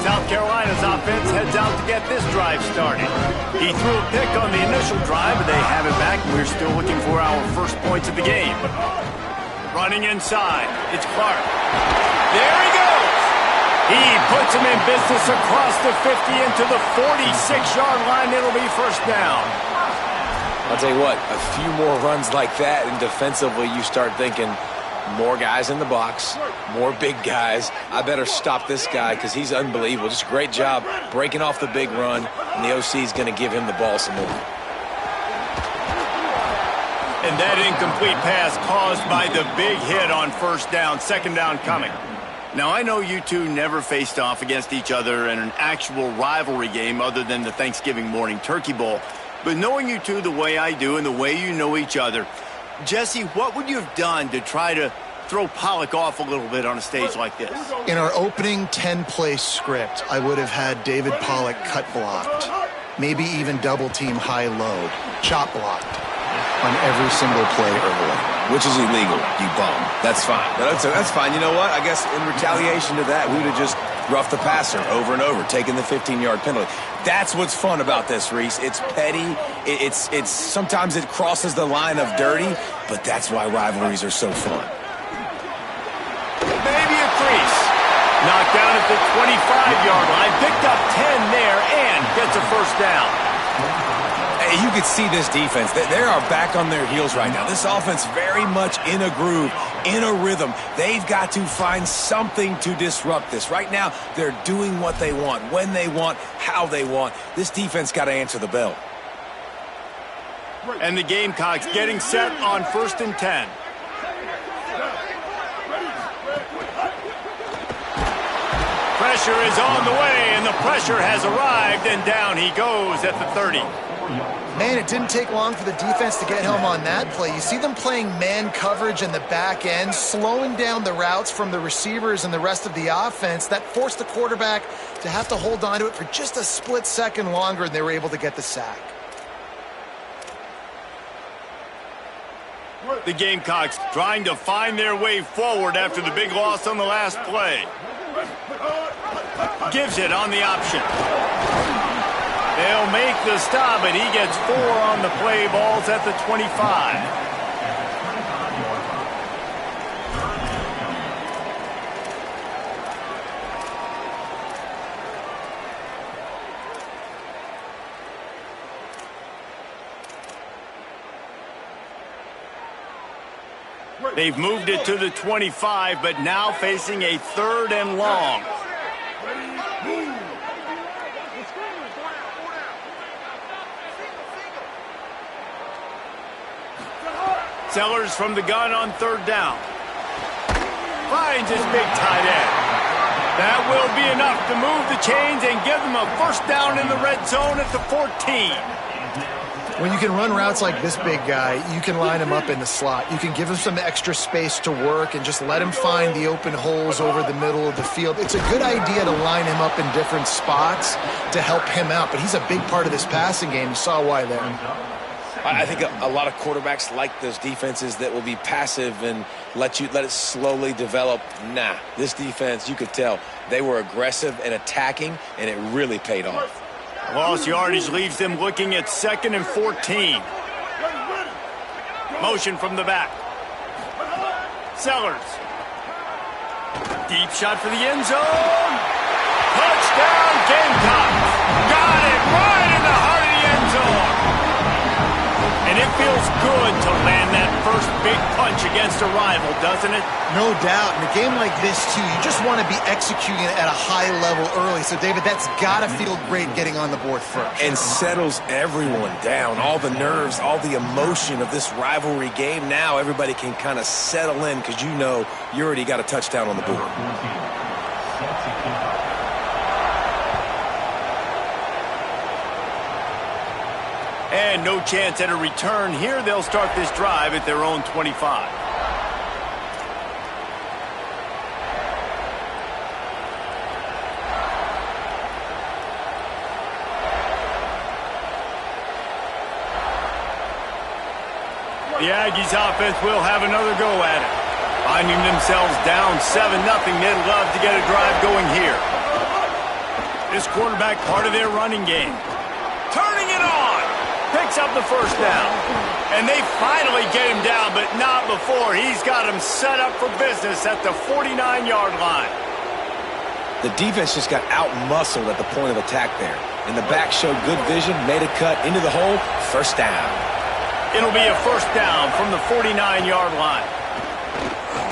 South Carolina's offense heads out to get this drive started. He threw a pick on the initial drive, but they have it back, and we're still looking for our first points of the game. Running inside, it's Clark. There he goes! He puts him in business across the 50 into the 46-yard line. It'll be 1st down. I'll tell you what, a few more runs like that, and defensively you start thinking, more guys in the box, more big guys. I better stop this guy because he's unbelievable. Just a great job breaking off the big run, and the OC is going to give him the ball some more. And that incomplete pass caused by the big hit on 1st down, 2nd down coming. Now, I know you two never faced off against each other in an actual rivalry game other than the Thanksgiving morning turkey bowl. But knowing you two the way I do and the way you know each other, Jesse, what would you have done to try to throw Pollock off a little bit on a stage like this? In our opening 10-play script, I would have had David Pollock cut blocked, maybe even double-team high-load, chop blocked on every single play early. Which is illegal, you bum. That's fine. That's fine. You know what? I guess in retaliation to that, we would have just roughed the passer over and over, taking the 15-yard penalty. That's what's fun about this, Reese. It's petty. It's sometimes it crosses the line of dirty, but that's why rivalries are so fun. Maybe a crease. Knocked down at the 25-yard line. Picked up 10 there and gets a 1st down. You can see this defense. They are back on their heels right now. This offense very much in a groove, in a rhythm. They've got to find something to disrupt this. Right now, they're doing what they want, when they want, how they want. This defense got to answer the bell. And the Gamecocks getting set on 1st and 10. Pressure is on the way, and the pressure has arrived, and down he goes at the 30. Man, it didn't take long for the defense to get home on that play. You see them playing man coverage in the back end, slowing down the routes from the receivers and the rest of the offense. That forced the quarterback to have to hold on to it for just a split second longer, and they were able to get the sack. The Gamecocks trying to find their way forward after the big loss on the last play. Gives it on the option. They'll make the stop, and he gets 4 on the play. Balls at the 25. They've moved it to the 25, but now facing a 3rd and long. Sellers from the gun on 3rd down. Finds his big tight end. That will be enough to move the chains and give them a 1st down in the red zone at the 14. When you can run routes like this big guy, you can line him up in the slot. You can give him some extra space to work and just let him find the open holes over the middle of the field. It's a good idea to line him up in different spots to help him out, but he's a big part of this passing game. You saw why there. I think a lot of quarterbacks like those defenses that will be passive and let it slowly develop. Nah, this defense, you could tell, they were aggressive and attacking, and it really paid off. Lost yardage leaves them looking at 2nd and 14. Motion from the back. Sellers. Deep shot for the end zone. Touchdown, Gamecocks. Got it right in the heart of the end zone. And it feels good to land that first big punch against a rival, doesn't it? No doubt. In a game like this, too, you just want to be executing it at a high level early. So, David, that's got to feel great getting on the board first. And settles everyone down. All the nerves, all the emotion of this rivalry game. Now everybody can kind of settle in because you know you already got a touchdown on the board. And no chance at a return here. They'll start this drive at their own 25. The Aggies offense will have another go at it. Finding themselves down 7-0, they'd love to get a drive going here. This quarterback part of their running game. Turning it on. Picks up the 1st down. And they finally get him down, but not before. He's got him set up for business at the 49-yard line. The defense just got out-muscled at the point of attack there. And the back showed good vision, made a cut into the hole, 1st down. It'll be a 1st down from the 49-yard line.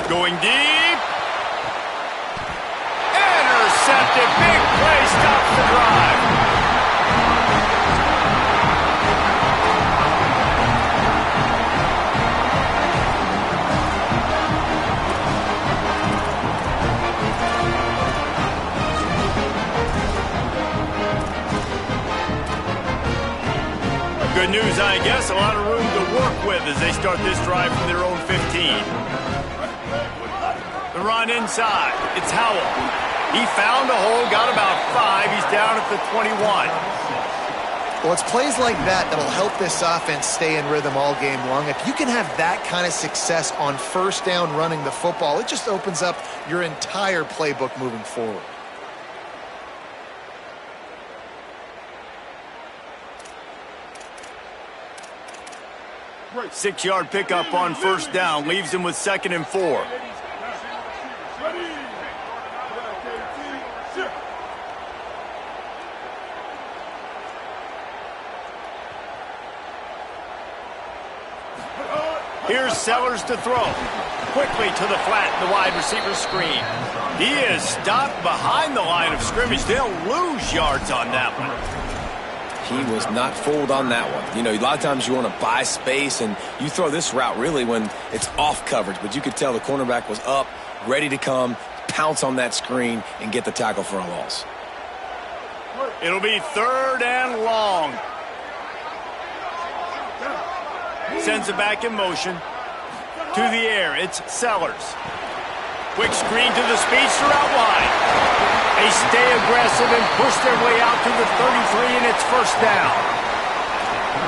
Going deep. Intercepted. Big play stops the drive. Good news, I guess. A lot of room to work with as they start this drive from their own 15. The run inside. It's Howell. He found a hole, got about 5. He's down at the 21. Well, it's plays like that that'll help this offense stay in rhythm all game long. If you can have that kind of success on 1st down running the football, it just opens up your entire playbook moving forward. Right. 6-yard pickup on 1st down. Leaves him with 2nd and 4. Here's Sellers to throw. Quickly to the flat, the wide receiver screen. He is stopped behind the line of scrimmage. They'll lose yards on that one. He was not fooled on that one. You know, a lot of times you want to buy space, and you throw this route really when it's off coverage. But you could tell the cornerback was up, ready to come, pounce on that screen, and get the tackle for a loss. It'll be 3rd and long. Sends it back in motion. To the air, it's Sellers. Quick screen to the speedster out wide. They stay aggressive and push their way out to the 33, and it's 1st down.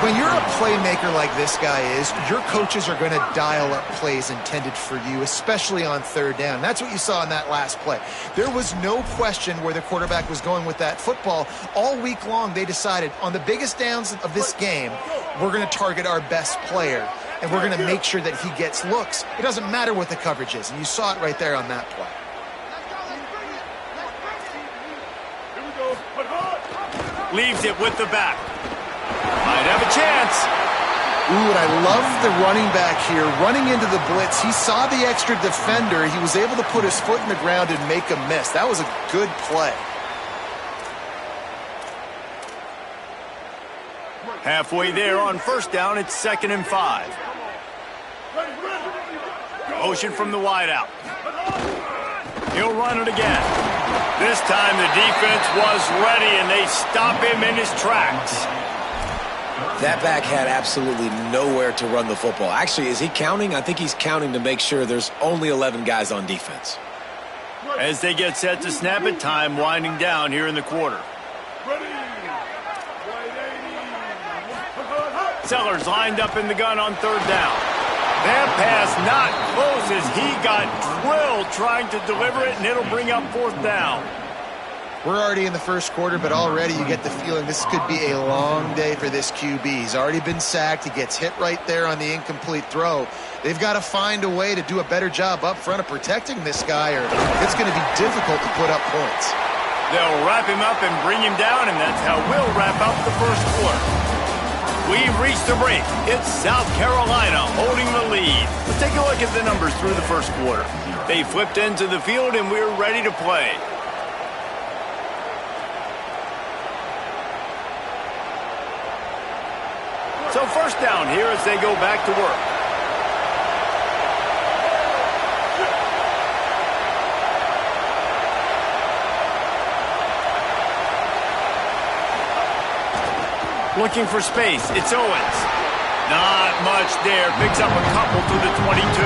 When you're a playmaker like this guy is, your coaches are going to dial up plays intended for you, especially on 3rd down. That's what you saw in that last play. There was no question where the quarterback was going with that football. All week long, they decided on the biggest downs of this game, we're going to target our best player, and we're going to make sure that he gets looks. It doesn't matter what the coverage is, and you saw it right there on that play. Leaves it with the back. Might have a chance. Ooh, and I love the running back here. Running into the blitz, he saw the extra defender. He was able to put his foot in the ground and make a miss. That was a good play. Halfway there on first down, it's 2nd and 5. Motion from the wideout. He'll run it again. This time the defense was ready, and they stop him in his tracks. That back had absolutely nowhere to run the football. Actually, is he counting? I think he's counting to make sure there's only 11 guys on defense. As they get set to snap it, time winding down here in the quarter. Sellers lined up in the gun on 3rd down. That pass not close as he got drilled trying to deliver it, and it'll bring up 4th down. We're already in the first quarter, but already you get the feeling this could be a long day for this QB. He's already been sacked. He gets hit right there on the incomplete throw. They've got to find a way to do a better job up front of protecting this guy, or it's going to be difficult to put up points. They'll wrap him up and bring him down, and that's how we'll wrap up the first quarter. We've reached the break. It's South Carolina holding the lead. Let's take a look at the numbers through the first quarter. They flipped into the field, and we're ready to play. So first down here as they go back to work. Looking for space. It's Owens. Not much there. Picks up a couple to the 22.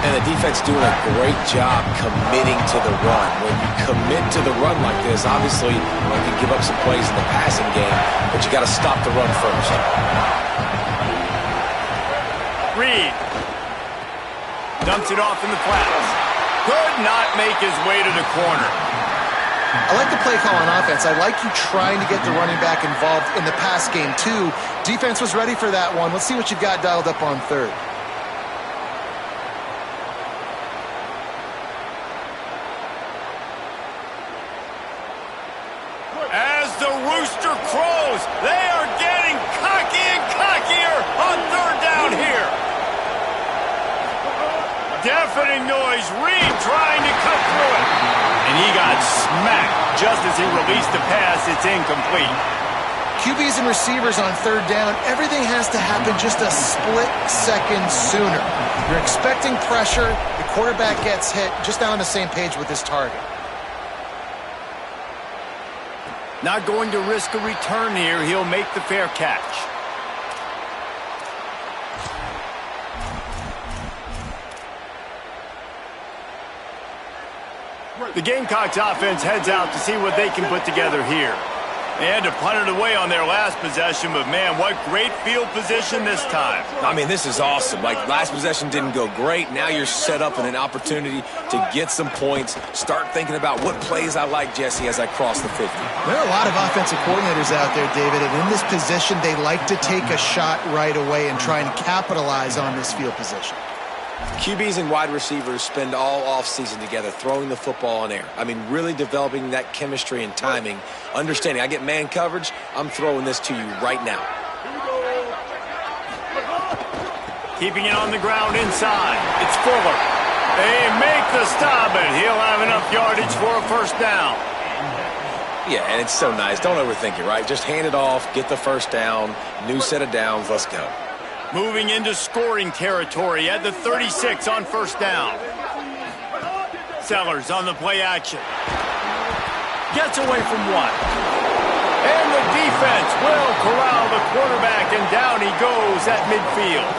And the defense doing a great job committing to the run. When you commit to the run like this, obviously you can give up some plays in the passing game, but you got to stop the run first. Reed dumps it off in the flats. Could not make his way to the corner. I like the play call on offense. I like you trying to get the running back involved in the pass game, too. Defense was ready for that one. Let's see what you've got dialed up on 3rd. As the rooster crows, they are getting cocky and cockier on 3rd down here. Deafening noise. Reed trying to cut through it. And he got smacked just as he released the pass. It's incomplete. QBs and receivers on 3rd down, everything has to happen just a split second sooner. You're expecting pressure. The quarterback gets hit. Just not on the same page with his target. Not going to risk a return here. He'll make the fair catch. The Gamecocks offense heads out to see what they can put together here. They had to punt it away on their last possession, but man, what great field position this time. I mean, this is awesome. Like, last possession didn't go great. Now you're set up in an opportunity to get some points. Start thinking about what plays I like, Jesse, as I cross the 50. There are a lot of offensive coordinators out there, David, and in this position, they like to take a shot right away and try and capitalize on this field position. QBs and wide receivers spend all offseason together throwing the football on air. I mean, really developing that chemistry and timing. Understanding, I get man coverage, I'm throwing this to you right now. Keeping it on the ground inside. It's Fuller. They make the stop, and he'll have enough yardage for a first down. Yeah, and it's so nice. Don't overthink it, right? Just hand it off, get the first down, new set of downs, let's go. Moving into scoring territory at the 36 on first down. Sellers on the play action. Gets away from one. And the defense will corral the quarterback, and down he goes at midfield.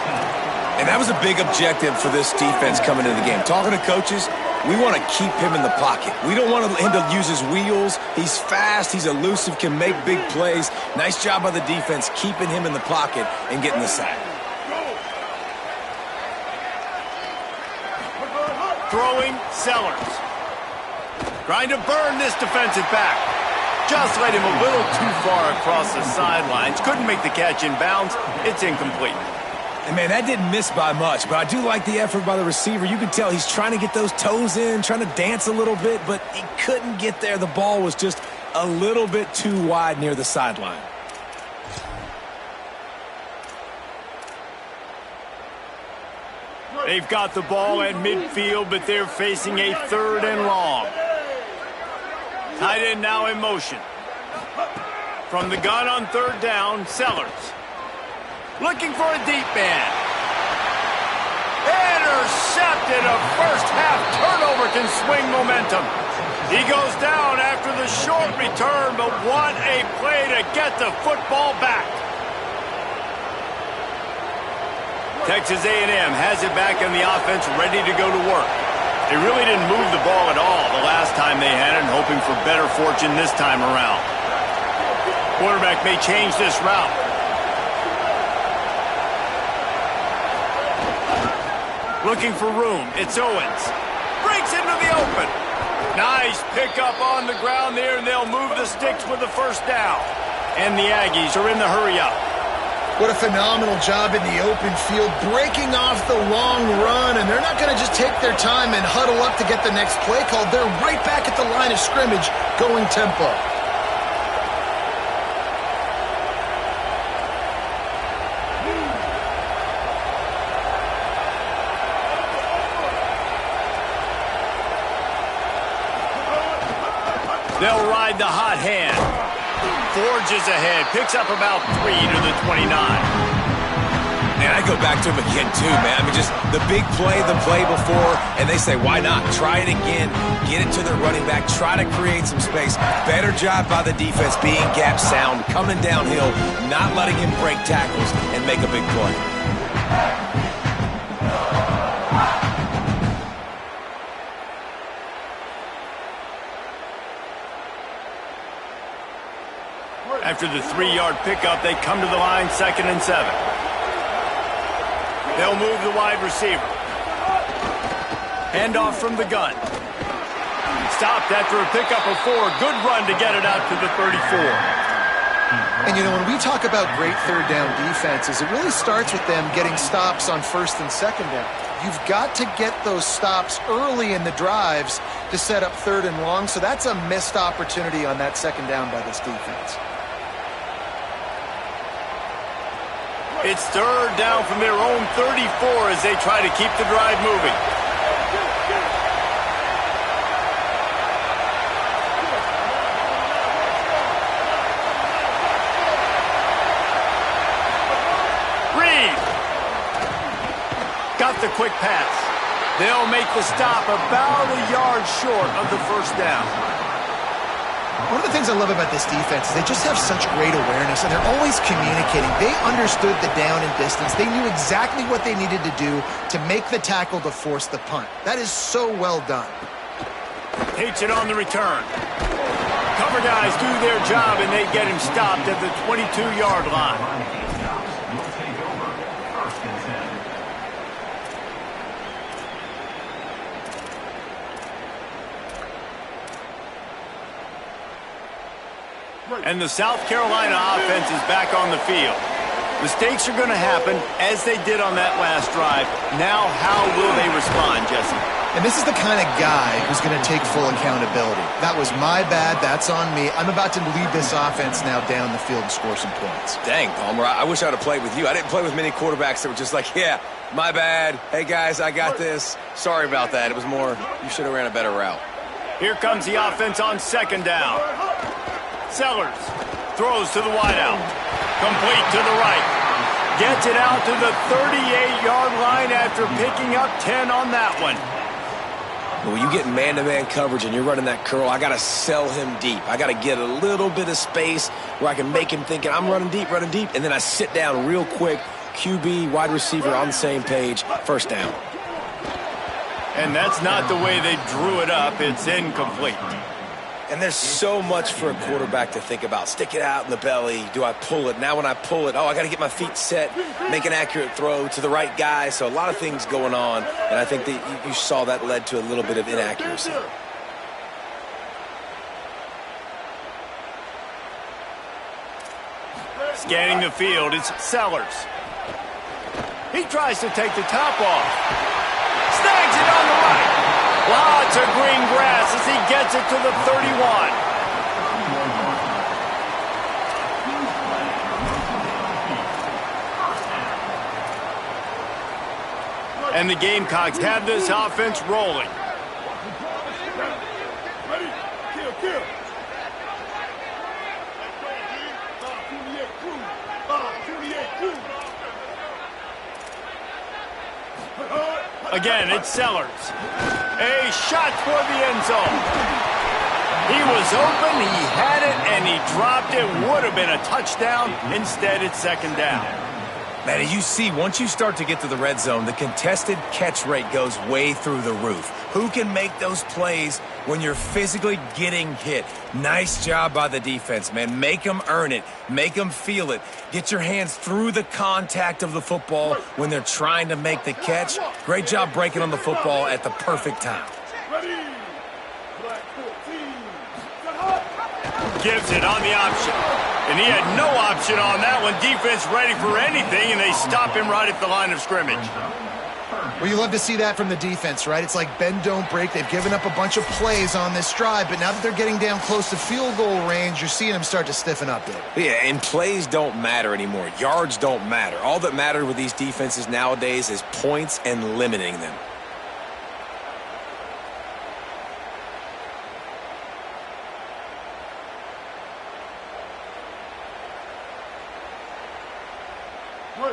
And that was a big objective for this defense coming into the game. Talking to coaches, we want to keep him in the pocket. We don't want him to use his wheels. He's fast, he's elusive, can make big plays. Nice job by the defense keeping him in the pocket and getting the sack. Throwing Sellers. Trying to burn this defensive back. Just led him a little too far across the sidelines. Couldn't make the catch in bounds. It's incomplete. And man, that didn't miss by much, but I do like the effort by the receiver. You can tell he's trying to get those toes in, trying to dance a little bit, but he couldn't get there. The ball was just a little bit too wide near the sideline. They've got the ball at midfield, but they're facing a 3rd and long. Tight end now in motion. From the gun on 3rd down, Sellers. Looking for a deep man. Intercepted. A first-half turnover can swing momentum. He goes down after the short return, but what a play to get the football back. Texas A&M has it back in the offense, ready to go to work. They really didn't move the ball at all the last time they had it, hoping for better fortune this time around. Quarterback may change this route. Looking for room. It's Owens. Breaks into the open. Nice pickup on the ground there, and they'll move the sticks with the first down. And the Aggies are in the hurry-up. What a phenomenal job in the open field, breaking off the long run, and they're not going to just take their time and huddle up to get the next play called. They're right back at the line of scrimmage, going tempo. They'll ride the hot hand. Forges ahead, picks up about 3 to the 29. And I go back to him again, too, man. I mean, just the big play, the play before, and they say, why not? Try it again, get it to their running back, try to create some space. Better job by the defense being gap sound, coming downhill, not letting him break tackles and make a big play. After the 3-yard pickup, they come to the line, 2nd and 7. They'll move the wide receiver. Handoff from the gun. Stopped after a pickup of 4. Good run to get it out to the 34. And, you know, when we talk about great 3rd down defenses, it really starts with them getting stops on 1st and 2nd down. You've got to get those stops early in the drives to set up 3rd and long, so that's a missed opportunity on that 2nd down by this defense. It's 3rd down from their own 34 as they try to keep the drive moving. Reed got the quick pass. They'll make the stop about a yard short of the 1st down. One of the things I love about this defense is they just have such great awareness, and they're always communicating. They understood the down and distance. They knew exactly what they needed to do to make the tackle to force the punt. That is so well done. Takes it on the return. Cover guys do their job, and they get him stopped at the 22-yard line. And the South Carolina offense is back on the field. Mistakes are going to happen, as they did on that last drive. Now, how will they respond, Jesse? And this is the kind of guy who's going to take full accountability. That was my bad. That's on me. I'm about to lead this offense now down the field and score some points. Dang, Palmer, I wish I would have played with you. I didn't play with many quarterbacks that were just like, yeah, my bad. Hey, guys, I got this. Sorry about that. It was more, you should have ran a better route. Here comes the offense on 2nd down. Sellers throws to the wideout. Complete to the right. Gets it out to the 38-yard line after picking up 10 on that one. When you get man-to-man coverage and you're running that curl, I got to sell him deep. I got to get a little bit of space where I can make him thinking I'm running deep, and then I sit down real quick. QB, wide receiver on the same page. 1st down. And that's not the way they drew it up. It's incomplete. And there's so much for a quarterback to think about. Stick it out in the belly. Do I pull it? Now when I pull it, I got to get my feet set, make an accurate throw to the right guy. So a lot of things going on, and I think that you saw that led to a little bit of inaccuracy. Scanning the field, it's Sellers. He tries to take the top off. Snags it on the right. Lots of green grass as he gets it to the 31. And the Gamecocks have this offense rolling. Ready? Kill. Again, it's Sellers. A shot toward the end zone. He was open, he had it, and he dropped it. Would have been a touchdown. Instead, it's second down. Man, as you see, once you start to get to the red zone, the contested catch rate goes way through the roof. Who can make those plays when you're physically getting hit? Nice job by the defense, man. Make them earn it. Make them feel it. Get your hands through the contact of the football when they're trying to make the catch. Great job breaking on the football at the perfect time. Ready? Black 14. Gives it on the option. And he had no option on that one. Defense ready for anything, and they stop him right at the line of scrimmage. Well, you love to see that from the defense, right? It's like bend, don't break. They've given up a bunch of plays on this drive, but now that they're getting down close to field goal range, you're seeing them start to stiffen up there. Yeah, and plays don't matter anymore. Yards don't matter. All that matters with these defenses nowadays is points and limiting them.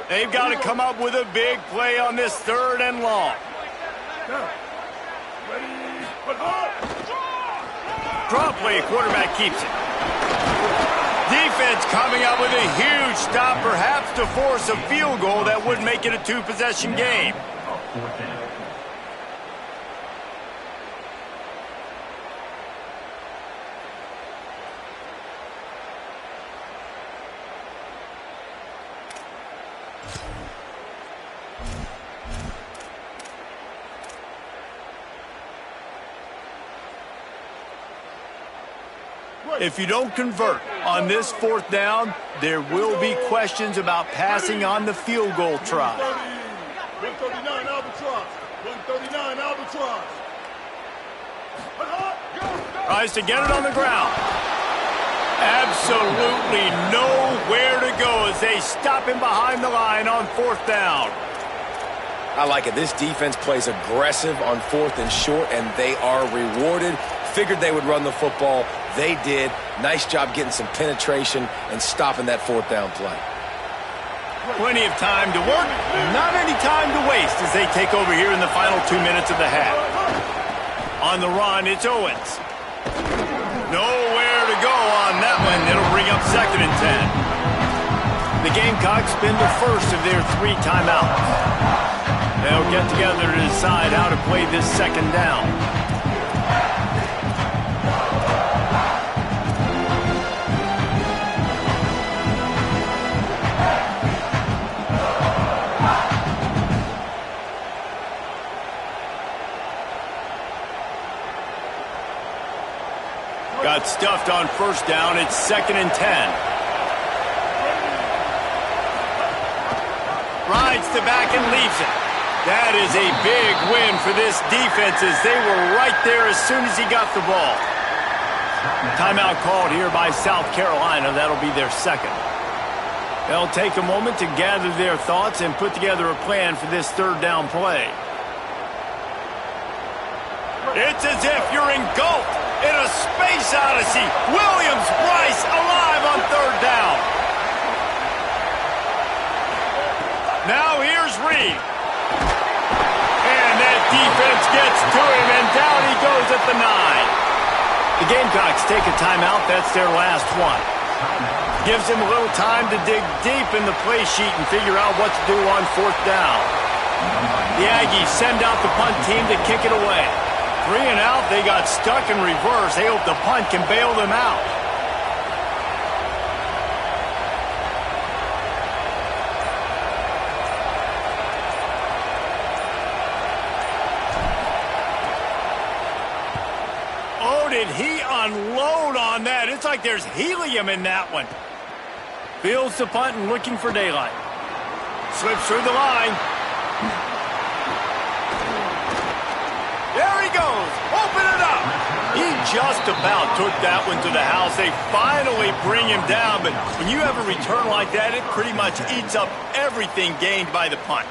They've got to come up with a big play on this third and long. Draw play, quarterback keeps it. Defense coming up with a huge stop, perhaps to force a field goal that would make it a two-possession game. If you don't convert on this fourth down, there will be questions about passing on the field goal try. 139 Albatross. 139 Albatross. Tries to get it on the ground. Absolutely nowhere to go as they stop him behind the line on fourth down. I like it. This defense plays aggressive on fourth and short, and they are rewarded. Figured they would run the football. They did. Nice job getting some penetration and stopping that fourth down play. Plenty of time to work, not any time to waste as they take over here in the final 2 minutes of the half. On the run, it's Owens. Nowhere to go on that one. It'll bring up second and 10. The Gamecocks spend the first of their 3 timeouts. They'll get together to decide how to play this second down. Got stuffed on first down. It's second and 10. Rides the back and leaves it. That is a big win for this defense as they were right there as soon as he got the ball. Timeout called here by South Carolina. That'll be their second. They'll take a moment to gather their thoughts and put together a plan for this third down play. It's as if you're engulfed in a space odyssey. Williams-Brice alive on third down. Now here's Reed. And that defense gets to him, and down he goes at the 9. The Gamecocks take a timeout. That's their last one. Gives him a little time to dig deep in the play sheet and figure out what to do on fourth down. The Aggies send out the punt team to kick it away. 3 and out, they got stuck in reverse. They hope the punt can bail them out. Oh, did he unload on that? It's like there's helium in that one. Fields the punt and looking for daylight. Slips through the line. There he goes. Open it up. He just about took that one to the house. They finally bring him down, but when you have a return like that, it pretty much eats up everything gained by the punt.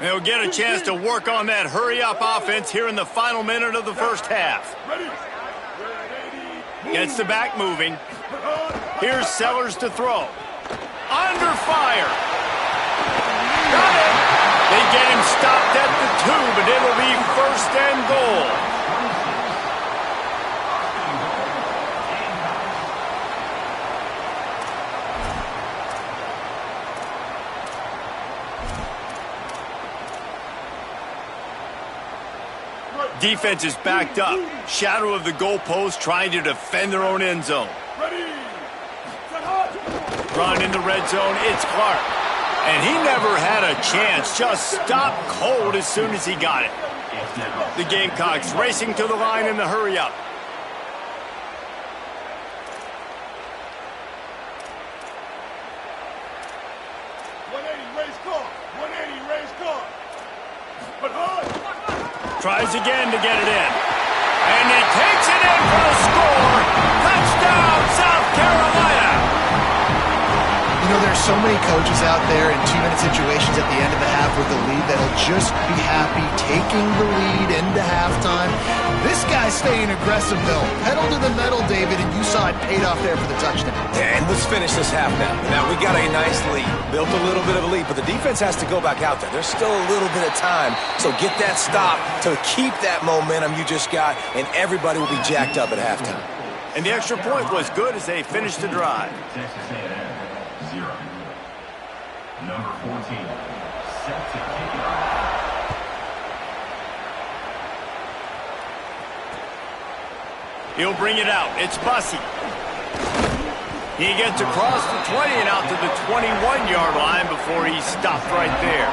They'll get a chance to work on that hurry-up offense here in the final minute of the first half. Gets the back moving. Here's Sellers to throw. Under fire. Got it. They get him stopped at the 2, but it'll be first and goal. Defense is backed up. Shadow of the goalpost trying to defend their own end zone. Run in the red zone, it's Clark. And he never had a chance. Just stopped cold as soon as he got it. The Gamecocks racing to the line in the hurry-up. Tries again to get it in. And he takes it in for a score. Touchdown, South Carolina. You know, there's so many coaches out there in 2-minute situations at the end of the half with the lead that'll just be happy taking the lead into halftime. This guy's staying aggressive, though. Pedal to the metal, David, and you saw it paid off there for the touchdown. Yeah, and let's finish this half now. Now, we got a nice lead. Built a little bit of a lead, but the defense has to go back out there. There's still a little bit of time, so get that stop to keep that momentum you just got, and everybody will be jacked up at halftime. And the extra point was good as they finished the drive. Number 14, set to kick it off. He'll bring it out. It's Bussey. He gets across the 20 and out to the 21-yard line before he stopped right there.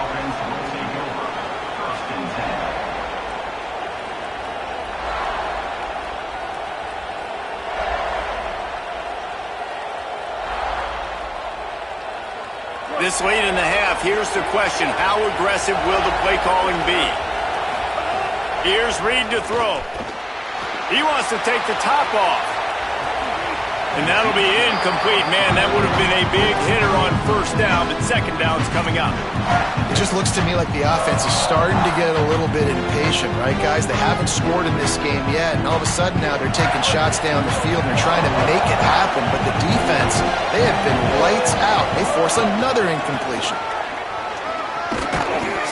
This late in the half, here's the question. How aggressive will the play calling be? Here's Reed to throw. He wants to take the top off. And that'll be incomplete. Man, that would have been a big hitter on first down, but second down's coming up. It just looks to me like the offense is starting to get a little bit impatient, right, guys? They haven't scored in this game yet, and all of a sudden now they're taking shots down the field and they're trying to make it happen. But the defense, they have been lights out. They force another incompletion.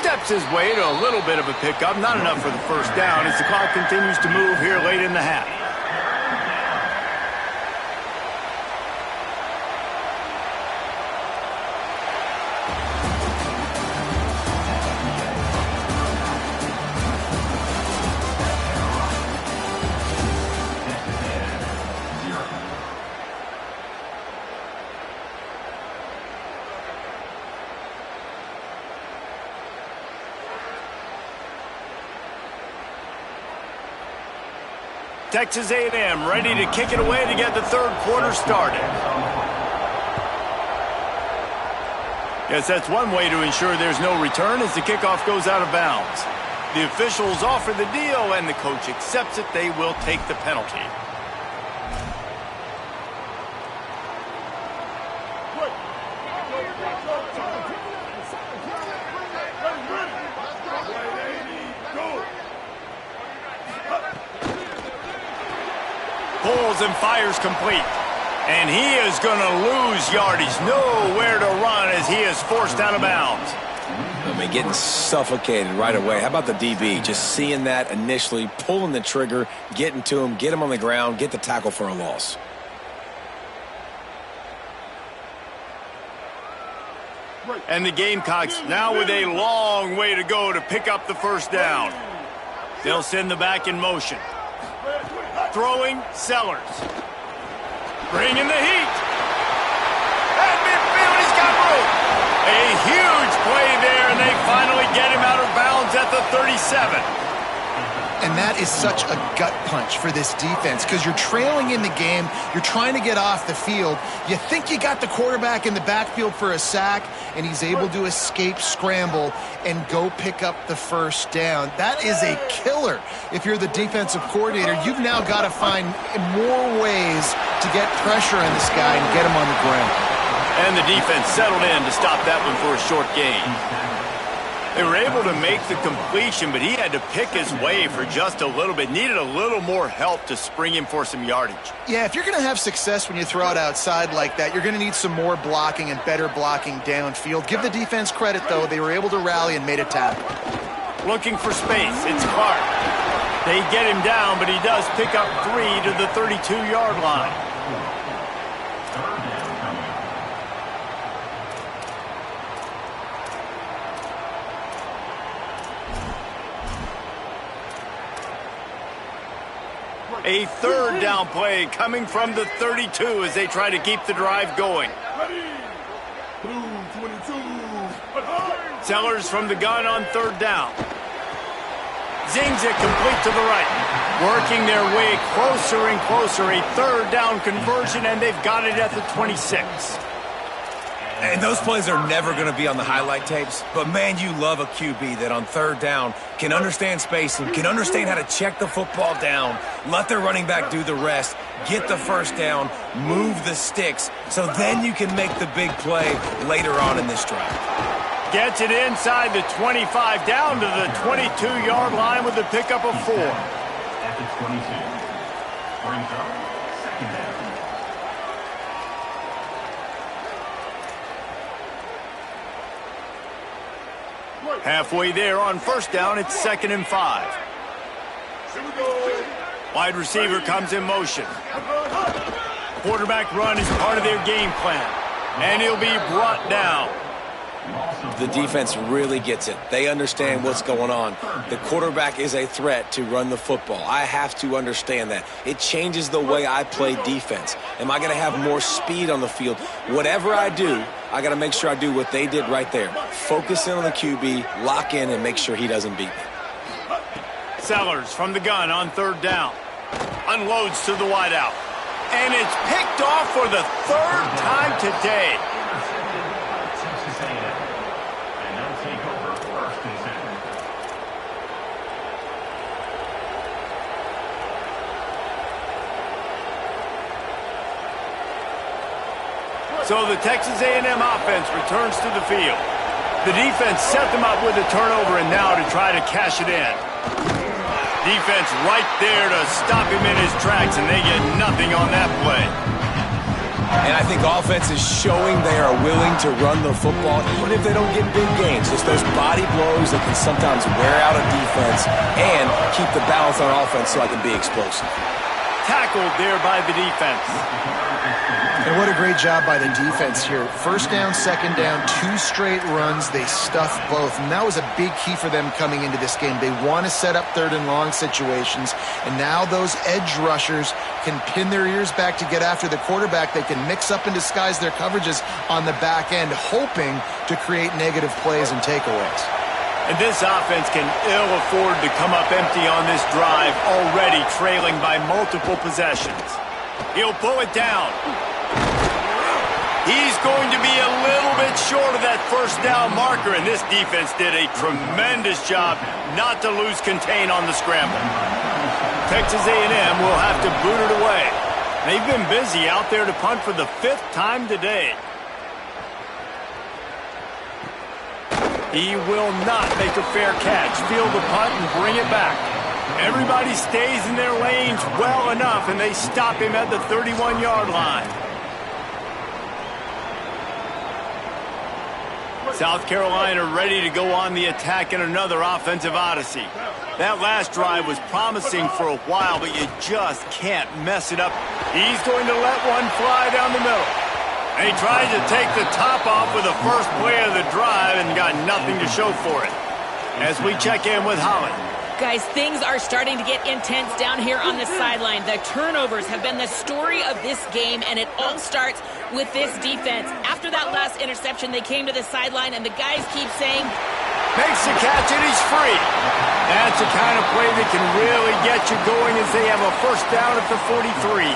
Steps his way to a little bit of a pickup, not enough for the first down as the clock continues to move here late in the half. Texas A&M ready to kick it away to get the third quarter started. Yes, that's one way to ensure there's no return as the kickoff goes out of bounds. The officials offer the deal, and the coach accepts it. They will take the penalty. Pulls and fires complete. And he is going to lose yardage. Nowhere to run as he is forced out of bounds. I mean, getting suffocated right away. How about the DB? Just seeing that initially, pulling the trigger, getting to him, get him on the ground, get the tackle for a loss. And the Gamecocks now with a long way to go to pick up the first down. They'll send the back in motion. Throwing, Sellers. Bringing the heat. At midfield, he's got room. A huge play there, and they finally get him out of bounds at the 37. And that is such a gut punch for this defense because you're trailing in the game. You're trying to get off the field. You think you got the quarterback in the backfield for a sack, and he's able to escape, scramble, and go pick up the first down. That is a killer. If you're the defensive coordinator, you've now got to find more ways to get pressure on this guy and get him on the ground. And the defense settled in to stop that one for a short gain. They were able to make the completion, but he had to pick his way for just a little bit. Needed a little more help to spring him for some yardage. Yeah, if you're going to have success when you throw it outside like that, you're going to need some more blocking and better blocking downfield. Give the defense credit, though. They were able to rally and made a tackle. Looking for space. It's Clark. They get him down, but he does pick up 3 to the 32-yard line. A third down play coming from the 32 as they try to keep the drive going. Sellers from the gun on third down. Zings it complete to the right. Working their way closer and closer. A third down conversion, and they've got it at the 26. And those plays are never going to be on the highlight tapes, but man, you love a QB that on third down can understand spacing, can understand how to check the football down, let their running back do the rest, get the first down, move the sticks, so then you can make the big play later on in this drive. Gets it inside the 25, down to the 22-yard line with a pickup of 4. At the 22. Brings up second down. Halfway there on first down, it's 2nd and 5. Wide receiver comes in motion. Quarterback run is part of their game plan, and he'll be brought down. The defense really gets it. They understand what's going on. The quarterback is a threat to run the football. I have to understand that. It changes the way I play defense. Am I going to have more speed on the field? Whatever I do, I got to make sure I do what they did right there. Focus in on the QB, lock in, and make sure he doesn't beat me. Sellers from the gun on third down. Unloads to the wideout. And it's picked off for the 3rd time today. So the Texas A&M offense returns to the field. The defense set them up with a turnover and now to try to cash it in. Defense right there to stop him in his tracks, and they get nothing on that play. And I think offense is showing they are willing to run the football even if they don't get big gains. Just those body blows that can sometimes wear out a defense and keep the balance on offense so I can be explosive. Tackled there by the defense. And what a great job by the defense here. First down, second down, 2 straight runs. They stuffed both. And that was a big key for them coming into this game. They want to set up third and long situations. And now those edge rushers can pin their ears back to get after the quarterback. They can mix up and disguise their coverages on the back end, hoping to create negative plays and takeaways. And this offense can ill afford to come up empty on this drive, already trailing by multiple possessions. He'll pull it down. He's going to be a little bit short of that first down marker, and this defense did a tremendous job not to lose contain on the scramble. Texas A&M will have to boot it away. They've been busy out there to punt for the 5th time today. He will not make a fair catch. Field the punt and bring it back. Everybody stays in their lanes well enough, and they stop him at the 31-yard line. South Carolina ready to go on the attack in another offensive odyssey. That last drive was promising for a while, but you just can't mess it up. He's going to let one fly down the middle. And he tried to take the top off with the first play of the drive and got nothing to show for it. As we check in with Holly. Guys, things are starting to get intense down here on the sideline. The turnovers have been the story of this game, and it all starts with this defense. After that last interception, they came to the sideline, and the guys keep saying, makes the catch, and he's free. That's the kind of play that can really get you going as they have a first down at the 43.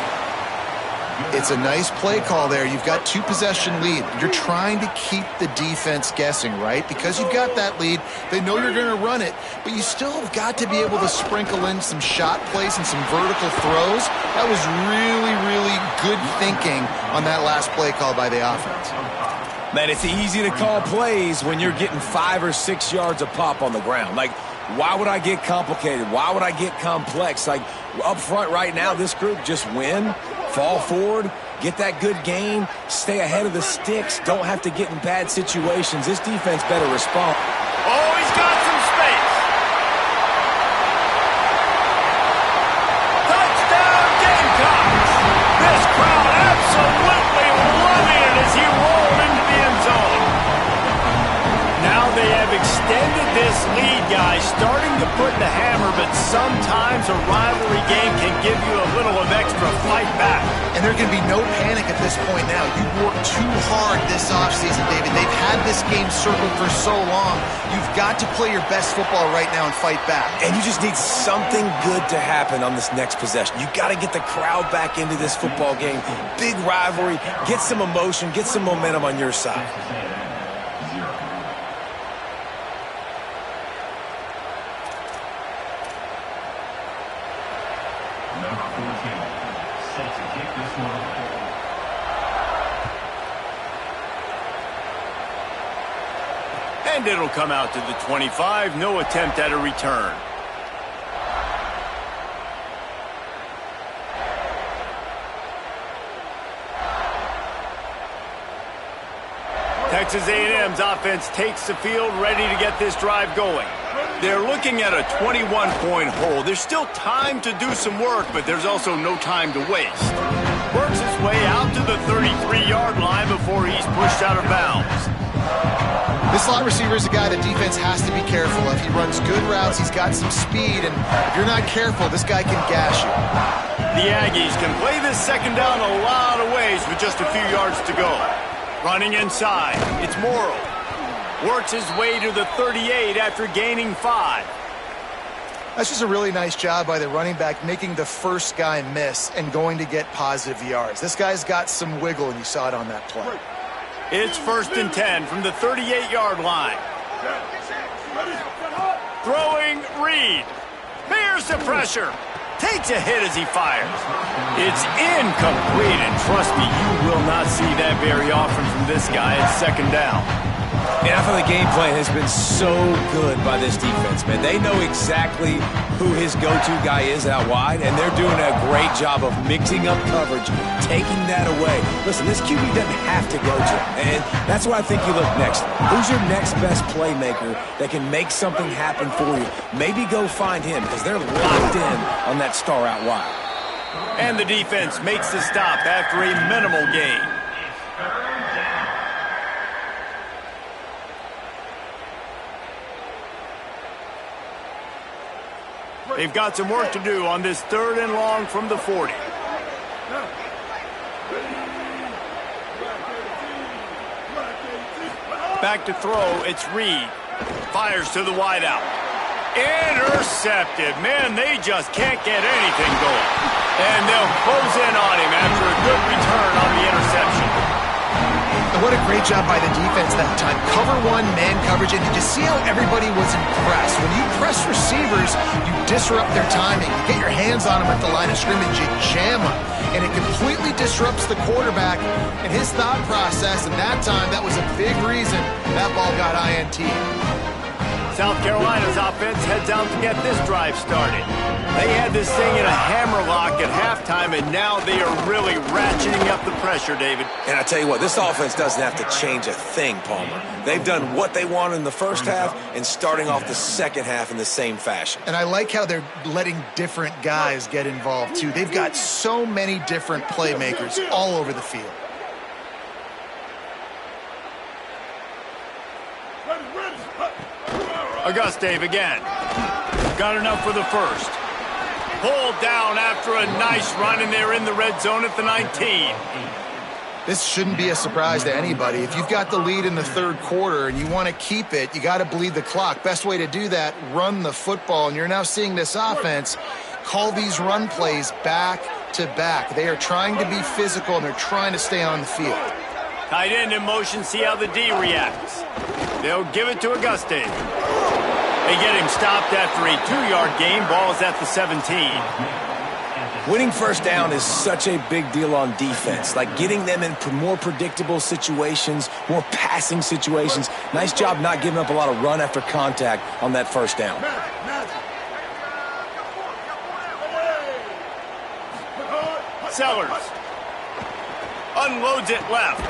It's a nice play call there. You've got 2 possession lead. You're trying to keep the defense guessing, right? Because you've got that lead, they know you're going to run it, but you still have got to be able to sprinkle in some shot plays and some vertical throws. That was really, really good thinking on that last play call by the offense. Man, it's easy to call plays when you're getting 5 or 6 yards a pop on the ground. Like, why would I get complicated? Why would I get complex? Like, up front right now, this group just win, fall forward, get that good gain, stay ahead of the sticks, don't have to get in bad situations. This defense better respond. Oh, he's got some space. Touchdown, Gamecocks. This crowd absolutely loving it as he rolled into the end zone. Now they have extended this lead, guys, starting to put the hammer, but sometimes a rivalry game can give you a little of extra fight back. And there can be no panic at this point now. You've worked too hard this offseason, David. They've had this game circled for so long. You've got to play your best football right now and fight back. And you just need something good to happen on this next possession. You got to get the crowd back into this football game. Big rivalry. Get some emotion. Get some momentum on your side. And it'll come out to the 25. No attempt at a return. Texas A&M's offense takes the field, ready to get this drive going. They're looking at a 21-point hole. There's still time to do some work, but there's also no time to waste. Works his way out to the 33-yard line before he's pushed out of bounds. This slot receiver is a guy the defense has to be careful of. He runs good routes. He's got some speed, and if you're not careful, this guy can gash you. The Aggies can play this second down a lot of ways with just a few yards to go. Running inside, it's Morrow. Works his way to the 38 after gaining 5. That's just a really nice job by the running back, making the first guy miss and going to get positive yards. This guy's got some wiggle, and you saw it on that play. It's 1st and 10 from the 38-yard line. Throwing Reed. Bears the pressure. Takes a hit as he fires. It's incomplete, and trust me, you will not see that very often from this guy at second down. And I feel the game plan has been so good by this defense, man. They know exactly who his go-to guy is out wide, and they're doing a great job of mixing up coverage, taking that away. Listen, this QB doesn't have to go to him, and that's why I think you look next. Who's your next best playmaker that can make something happen for you? Maybe go find him, because they're locked in on that star out wide. And the defense makes the stop after a minimal gain. They've got some work to do on this 3rd and long from the 40. Back to throw, it's Reed. Fires to the wideout. Intercepted. Man, they just can't get anything going. And they'll close in on him after a good return on the interception. And what a great job by the defense that time. Cover one, man coverage, and did you see how everybody was impressed? When you press receivers, you disrupt their timing. You get your hands on them at the line of scrimmage, you jam them. And it completely disrupts the quarterback and his thought process. And that time, that was a big reason that ball got INT. South Carolina's offense heads out to get this drive started. They had this thing in a hammerlock at halftime, and now they are really ratcheting up the pressure, David. And I tell you what, this offense doesn't have to change a thing, Palmer. They've done what they wanted in the first half and starting off the second half in the same fashion. And I like how they're letting different guys get involved, too. They've got so many different playmakers all over the field. Auguste again. Got enough for the first. Pulled down after a nice run, and they're in the red zone at the 19. This shouldn't be a surprise to anybody. If you've got the lead in the 3rd quarter and you want to keep it, you got to bleed the clock. Best way to do that, run the football. And you're now seeing this offense call these run plays back to back. They are trying to be physical, and they're trying to stay on the field. Tight end in motion, see how the D reacts. They'll give it to Auguste. They get him stopped after a 2-yard gain. Ball is at the 17. Winning first down is such a big deal on defense, like getting them in more predictable situations, more passing situations. Nice job not giving up a lot of run after contact on that first down. Sellers unloads it left.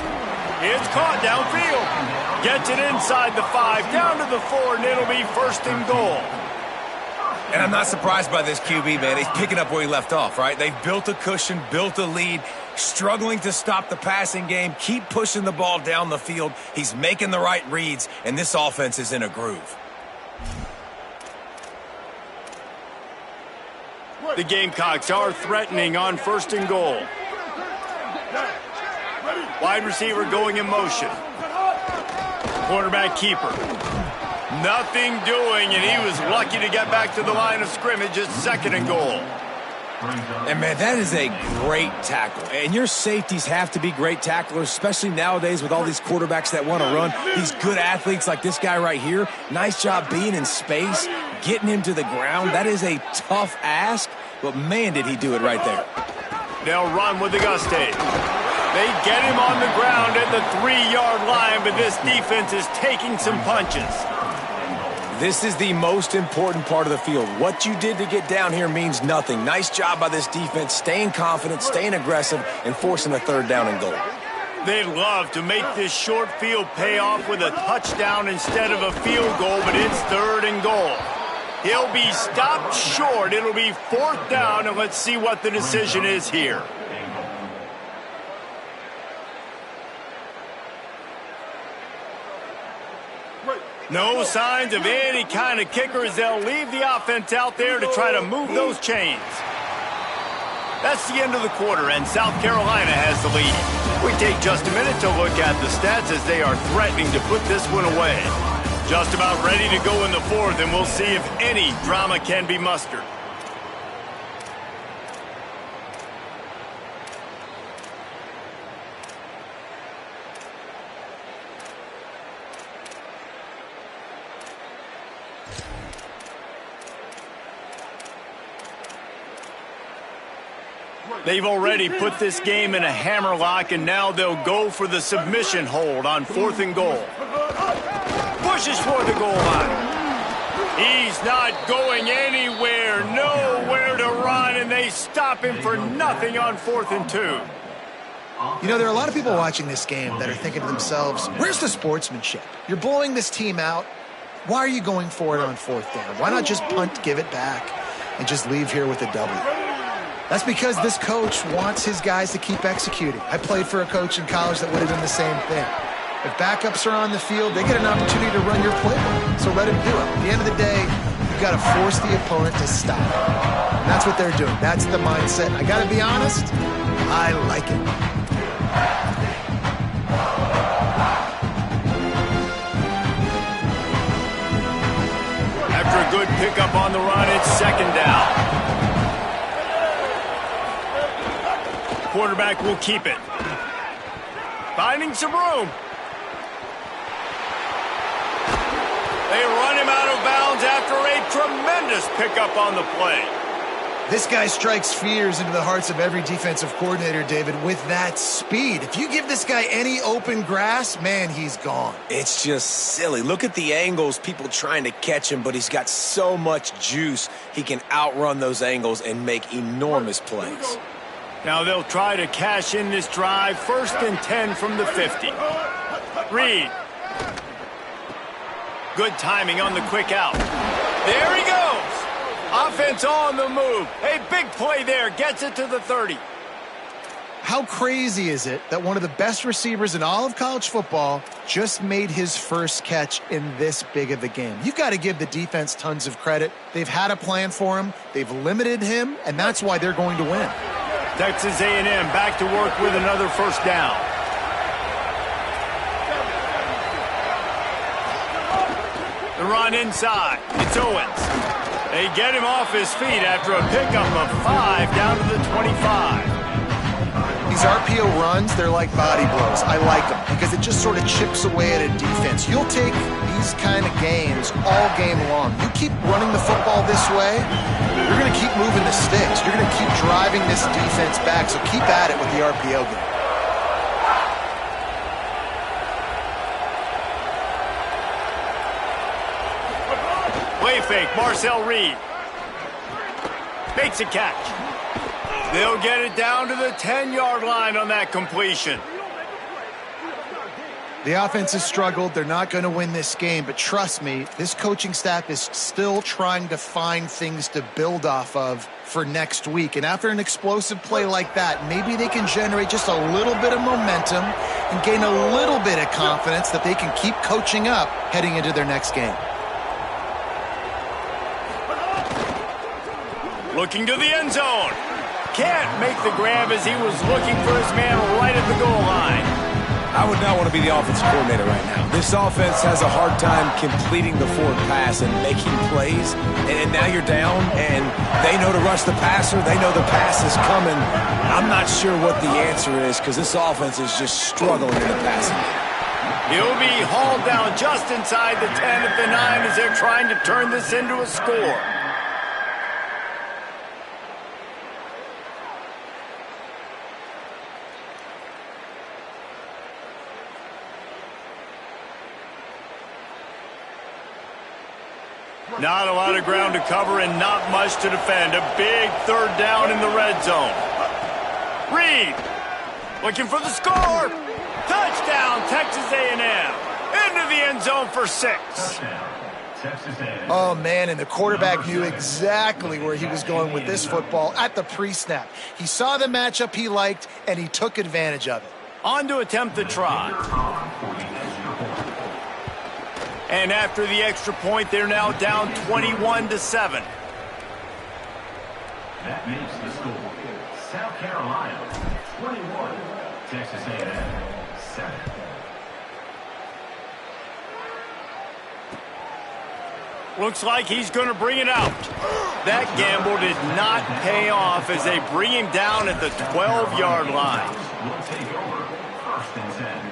It's caught downfield. Gets it inside the 5, down to the 4, and it'll be 1st and goal. And I'm not surprised by this QB, man. He's picking up where he left off, right? They've built a cushion, built a lead, struggling to stop the passing game, keep pushing the ball down the field. He's making the right reads, and this offense is in a groove. The Gamecocks are threatening on 1st and goal. Wide receiver going in motion. Quarterback keeper. Nothing doing, and he was lucky to get back to the line of scrimmage. It's 2nd and goal. And, man, that is a great tackle. And your safeties have to be great tacklers, especially nowadays with all these quarterbacks that want to run. These good athletes like this guy right here. Nice job being in space, getting him to the ground. That is a tough ask, but, man, did he do it right there. They'll run with the Auguste. They get him on the ground at the 3-yard line, but this defense is taking some punches. This is the most important part of the field. What you did to get down here means nothing. Nice job by this defense, staying confident, staying aggressive, and forcing a 3rd down and goal. They'd love to make this short field pay off with a touchdown instead of a field goal, but it's 3rd and goal. He'll be stopped short. It'll be 4th down, and let's see what the decision is here. No signs of any kind of kickers. They'll leave the offense out there to try to move those chains. That's the end of the quarter, and South Carolina has the lead. We take just a minute to look at the stats as they are threatening to put this one away. Just about ready to go in the 4th, and we'll see if any drama can be mustered. They've already put this game in a hammerlock, and now they'll go for the submission hold on 4th and goal. Pushes for the goal line. He's not going anywhere, nowhere to run, and they stop him for nothing on 4th and 2. You know, there are a lot of people watching this game that are thinking to themselves, where's the sportsmanship? You're blowing this team out. Why are you going for it on 4th down? Why not just punt, give it back, and just leave here with a W? That's because this coach wants his guys to keep executing. I played for a coach in college that would have done the same thing. If backups are on the field, they get an opportunity to run your play. So let him do it. At the end of the day, you've got to force the opponent to stop. And that's what they're doing. That's the mindset. I got to be honest, I like it. After a good pickup on the run, it's 2nd down. Quarterback will keep it. Finding some room. They run him out of bounds after a tremendous pickup on the play. This guy strikes fears into the hearts of every defensive coordinator, David, with that speed. If you give this guy any open grass, man, he's gone. It's just silly. Look at the angles, people trying to catch him, but he's got so much juice. He can outrun those angles and make enormous plays. Now they'll try to cash in this drive. 1st and 10 from the 50. Reed. Good timing on the quick out. There he goes. Offense on the move. A big play there. Gets it to the 30. How crazy is it that one of the best receivers in all of college football just made his first catch in this big of a game? You've got to give the defense tons of credit. They've had a plan for him. They've limited him, and that's why they're going to win. Texas A&M back to work with another 1st down. The run inside. It's Owens. They get him off his feet after a pickup of 5 down to the 25. He's These RPO runs, they're like body blows. I like them because it just sort of chips away at a defense. You'll take these kind of games all game long. You keep running the football this way, you're going to keep moving the sticks. You're going to keep driving this defense back, so keep at it with the RPO game. Play fake, Marcel Reed. Makes a catch. They'll get it down to the 10-yard line on that completion. The offense has struggled. They're not going to win this game, but trust me, this coaching staff is still trying to find things to build off of for next week. And after an explosive play like that, maybe they can generate just a little bit of momentum and gain a little bit of confidence that they can keep coaching up heading into their next game. Looking to the end zone. Can't make the grab as he was looking for his man right at the goal line. I would not want to be the offensive coordinator right now. This offense has a hard time completing the forward pass and making plays. And now you're down, and they know to rush the passer. They know the pass is coming. I'm not sure what the answer is because this offense is just struggling in the passing game. He'll be hauled down just inside the 10 at the 9 as they're trying to turn this into a score. Not a lot of ground to cover and not much to defend. A big third down in the red zone. Reed looking for the score. Touchdown, Texas A&M. Into the end zone for 6. Oh, man, and the quarterback knew exactly where he was going with this football at the pre-snap. He saw the matchup he liked, and he took advantage of it. On to attempt the try. And after the extra point, they're now down 21-7. That makes the score. South Carolina, 21. Texas A&M, 7. Looks like he's going to bring it out. That gamble did not pay off as they bring him down at the 12-yard line. Will take over 1st and 10.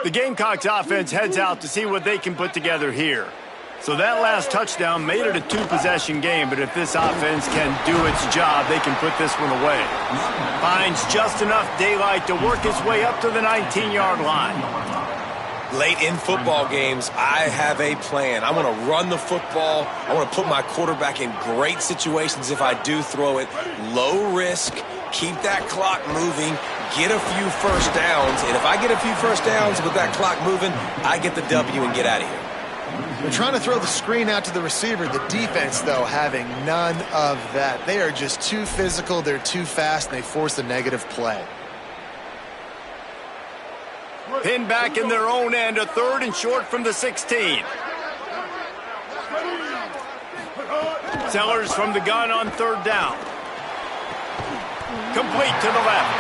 The Gamecocks offense heads out to see what they can put together here. So that last touchdown made it a 2-possession game, but if this offense can do its job, they can put this one away. Finds just enough daylight to work his way up to the 19-yard line. Late in football games, I have a plan. I want to run the football. I want to put my quarterback in great situations if I do throw it. Low risk, keep that clock moving, get a few first downs. And if I get a few first downs with that clock moving, I get the W and get out of here. They're trying to throw the screen out to the receiver. The defense, though, having none of that. They are just too physical, they're too fast, and they force a negative play. Pinned back in their own end, a 3rd and short from the 16. Sellers from the gun on 3rd down. Complete to the left.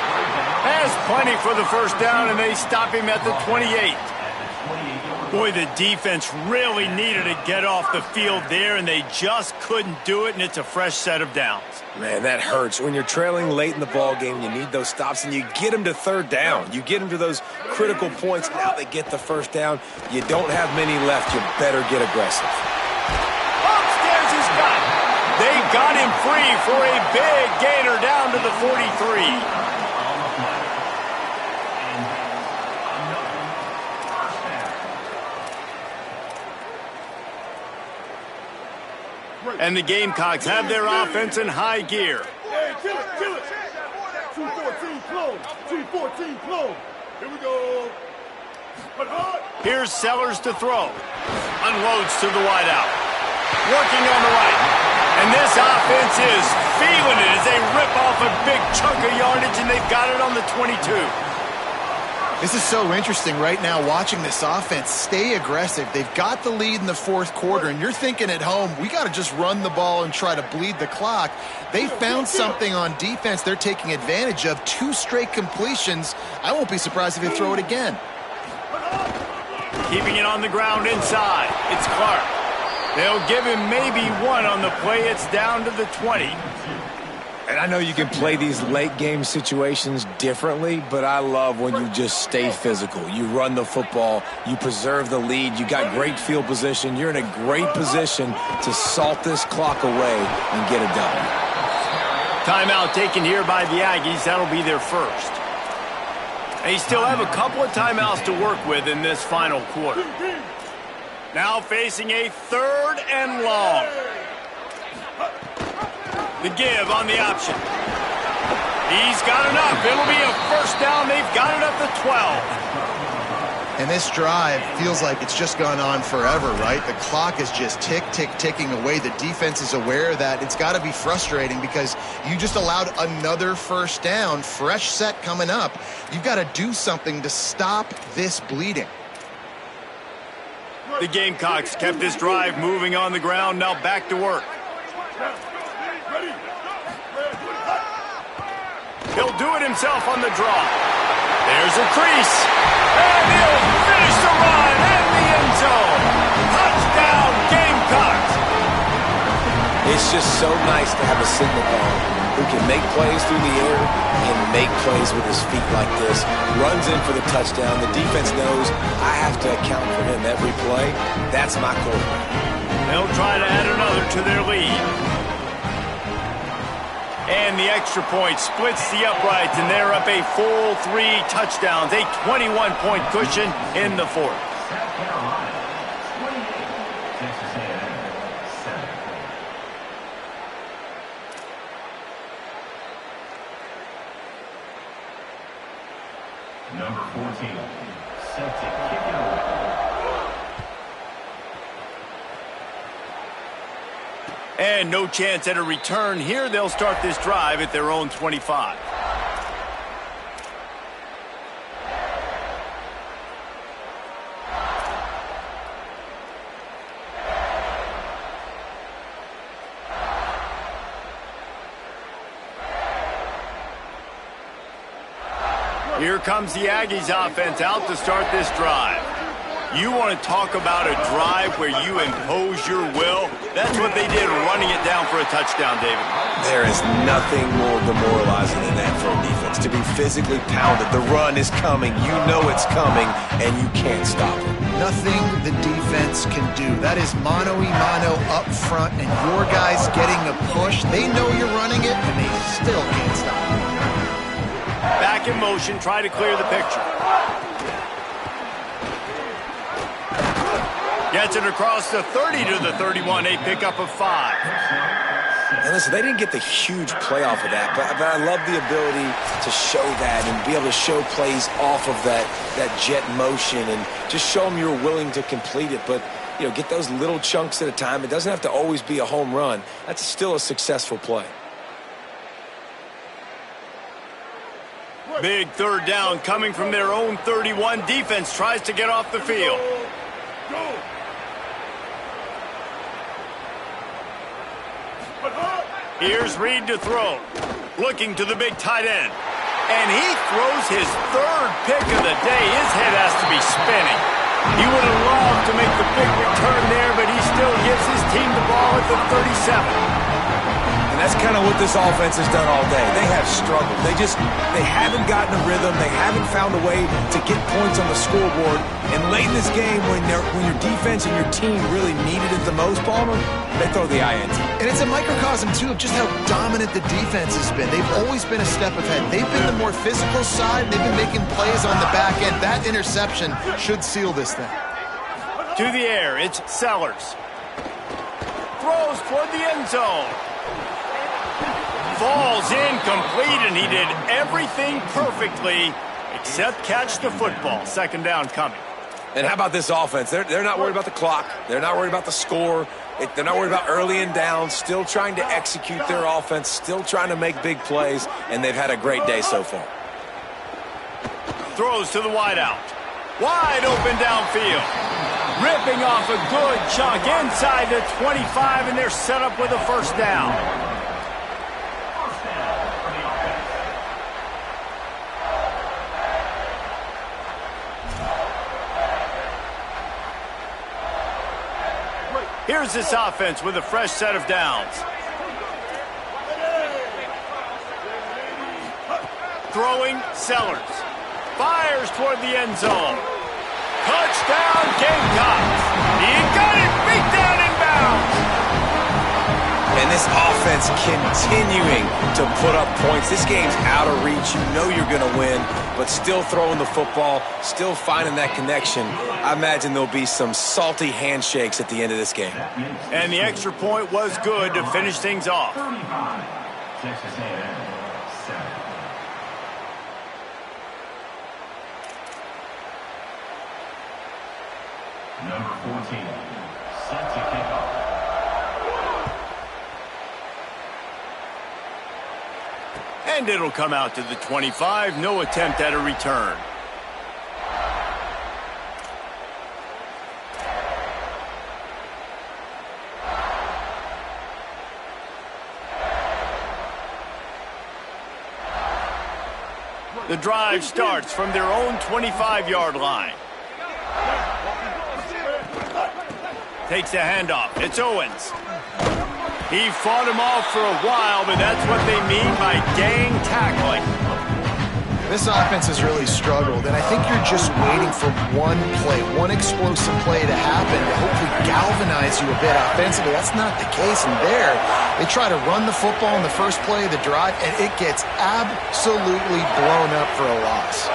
Has plenty for the first down, and they stop him at the 28. Boy, the defense really needed to get off the field there, and they just couldn't do it, and it's a fresh set of downs. Man, that hurts. When you're trailing late in the ball game, you need those stops, and you get them to 3rd down. You get them to those critical points. Now they get the first down. You don't have many left. You better get aggressive. Upstairs he's got it. They got him free for a big gainer down to the 43. And the Gamecocks have their offense in high gear. Hey, kill it. 2-14 close. 2-14 close. Here we go. Here's Sellers to throw. Unloads to the wideout. Working on the right. And this offense is feeling it as they rip off a big chunk of yardage, and they've got it on the 22. This is so interesting right now, watching this offense stay aggressive. They've got the lead in the 4th quarter, and you're thinking at home, we got to just run the ball and try to bleed the clock. They found something on defense they're taking advantage of. 2 straight completions. I won't be surprised if they throw it again. Keeping it on the ground inside. It's Clark. They'll give him maybe one on the play. It's down to the 20. And I know you can play these late game situations differently, but I love when you just stay physical. You run the football, you preserve the lead, you got great field position. You're in a great position to salt this clock away and get it done. Timeout taken here by the Aggies. That'll be their first. They still have a couple of timeouts to work with in this final quarter. Now facing a 3rd and long. The give on the option. He's got enough. It'll be a first down. They've got it up to 12. And this drive feels like it's just gone on forever, right? The clock is just ticking away. The defense is aware of that. It's got to be frustrating because you just allowed another first down, fresh set coming up. You've got to do something to stop this bleeding. The Gamecocks kept this drive moving on the ground. Now back to work. He'll do it himself on the draw. There's a crease. And he'll finish the run in the end zone. Touchdown, Gamecocks. It's just so nice to have a signal guard who can make plays through the air and make plays with his feet like this. Runs in for the touchdown. The defense knows I have to account for him every play. That's my quarterback. They'll try to add another to their lead. And the extra point splits the uprights, and they're up a full 3 touchdowns, a 21-point cushion in the 4th. South Carolina, 28. Texas A&M, 7. Number 14, set to kick it away. And no chance at a return here. They'll start this drive at their own 25. Here comes the Aggies offense out to start this drive. You want to talk about a drive where you impose your will? That's what they did, running it down for a touchdown, David. There is nothing more demoralizing than that for a defense, to be physically pounded. The run is coming. You know it's coming, and you can't stop it. Nothing the defense can do. That is mano-a-mano up front, and your guys getting a push. They know you're running it, and they still can't stop it. Back in motion, try to clear the picture. Gets it across the 30 to the 31, a pickup of 5. And listen, they didn't get the huge play off of that, but I love the ability to show that and be able to show plays off of that jet motion and just show them you're willing to complete it. But, you know, get those little chunks at a time. It doesn't have to always be a home run. That's still a successful play. Big 3rd down coming from their own 31. Defense tries to get off the field. Here's Reed to throw. Looking to the big tight end. And he throws his 3rd pick of the day. His head has to be spinning. He would have loved to make the big return there, but he still gives his team the ball at the 37. And that's kind of what this offense has done all day. They have struggled. They haven't gotten a rhythm. They haven't found a way to get points on the scoreboard. And late in this game, when your defense and your team really needed it the most, Palmer, they throw the INT. And it's a microcosm, too, of just how dominant the defense has been. They've always been a step ahead. They've been the more physical side. They've been making plays on the back end. That interception should seal this thing. To the air, it's Sellers. Throws toward the end zone. Falls incomplete, and he did everything perfectly except catch the football. 2nd down coming. And how about this offense? They're not worried about the clock. They're not worried about the score. They're not worried about early and down. Still trying to execute their offense. Still trying to make big plays. And they've had a great day so far. Throws to the wideout. Wide open downfield. Ripping off a good chunk inside the 25, and they're set up with a 1st down. Here's this offense with a fresh set of downs. Throwing, Sellers. Fires toward the end zone. Touchdown, Gamecocks. He got it, beat down inbounds. And this offense continuing to put up points. This game's out of reach. You know you're going to win, but still throwing the football, still finding that connection. I imagine there'll be some salty handshakes at the end of this game. And the extra point was good to finish things off. 35. Texas A&M, 7. Number 14, set to kick off. And it'll come out to the 25. No attempt at a return. The drive starts from their own 25-yard line. Takes a handoff. It's Owens. He fought him off for a while, but that's what they mean by gang tackling. This offense has really struggled, and I think you're just waiting for one play, one explosive play to happen to hopefully galvanize you a bit offensively. That's not the case, and there, they try to run the football in the first play of the drive, and it gets absolutely blown up for a loss.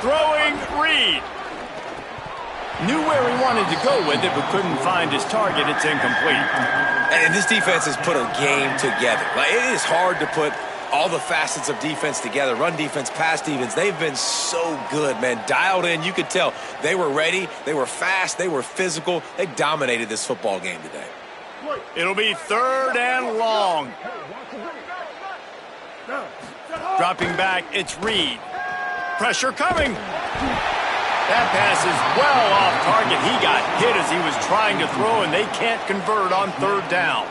Throwing, Reed. Knew where he wanted to go with it, but couldn't find his target. It's incomplete. And this defense has put a game together. Like, it is hard to put all the facets of defense together. Run defense, pass defense. They've been so good, man. Dialed in. You could tell they were ready. They were fast. They were physical. They dominated this football game today. It'll be 3rd and long. Dropping back, it's Reed. Pressure coming. That pass is well off target. He got hit as he was trying to throw, and they can't convert on 3rd down.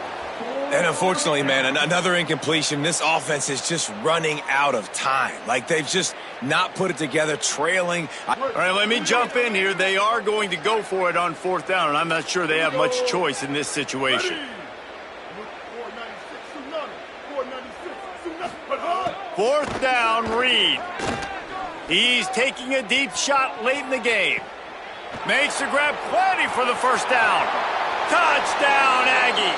And unfortunately, man, another incompletion. This offense is just running out of time. Like, they've just not put it together, trailing. All right, let me jump in here. They are going to go for it on 4th down, and I'm not sure they have much choice in this situation. 4th down, Reed. He's taking a deep shot late in the game. Makes the grab, plenty for the 1st down. Touchdown, Aggies.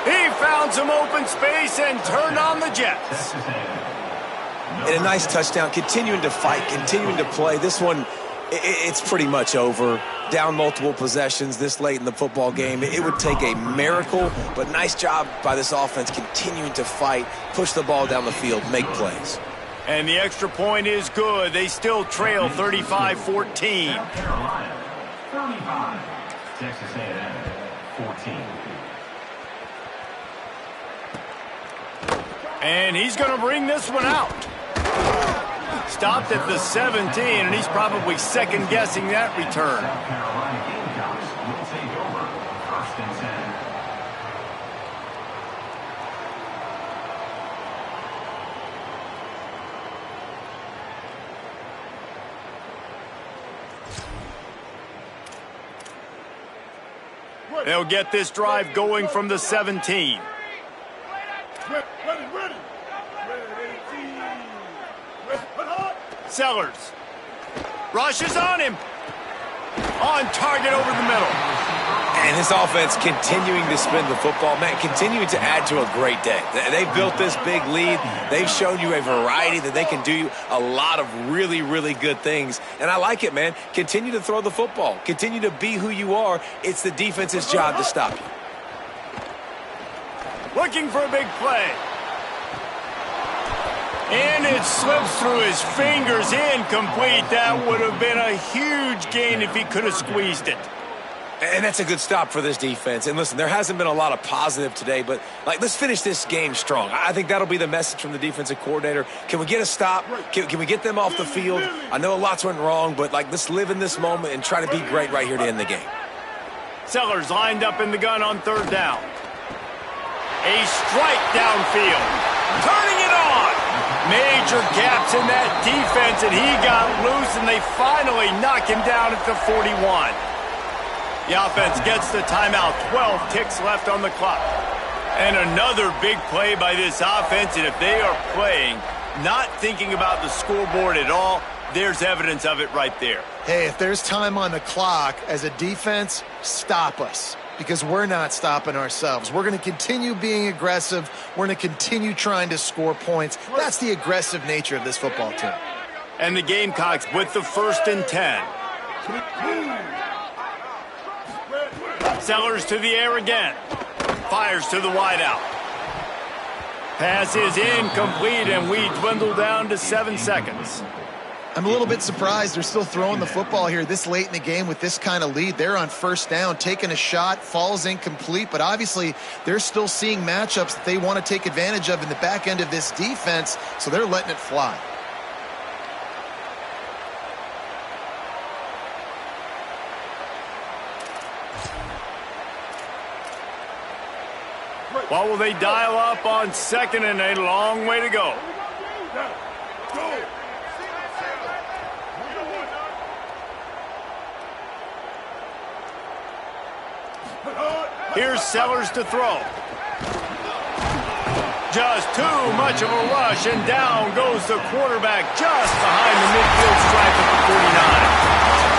He found some open space and turned on the Jets. And a nice touchdown, continuing to fight, continuing to play. This one, it's pretty much over. Down multiple possessions this late in the football game. It would take a miracle, but nice job by this offense continuing to fight, push the ball down the field, make plays. And the extra point is good. They still trail 35-14. South Carolina, 35. Texas A&M, 14. And he's going to bring this one out. Stopped at the 17, and he's probably second-guessing that return. South Carolina Gamecocks will take over 1st and 10. They'll get this drive going from the 17. Sellers. Rushes on him. On target over the middle. And this offense continuing to spin the football, man, continuing to add to a great day. They've built this big lead. They've shown you a variety that they can do a lot of really, really good things. And I like it, man. Continue to throw the football. Continue to be who you are. It's the defense's job to stop you. Looking for a big play. And it slips through his fingers, incomplete. That would have been a huge gain if he could have squeezed it. And that's a good stop for this defense. And listen, there hasn't been a lot of positive today, but let's finish this game strong. I think that'll be the message from the defensive coordinator. Can we get a stop? Can we get them off the field? I know lots went wrong, but let's live in this moment and try to be great right here to end the game. Sellers lined up in the gun on 3rd down. A strike downfield. Turning it on. Major gaps in that defense, and he got loose, and they finally knock him down at the 41. The offense gets the timeout. 12 ticks left on the clock. And another big play by this offense, and if they are playing, not thinking about the scoreboard at all, there's evidence of it right there. Hey, if there's time on the clock, as a defense, stop us. Because we're not stopping ourselves. We're going to continue being aggressive. We're going to continue trying to score points. That's the aggressive nature of this football team. And the Gamecocks with the 1st and 10. Sellers to the air again. Fires to the wideout. Pass is incomplete, and we dwindle down to 7 seconds. I'm a little bit surprised they're still throwing the football here this late in the game with this kind of lead. They're on 1st down, taking a shot, falls incomplete, but obviously they're still seeing matchups that they want to take advantage of in the back end of this defense, so they're letting it fly. What will they dial up on 2nd and a long way to go? Here's Sellers to throw. Just too much of a rush, and down goes the quarterback just behind the midfield stripe at the 49.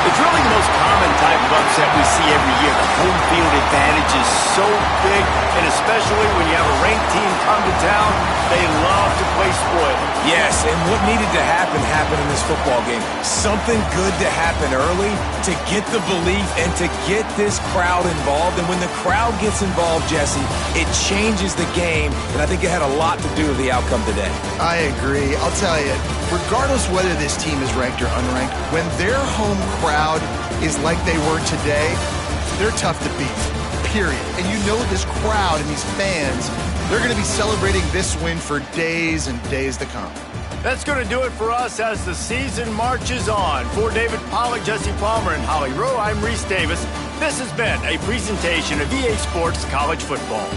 It's really the most common type of upset we see every year. The home field advantage is so big, and especially when you have a ranked team come to town, they love to play spoil. Yes, and what needed to happen happened in this football game. Something good to happen early to get the belief and to get this crowd involved. And when the crowd gets involved, Jesse, it changes the game, and I think it had a lot to do with the outcome today. I agree. I'll tell you, regardless whether this team is ranked or unranked, when their home crowd is like they were today, they're tough to beat, period. And you know this crowd and these fans, they're going to be celebrating this win for days and days to come. That's going to do it for us as the season marches on. For David Pollack, Jesse Palmer, and Holly Rowe, I'm Reese Davis. This has been a presentation of EA Sports College Football.